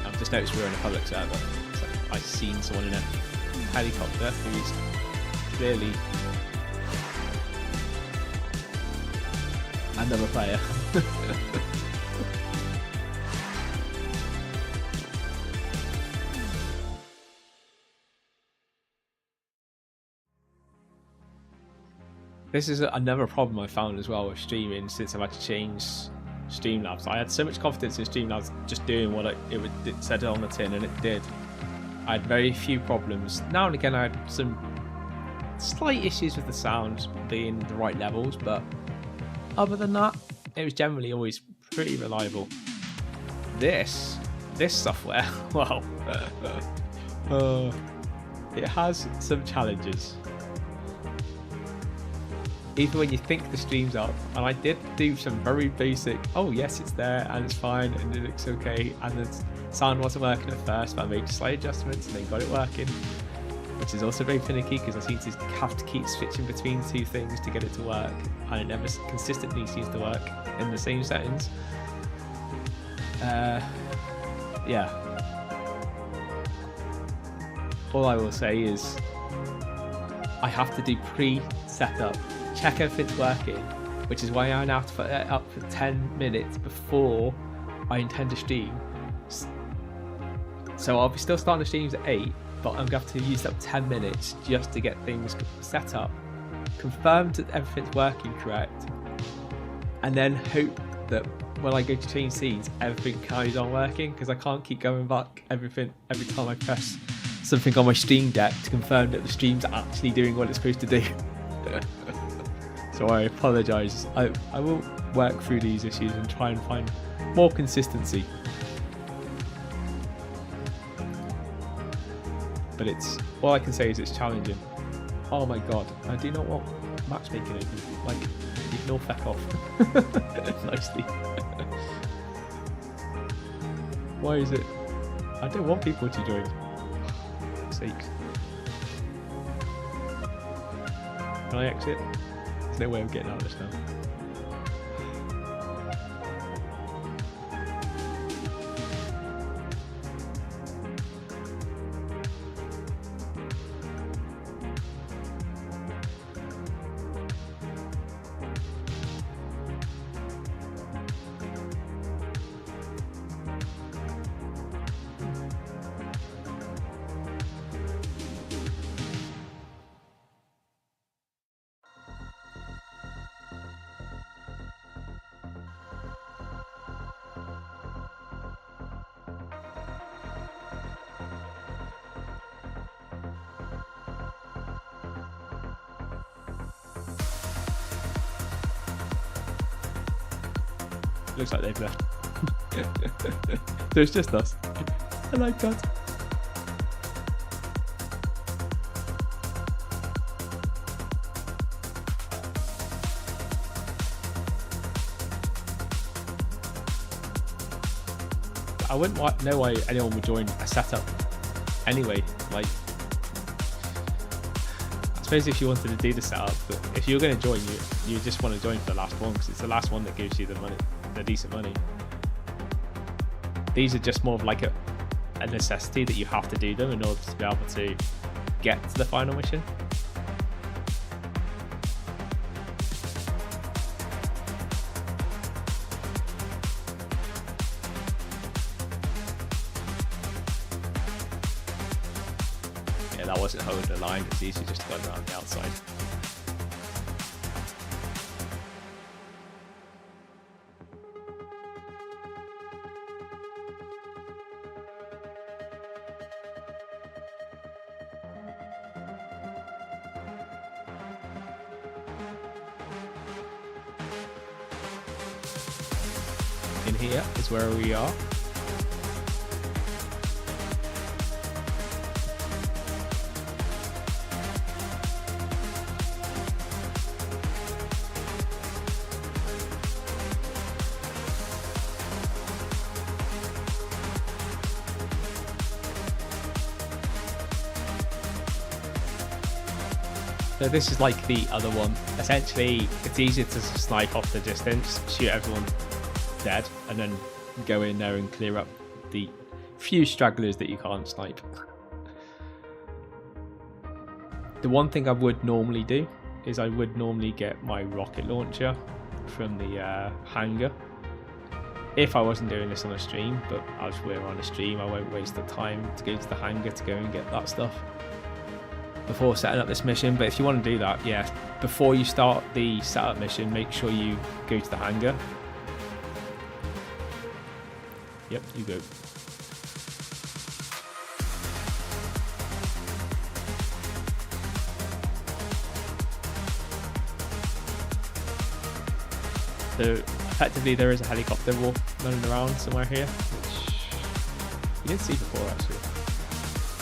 I've just noticed we're in a public server. So I've seen someone in a helicopter who's clearly another player. This is another problem I found as well with streaming since I've had to change Streamlabs. I had so much confidence in Streamlabs just doing what it said on the tin, and it did. I had very few problems. Now and again I had some slight issues with the sound being the right levels, but other than that, it was generally always pretty reliable. This software, well, it has some challenges. Even when you think the stream's up, and I did do some very basic, oh yes it's there and it's fine and it looks okay, and the sound wasn't working at first, but I made slight adjustments and then got it working, which is also very finicky because I seem to have to keep switching between two things to get it to work, and it never consistently seems to work in the same settings. Yeah. All I will say is I have to do pre-setup, check everything's working, which is why I now have to put it up for 10 minutes before I intend to stream. So I'll be still starting the streams at 8, but I'm going to have to use up 10 minutes just to get things set up, confirm that everything's working correct, and then hope that when I go to change scenes, everything carries on working, because I can't keep going back every time I press something on my Stream Deck to confirm that the stream's actually doing what it's supposed to do. So I apologise. I will work through these issues and try and find more consistency. But it's, all I can say is it's challenging. Oh my god, I do not want matchmaking open. Like, ignore feck off. Nicely. Why is it? I don't want people to join. For sakes. Can I exit? There's no way of getting out of this now. Looks like they've left. So it's just us. I like that. I wouldn't know why anyone would join a setup anyway. Like, I suppose if you wanted to do the setup, but if you're going to join, you just want to join for the last one, because it's the last one that gives you the money, the decent money. These are just more of like a necessity that you have to do them in order to be able to get to the final mission. That wasn't holding the line, it's easy just to go around the outside. In here is where we are. So this is like the other one. Essentially, it's easier to snipe off the distance, shoot everyone dead, and then go in there and clear up the few stragglers that you can't snipe. The one thing I would normally do is I would normally get my rocket launcher from the hangar. If I wasn't doing this on a stream, but as we're on a stream, I won't waste the time to go to the hangar to go and get that stuff before setting up this mission. But if you want to do that, yeah, before you start the setup mission, make sure you go to the hangar. Yep, you go. So effectively there is a helicopter running around somewhere here, which you didn't see before actually.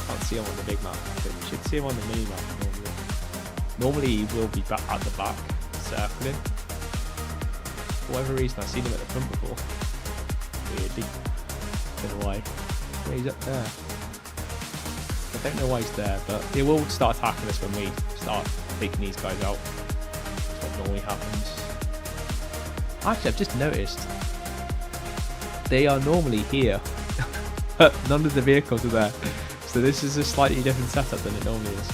Can't see him on the big map, but you should see him on the mini map normally. Normally he will be back at the back, circling. For whatever reason I've seen him at the front before. Weirdly. Don't know why. Yeah, he's up there. I don't know why he's there, but he will start attacking us when we start taking these guys out. That's what normally happens. Actually, I've just noticed they are normally here, but none of the vehicles are there. So this is a slightly different setup than it normally is.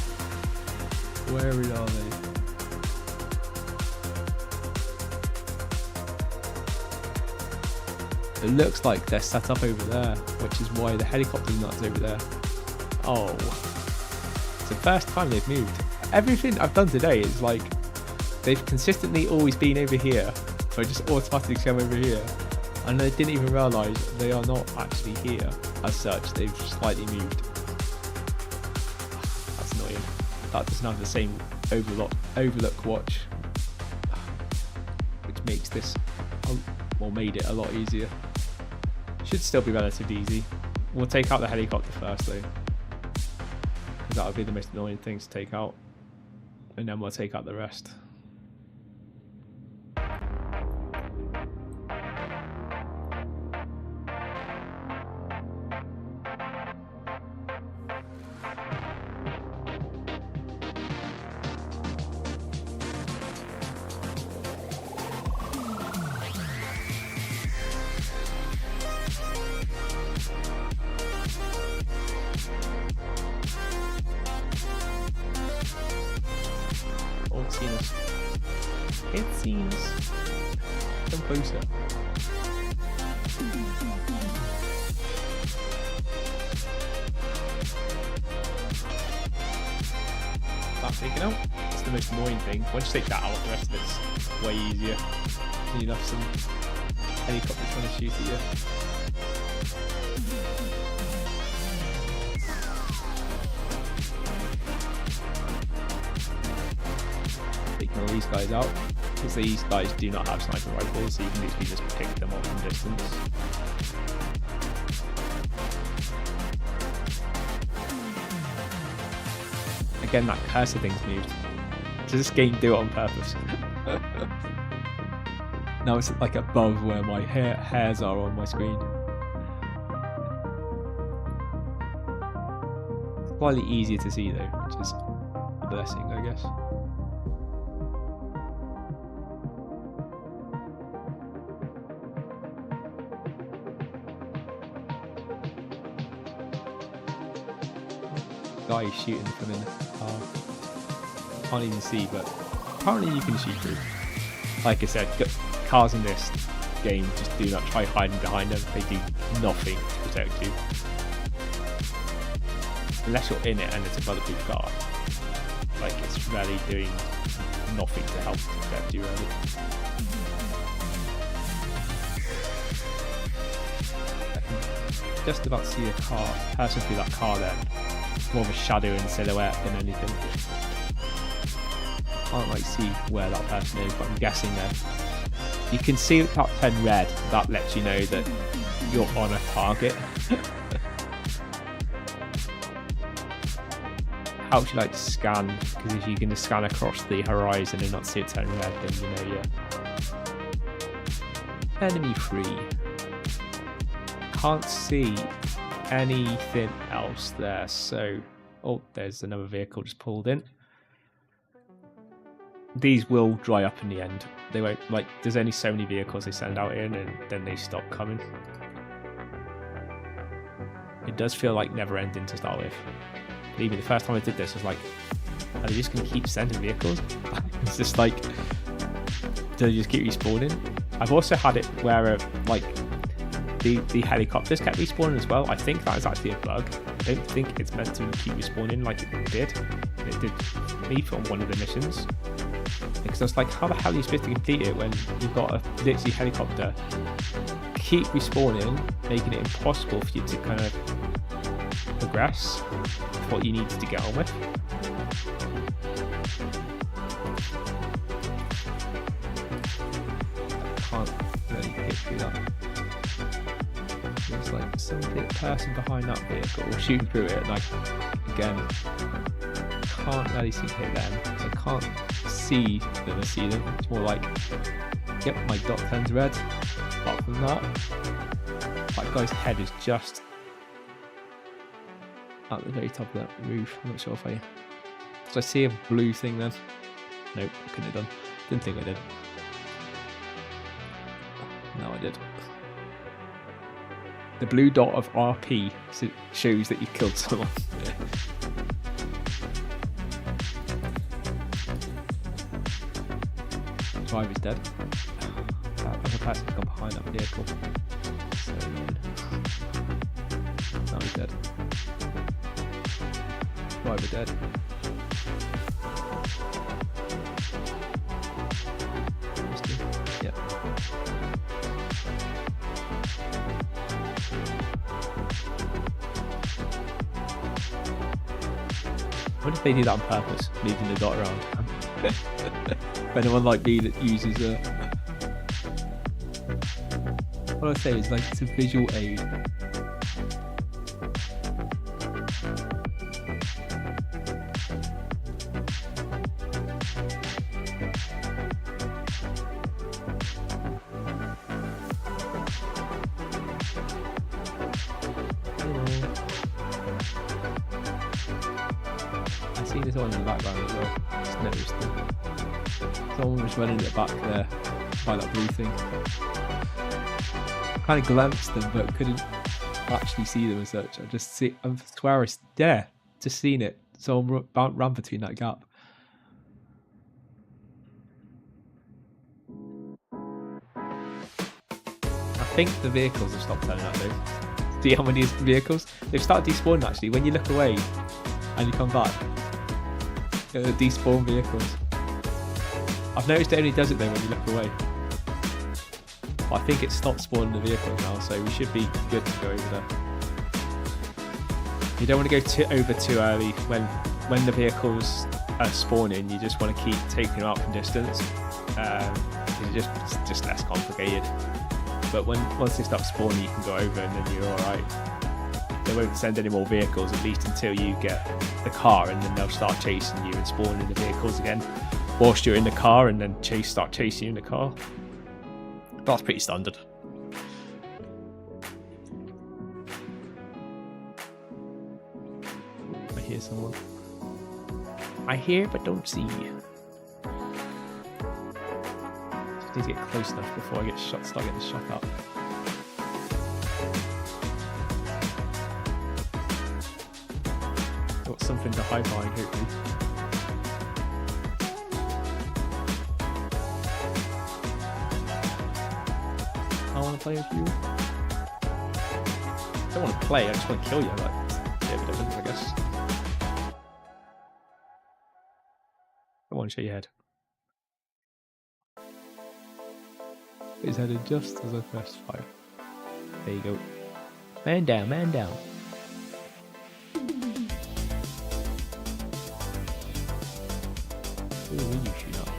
Where are they? It looks like they're set up over there, which is why the helicopter's not over there. Oh, it's the first time they've moved. Everything I've done today is like they've consistently always been over here, but just automatically come over here, and I didn't even realise they are not actually here as such. They've slightly moved. That's annoying. That doesn't have the same overlook watch, which makes this, well, made it a lot easier. Should still be relatively easy. We'll take out the helicopter first though, because that would be the most annoying thing to take out, and then we'll take out the rest. It seems. Come closer. That's taken out. It's the most annoying thing. Once you take that out, the rest of it's way easier. You'd have some helicopter trying to shoot at you. Taking all these guys out. because these guys do not have sniper rifles, so you can literally just pick them off from distance. Again, that cursor thing's moved. Does this game do it on purpose? Now it's like above where my hairs are on my screen. Slightly easier to see though, which is a blessing, I guess. Guy is shooting from in the car. Can't even see, but apparently you can shoot through. Like I said, cars in this game just do not try hiding behind them. They do nothing to protect you. Unless you're in it and it's a bulletproof car. Like, it's really doing nothing to help protect you, really. I can just about see a person through that car then. It's more of a shadow and silhouette than anything. Can't like see where that person is, but I'm guessing that you can see it up 10 red. That lets you know that you're on a target. How would you like to scan? Because if you can just scan across the horizon and not see it turn red, then you know you're enemy free. Can't see anything else there. So, oh, there's another vehicle just pulled in. These will dry up in the end. They won't, like, there's only so many vehicles they send out in and then they stop coming. It does feel like never ending to start with. Believe me, the first time I did this, I was like, are they just going to keep sending vehicles? It's just like, do they just keep respawning? I've also had it where, like, the helicopters kept respawning as well. I think that is actually a bug. I don't think it's meant to keep respawning like it did. It did me on one of the missions. Because I was like, how the hell are you supposed to complete it when you've got a literally helicopter keep respawning, making it impossible for you to kind of progress what you need to get on with. I can't really get through that. There's like some person behind that vehicle shooting through it, and again, can't really see hit them because I can't see them or see them. It's more like, yep, my dot turns red. Apart from that guy's head is just at the very top of that roof. I'm not sure if I see a blue thing then. Nope, couldn't have done. Didn't think I did. No, I did. The blue dot of RP shows that you've killed someone. Driver's dead. That other person's gone behind that vehicle. So annoying. Now he's dead. Driver dead. Yep. What if they do that on purpose, moving the dot around? For anyone like me that uses what I say is like it's a visual aid. I see this one in the background as well. Just noticed it. Someone was running at the back there by that blue thing. I kind of glimpsed them but couldn't actually see them as such. I swear I was there, just seen it. Someone ran between that gap. I think the vehicles have stopped turning out though. See how many vehicles? They've started despawning actually. When you look away and you come back, despawn vehicles. I've noticed it only does it though when you look away. But I think it stopped spawning the vehicle now, so we should be good to go over there. You don't want to go over too early when when the vehicles are spawning, you just want to keep taking them out from distance. It's just less complicated. But once they start spawning, you can go over and then you're alright. They won't send any more vehicles, at least until you get the car, and then they'll start chasing you and spawning the vehicles again whilst you're in the car, and then start chasing you in the car. That's pretty standard. I hear someone. I hear but don't see. Just need to get close enough before I start getting shot up. Got something to hide behind, hopefully. I want to play with you. I don't want to play, I just want to kill you. Like, it's a bit different, I guess. I want to show your head. His head is just as I press fire. There you go. Man down, man down. Who will you shoot at?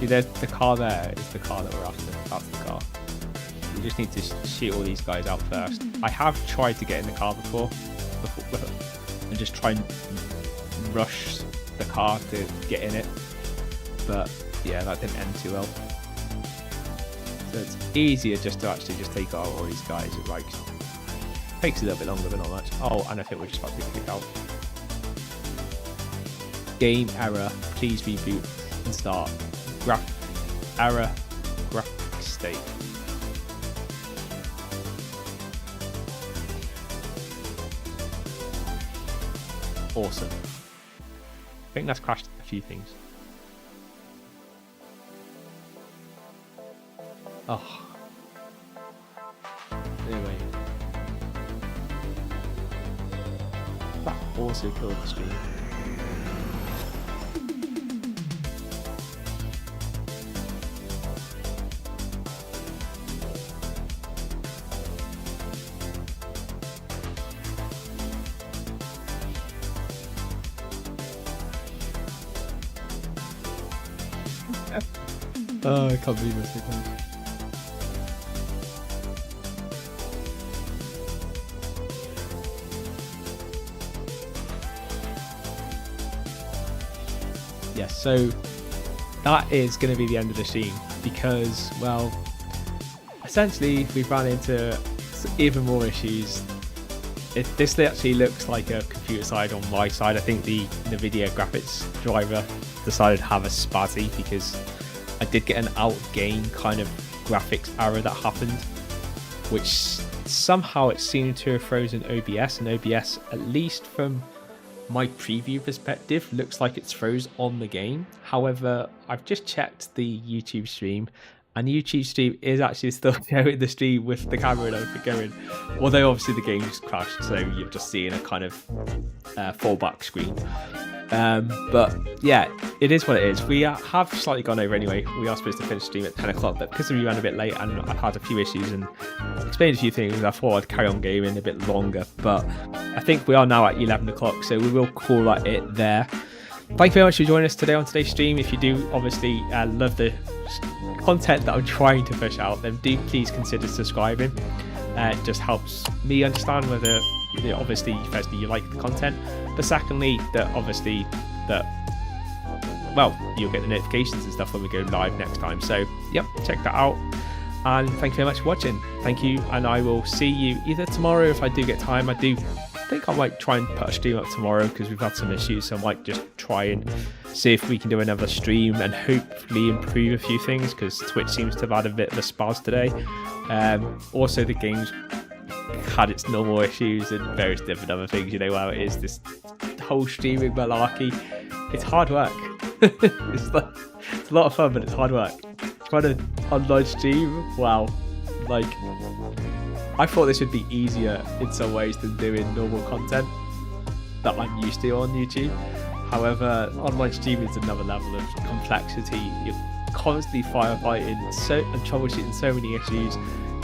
See, the car there is the car that we're after. That's the car. We just need to shoot all these guys out first. I have tried to get in the car before and just try and rush the car to get in it, but yeah, that didn't end too well. So it's easier just to actually just take out all these guys. It like takes a little bit longer, but not much. Oh, and I think we're just about to kick out. Game error. Please reboot and start. Error. Graphic state. Awesome. I think that's crashed a few things. Oh. Anyway. That also killed the stream. Oh, I can't believe this again. Yes, so that is going to be the end of the stream because, well, essentially we've run into even more issues. This actually looks like a computer side on my side. I think the NVIDIA graphics driver decided to have a spazzy because I did get an out-game kind of graphics error that happened, which somehow it seemed to have frozen OBS, and OBS, at least from my preview perspective, looks like it's froze on the game. However, I've just checked the YouTube stream, and the YouTube stream is actually still going the stream with the camera and everything going, although obviously the game's crashed, so you're just seeing a kind of fallback screen. But yeah, it is what it is. We have slightly gone over anyway. We are supposed to finish stream at 10 o'clock, but because we ran a bit late and I've had a few issues and explained a few things, I thought I'd carry on gaming a bit longer. But I think we are now at 11 o'clock, so we will call that it there. Thank you very much for joining us today on today's stream. If you do obviously love the content that I'm trying to push out, then do please consider subscribing. It just helps me understand whether, obviously, firstly, you like the content, but secondly, well, you'll get the notifications and stuff when we go live next time. So, yep, check that out. And thank you very much for watching. Thank you, and I will see you either tomorrow if I do get time. I think I might try and put a stream up tomorrow because we've had some issues, so I might just try and see if we can do another stream and hopefully improve a few things because Twitch seems to have had a bit of a spaz today. Also, the game's had its normal issues and various different other things. You know how it is, this whole streaming malarkey. It's hard work. it's a lot of fun, but it's hard work. Trying to online stream, wow. Like, I thought this would be easier in some ways than doing normal content that I'm used to on YouTube. However, online streaming is another level of complexity. You're constantly firefighting and troubleshooting so many issues.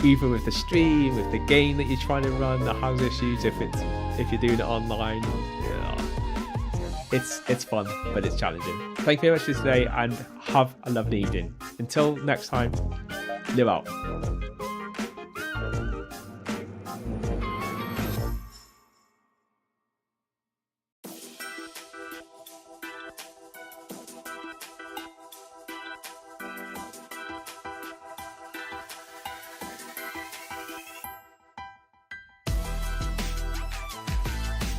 either with the stream, with the game that you're trying to run that has issues, if you're doing it online. It's fun, but it's challenging. Thank you very much for today, and have a lovely evening. Until next time, live out.